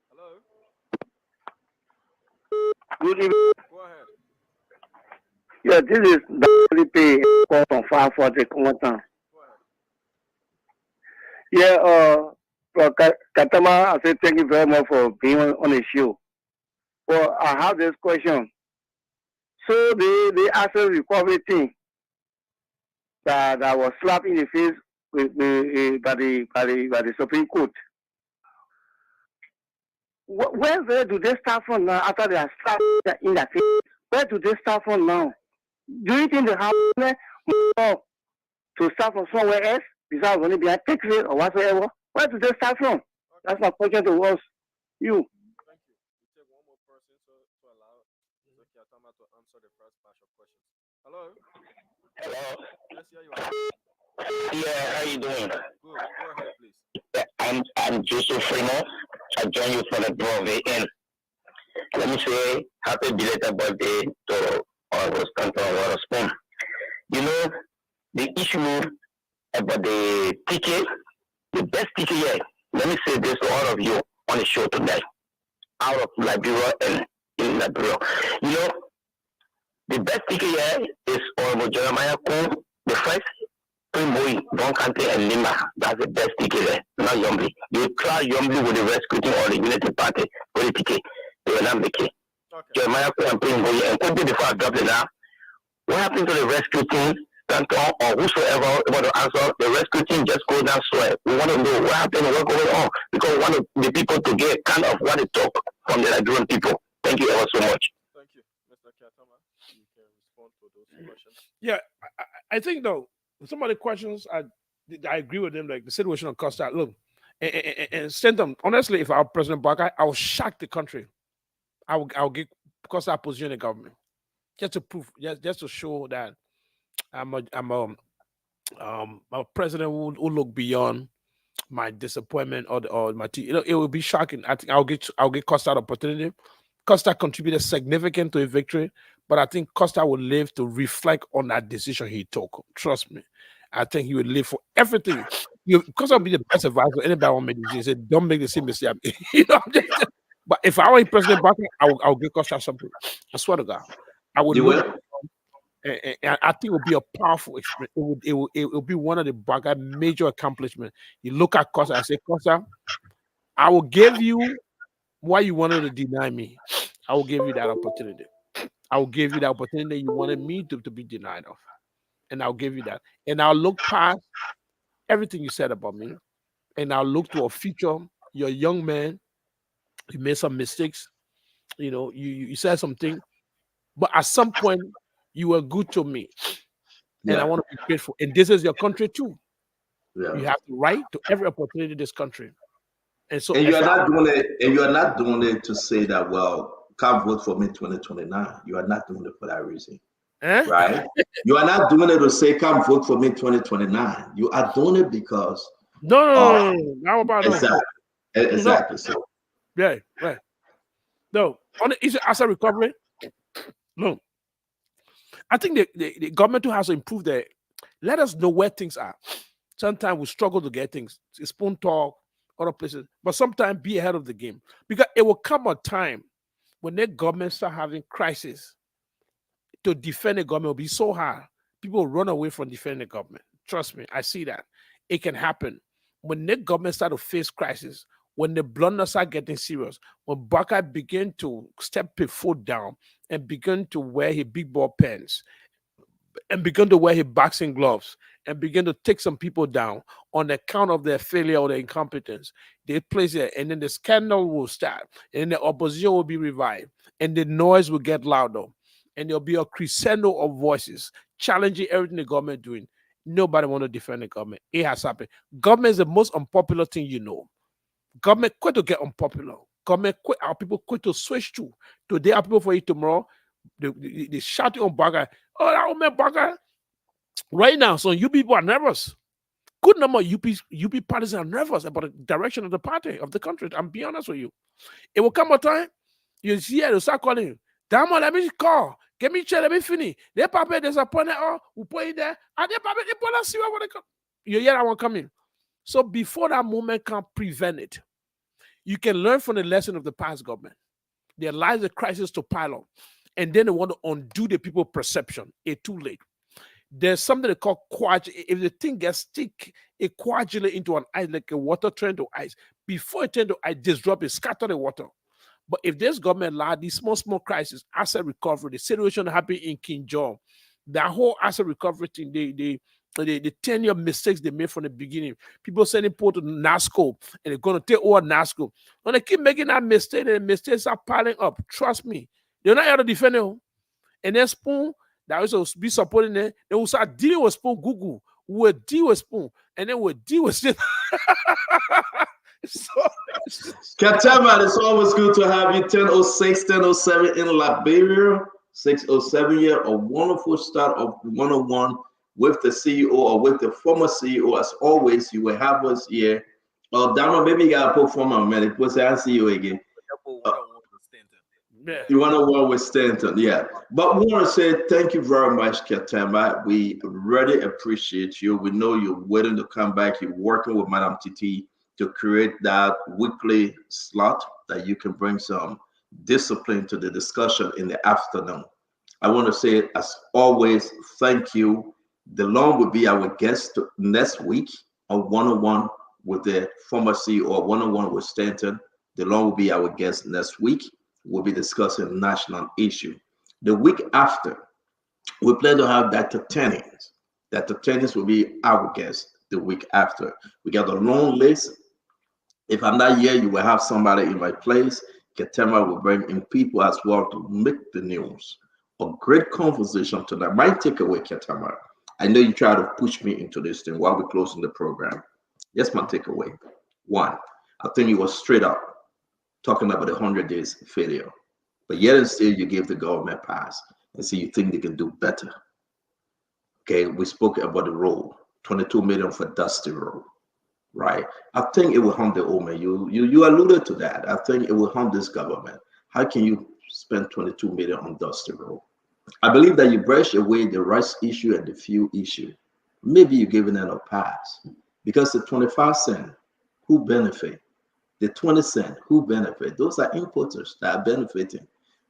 Hello. Good evening. Go ahead. Yeah, this is WP call from 540 Kumantan. Yeah, Katama, I say thank you very much for being on the show. Well, I have this question. So the asset recovery thing that was slapped in the face by the Supreme Court. Where do they start from now after they are slapped in the face? Where do they start from now? Do you think they have to start from somewhere else besides only behind taxes or whatsoever? Where do they start from? That's my question to us. You. Thank you. We take one more person to allow Mr. Kiatama to answer the first batch of questions. Hello. Hello. Yes, here you are. Yeah, how you doing? Good. Go ahead, please. Yeah, I'm Joseph Fremont. I join you for the Broadway Inn. Let me say happy belated birthday to our Stanton Waterspoon. You know, the issue about the ticket, the best ticket yet. Let me say this to all of you on the show tonight, out of Liberia and in Liberia. You know, the best ticket yet is Honorable Jeremiah Kuhn, the first Primboy, Don Kante, and Lima. That's the best ticket there, not Yombly. You try Yombly with the rescuing or the Unity Party for the ticket. They will not make it. Okay. Jeremiah Kuhn and Primboy, and quickly before I drop it now, what happened to the rescue team? Stanton or whosoever about to answer, the rescue team just go down slow. We want to know what happened and what's going on because we want the people to get kind of what they talk from the Nigerian people. Thank you ever so much. Thank you, Mr. Kiatama. You can respond to those questions. Yeah, I think though some of the questions I agree with them. Like the situation on Costa. Look, and send them honestly. If I were President Barker, I would shock the country. I'll get Costa position in the government just to prove, just to show that I'm a president who look beyond my disappointment or my it will be shocking. I think I'll get Costa an opportunity. Costa contributed significant to a victory, but I think Costa will live to reflect on that decision he took. Trust me. I think he will live for everything. Costa will be the best advisor anybody want to make decisions. Say, don't make the same mistake. But if I were President Barker, I'll give Costa something. I swear to God. I would and I think it will be a powerful experience. It will be one of the Barker major accomplishments. You look at Costa, I say, Costa, I will give you what you wanted to deny me. I will give you that opportunity. I will give you the opportunity you wanted me to be denied of. And I'll give you that. And I'll look past everything you said about me. And I'll look to a future. You're a young man. You made some mistakes. You said something. But at some point, you were good to me. And I want to be grateful. And this is your country too. Yeah. You have the right to every opportunity in this country. And so you are not doing it, and you are not doing it to say that, well, come vote for me 2029. You are not doing it for that reason. Right? You are not doing it to say, come vote for me 2029. You are doing it because no. How about exactly. No. So right. No, on the issue asset recovery, no. I think the government too has to improve let us know where things are. Sometimes we struggle to get things. It's spoon talk, other places, but sometimes be ahead of the game because it will come a time when the government start having crisis. To defend the government will be so hard. People will run away from defending the government. Trust me, I see that. It can happen. When the government start to face crisis, when the blunders start getting serious, when Barker begin to step his foot down and begin to wear his big ball pants and begin to wear his boxing gloves and begin to take some people down on account of their failure or their incompetence, they place it, and then the scandal will start, and the opposition will be revived, and the noise will get louder, and there'll be a crescendo of voices challenging everything the government doing. Nobody want to defend the government. It has happened. Government is the most unpopular thing you know. Government quit to get unpopular. government quit, our people quit to switch to. Today, our people for you tomorrow, they shout on Baga. Oh, that old man Baga. Right now, so you people are nervous. Good number of UP parties are nervous about the direction of the party, of the country. I'm being honest with you. It will come a time, you see it, they'll start calling you. Damn, let me call. Get me chair, let me finish. They papa disappointed, oh, we put it there. And they papa, they put us see what they come. You hear that one coming. So before that moment can prevent it, you can learn from the lesson of the past government. They allow the crisis to pile up. And then they want to undo the people's perception. It's too late. There's something they call coagulate. If the thing gets stick, it coagulates into an ice like a water turn to ice. Before it turns to ice, disrupt it, scatter the water. But if this government allowed these small crises, asset recovery, the situation that happened in King John, that whole asset recovery thing, the 10-year mistakes they made from the beginning. People sending people to NASCO and they're going to take over NASCO. When they keep making that mistake, and the mistakes are piling up. Trust me, they're not here to defend it. And then Spoon, that was supposed to be supporting it, they will start dealing with Spoon Google. We'll deal with Spoon, and then we'll deal with it. Katama, it's always good to have you. 10:06, 10:07 in Liberia, 6:07 here. A wonderful start of 101 with the CEO or with the former CEO. As always, you will have us here. Dama, maybe you got to put former man. It was I see you again. You want to work with Stanton, yeah. But we want to say thank you very much, Katama. We really appreciate you. We know you're waiting to come back. You're working with Madam Titi to create that weekly slot that you can bring some discipline to the discussion in the afternoon. I want to say, as always, thank you. DeLong will be our guest next week on 101 with the former CEO, 101 with Stanton. DeLong will be our guest next week. We'll be discussing national issue. The week after, we plan to have Dr. Tennings. Dr. Tennings will be our guest the week after. We got a long list. If I'm not here, you will have somebody in my place. Ketema will bring in people as well to make the news. A great conversation tonight. My takeaway, Ketema. I know you try to push me into this thing while we're closing the program. That's my takeaway. One, I think you were straight up talking about the 100 days failure. But yet and still, you gave the government pass and so you think they can do better. Okay, we spoke about the road, 22 million for Dusty Road, right? I think it will harm the old man. You alluded to that. I think it will harm this government. How can you spend 22 million on Dusty Road? I believe that you brush away the rice issue and the fuel issue. Maybe you're giving them a pass because the 25 cents, who benefit? The 20 cents, who benefit? Those are importers that are benefiting.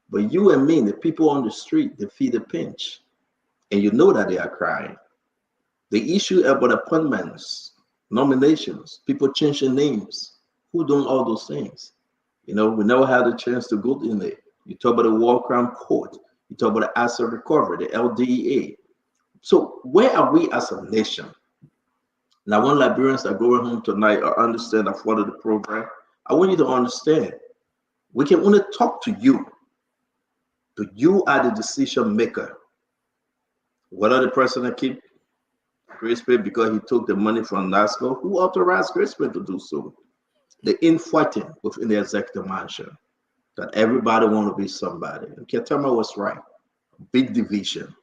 But you and me, the people on the street, they feel the pinch. And you know that they are crying. The issue about appointments, nominations, people changing names, who doing all those things? You know, we never had a chance to go in there. You talk about the War Crime Court. You talk about the asset recovery, the LDEA. So where are we as a nation? Now, when Liberians are going home tonight or understand or follow the program, I want you to understand, we can only talk to you. But you are the decision maker. Whether the president keep Grace Pay because he took the money from NASCO, who authorized Grace Pay to do so? The infighting within the executive mansion, that everybody want to be somebody. And Ketama was right. Big division.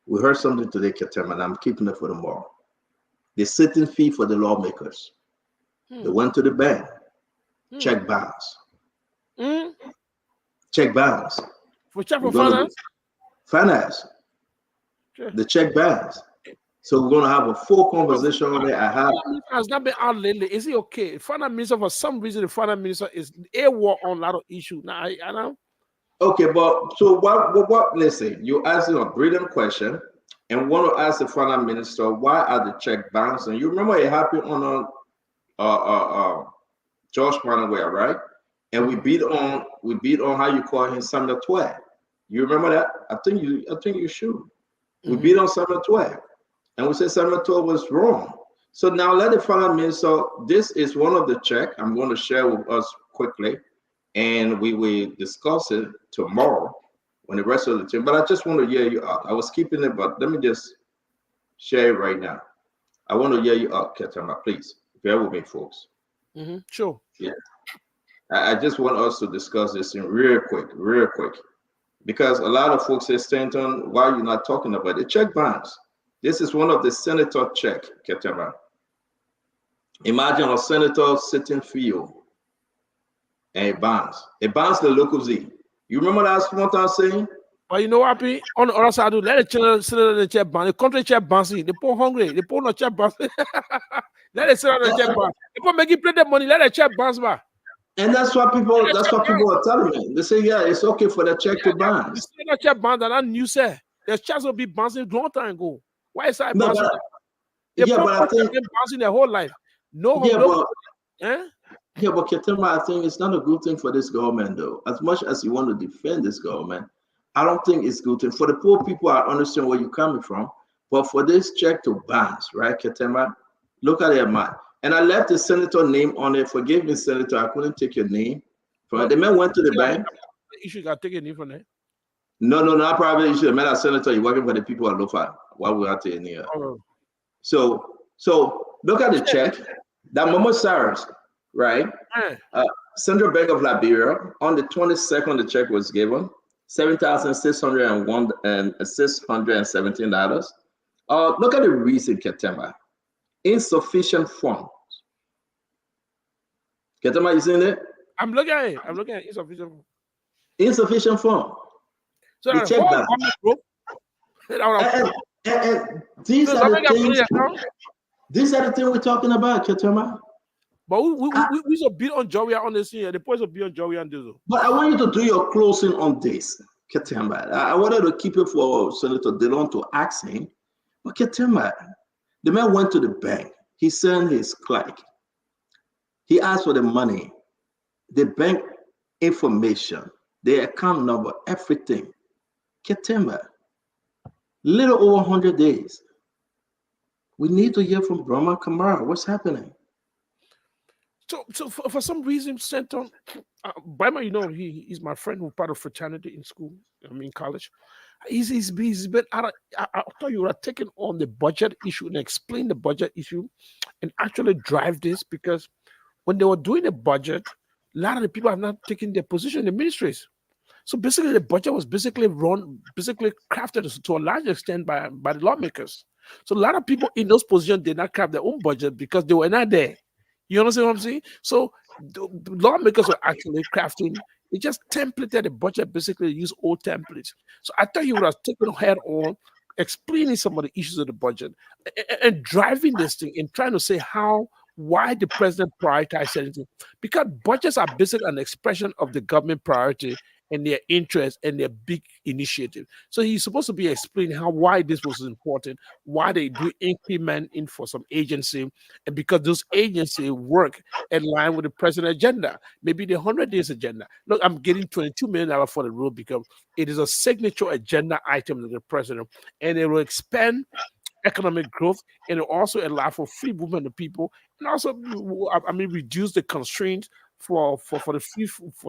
We heard something today, Ketama, and I'm keeping it for tomorrow. The sitting fee for the lawmakers. They went to the bank, check balance. Check balance. For check for finance? Finance. Sure. The check balance. So we're going to have a full conversation on it. Has not been out lately. Is it okay? Finance minister, for some reason, the finance minister is a war on a lot of issues. Now, I know. Okay, but so what? Listen, you asked a brilliant question, and want to ask the finance minister why are the check balancing? You remember it happened on George Manaway, right? And we beat on how you call him Samuel Tway. You remember that? I think you should. We beat on Samuel Tway. And we said Samuel Tway was wrong. So now let the finance minister, this is one of the check I'm going to share with us quickly. And we will discuss it tomorrow when the rest of the team. But I just want to hear you out. I was keeping it, but let me just share it right now. I want to hear you out, Ketama, please. Bear with me, folks. Sure. Yeah. I just want us to discuss this in real quick, because a lot of folks say, Stanton, why are you not talking about it? Check balance. This is one of the senator check, Ketema. Imagine a senator sitting field and a bounce the local Z. You remember that one time saying? But you know what, on the other side, let the senator the check bounce, the country check bouncing, the poor hungry, the poor not check bouncing. Let the senator check bounce. People make you play the money, let the check bounce back. And that's what people are telling me. They say, yeah, it's okay for the check to bounce. The senator check bounce, and I knew say the checks will be bouncing long time ago. Why is that bouncing? But I think been bouncing their whole life. No, yeah, but Ketema, I think it's not a good thing for this government, though. As much as you want to defend this government, I don't think it's good thing. For the poor people, I understand where you're coming from. But for this check to bounce, right, Ketema, look at it, man. And I left the senator name on it. Forgive me, Senator, I couldn't take your name. The man went to the bank. You should have taken a name from that. No, I probably should have met a senator. You're working for the people at Lofa. Why we are taking here? So look at the check. That Momo Cyrus, right? Central Bank of Liberia, on the 22nd, the check was given, $7,601 and $617. Look at the reason, Ketema. Insufficient funds. Ketema, you seen it? I'm looking at it. Insufficient fund. Insufficient fund. So the check and these are the things we're talking about, Ketema. But we should build on Joey on this here. The points of build on Joey and Dizzle. But I want you to do your closing on this, Ketema. I wanted to keep it for Senator Dillon to ask him. But Ketema, the man went to the bank. He sent his clerk. He asked for the money, the bank information, the account number, everything. Ketema, little over 100 days. We need to hear from Brahma Kamara. What's happening? So for some reason, Stanton, Brahma, you know, he's my friend who's part of fraternity in school. College. He's been. I thought you were taking on the budget issue and explain the budget issue, and actually drive this, because when they were doing the budget, a lot of the people have not taken their position in the ministries. So basically, the budget was basically crafted to a large extent by the lawmakers. So a lot of people in those positions did not craft their own budget because they were not there. You understand what I'm saying? So the lawmakers were actually crafting. They just templated the budget, basically use old templates. So I thought you would have taken head on explaining some of the issues of the budget and driving this thing and trying to say why the president prioritized anything. Because budgets are basically an expression of the government priority and their interest and their big initiative. So he's supposed to be explaining why this was important, why they do increment in for some agency, and because those agencies work in line with the president's agenda, maybe the 100 days agenda. Look, I'm getting $22 million for the road because it is a signature agenda item to the president, and it will expand economic growth, and it also allow for free movement of people, and also, reduce the constraints for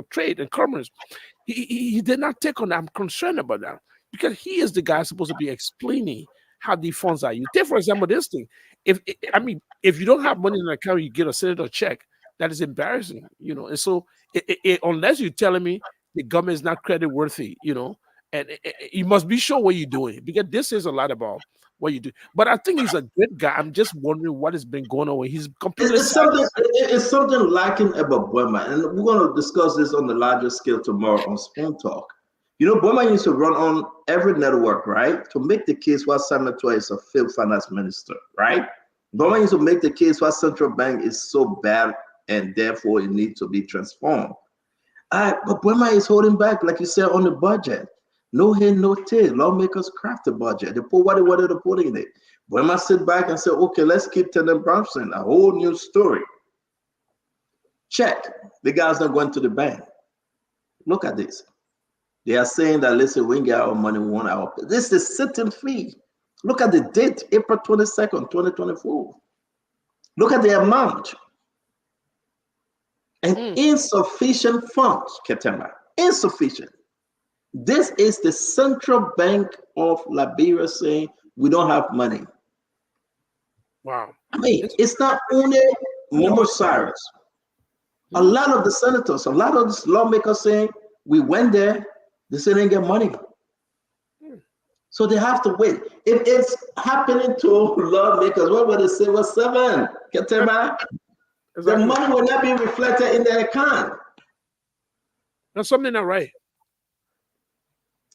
trade and commerce. He did not take on that. I'm concerned about that because he is the guy supposed to be explaining how the funds are used. Take, for example, this thing. If you don't have money in the account, you get a senator check. That is embarrassing, And so, unless you're telling me the government is not credit worthy, and you must be sure what you're doing, because this is a lot about what you do. But I think he's a good guy. I'm just wondering what has been going on. He's completely it's something lacking about Burma, and we're going to discuss this on the larger scale tomorrow on Spoon Talk. Burma used to run on every network, right, to make the case why Simon Toy is a failed finance minister, right? Burma used to make the case why central bank is so bad and therefore it needs to be transformed. But Burma is holding back, like you said, on the budget. No head, no tail. Lawmakers craft the budget. They put what they wanted to put in it. Burma sit back and say, okay, let's keep Tenen Bronson, a whole new story. Check. The guy's not going to the bank. Look at this. They are saying that, listen, we get our money, we want our. This is sitting fee. Look at the date, April 22nd, 2024. Look at the amount. And insufficient funds, Ketema. Insufficient. This is the Central Bank of Liberia saying we don't have money. Wow. It's not only Momo Cyrus. A lot of the senators, a lot of the lawmakers saying, we went there, they say they didn't get money. So they have to wait. If it's happening to lawmakers, what would they say? Well, 7, Ketema, the money will not be reflected in their account. That's something not right.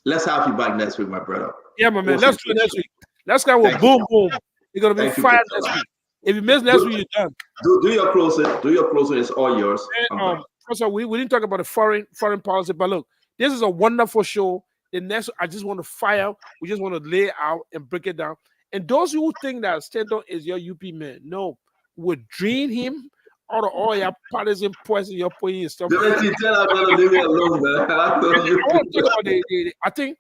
Let's have you back next week, my brother. Yeah, my man. Let's do it next week. Let's go with boom, boom. You're gonna be fired next week. If you miss next week, you're done. Do your closing. Do your closing. It's all yours. And, also, we didn't talk about the foreign policy, but look, this is a wonderful show. The next, I just want to fire. We just want to lay out and break it down. And those who think that Stanton is your UP man, no, we drain him out of all your partisan poison you're putting in stuff. Don't you tell her to leave me alone, man. I know you. I think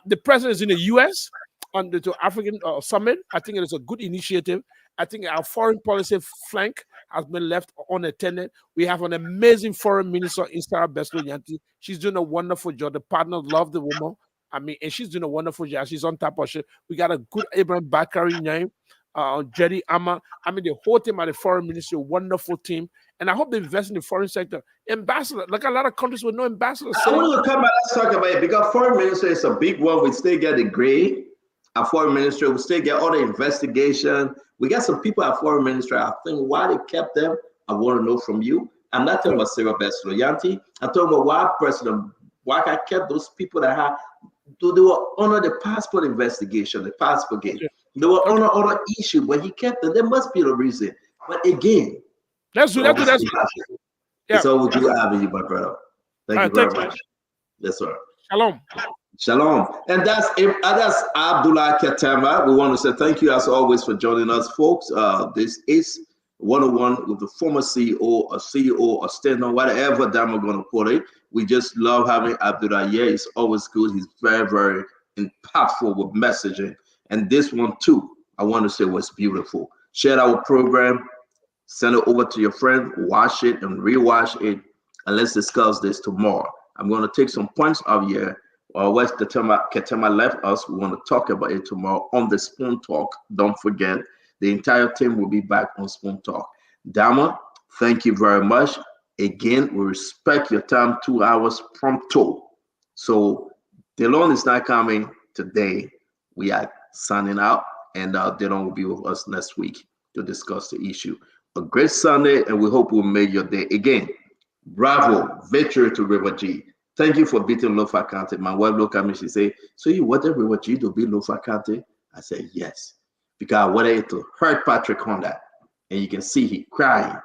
the president is in the U.S. on the African summit. I think it is a good initiative. I think our foreign policy flank has been left unattended. We have an amazing foreign minister in Sarah Beslo-Yanti. She's doing a wonderful job. The partners love the woman. I mean, and she's doing a wonderful job. She's on top of shit. We got a good Abraham Bakari name, Jerry Amma. I mean, the whole team at the foreign ministry, wonderful team. And I hope they invest in the foreign sector. Ambassador, like a lot of countries with no ambassadors. I want to come back. Let's talk about it because foreign ministry is a big one. We still get the grade. Our foreign ministry, we still get all the investigation. We got some people at foreign ministry. I think why they kept them, I want to know from you. I'm not talking about Sarah Beslo-Yanti. I'm talking about why I kept those people that had, they were under the passport investigation, the passport game. They were under other issues, but he kept them. There must be a reason. But again, let's do that. It's always good having you, my brother. Thank you very much. Yes, sir. Shalom. Shalom. And that's Abdullah Ketema. We want to say thank you as always for joining us, folks. This is 101 with the former CEO or CEO or Stanton, whatever damn we're going to put it. We just love having Abdullah here. It's always good. He's very, very impactful with messaging. And this one too, I want to say was beautiful. Share our program, send it over to your friend, watch it and rewatch it, and let's discuss this tomorrow. I'm going to take some points out here. What Ketema left us, we want to talk about it tomorrow on the Spoon Talk. Don't forget, the entire team will be back on Spoon Talk. Dama, thank you very much. Again, we respect your time, 2 hours prompto. So Delon is not coming today. We are signing out, and Delon will be with us next week to discuss the issue. A great Sunday, and we hope we'll make your day. Again, bravo, victory to River G. Thank you for beating Lofa County. My wife looked at me, she said, so you wanted River G to beat Lofa County? I said, yes, because I wanted it to hurt Patrick on that. And you can see he crying.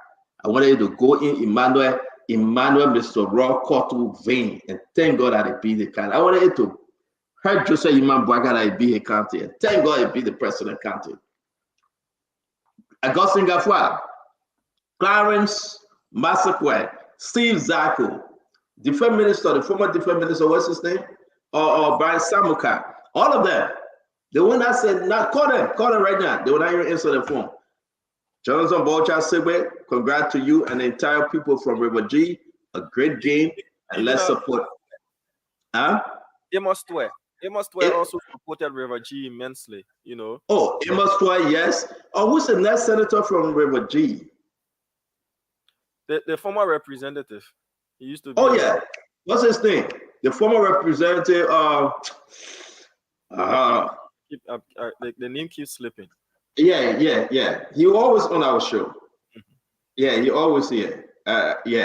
I wanted it to go in Emmanuel Mr. Raw Kotu vein, and thank God that it beat the county. I wanted it to hurt Joseph Iman Bwaga that it beat the county, and thank God it beat the president county. Augustin Gafwa, Clarence Massaquet, Steve Zako, the former defense minister, what's his name? Or Brian Samuka, all of them. The one that said, not call them right now. They will not even answer the phone. Jonathan Bolcha Sigwe, congrats to you and the entire people from River G. A great game, and let's support. Huh? Amos Twe also supported River G immensely, you know. Oh, Amos Twe, yes. Oh, who's the next senator from River G? The former representative. He used to be. Oh, yeah. What's his name? The former representative. The name keeps slipping. Yeah. He always on our show. Yeah, he always here. Now he's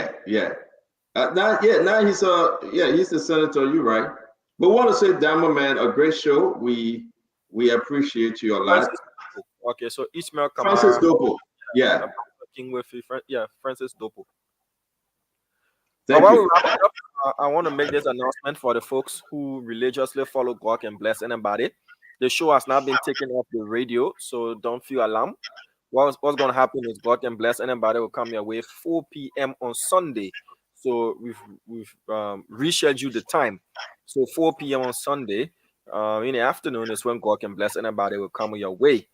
the senator. You're right. But want to say, Dama, man, a great show. We appreciate you a lot. Okay, so Ismail Kamara. Francis Dopo. Yeah. Working with Francis Dopo. Thank you. I want to make this announcement for the folks who religiously follow God and bless anybody. The show has now been taken off the radio, so don't feel alarmed. What's going to happen is God and bless anybody will come your way 4 p.m. on Sunday. So we've rescheduled the time. So 4 p.m. on Sunday in the afternoon is when God can bless anybody will come your way.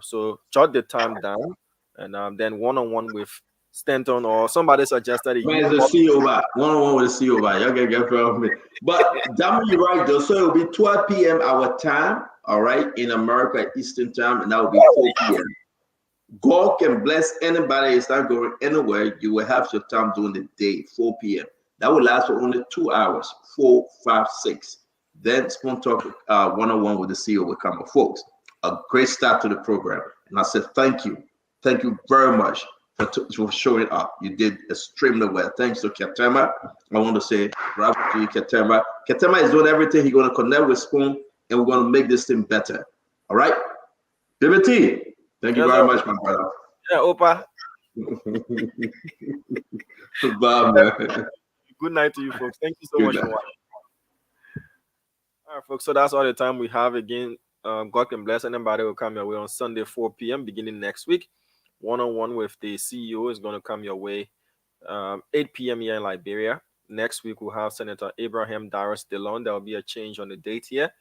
So jot the time down, and then one-on-one with Stanton or somebody suggested it. Man, the CEO back. One-on-one with the CEO back. Y'all can get from me. But damn, you're right though. So it'll be 12 p.m. our time, all right, in America Eastern time, and that will be 4 p.m. God can bless anybody. It's not going anywhere. You will have your time during the day, 4 p.m. That will last for only 2 hours, 4, 5, 6. Then Spoon Talk one-on-one with the CEO will come. Folks, a great start to the program. And I said, thank you. Thank you very much for showing up. You did extremely well. Thanks to Ketema. I want to say bravo to you, Ketema. Ketema is doing everything. He's going to connect with Spoon, and we're going to make this thing better. All right? BBT, thank you very much, my brother. Yeah, Opa. Bye, man. Good night to you, folks. Thank you so much for watching. All right, folks. So that's all the time we have. Again, God can bless anybody will come your way on Sunday, 4 p.m. beginning next week. One-on-one with the CEO is going to come your way 8 p.m. here in Liberia. Next week, we'll have Senator Abraham Darius Delon. There will be a change on the date here.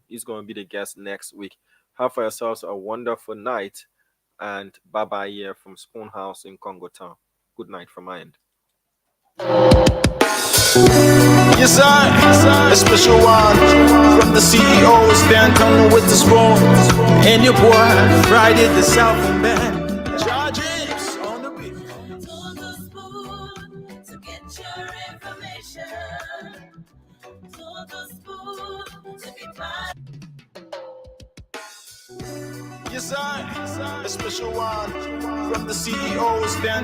He's going to be the guest next week. Have for yourselves a wonderful night, and bye-bye here from Spoon House in Congo Town. Good night from my end. Yes, I, a special one from the CEO, Stanton with the spoon, and your boy, Friday the South Band. Charges on the beat. To the spoon to get your information. To the spoon to be fine. Yes, I, a special one from the CEO, Stanton.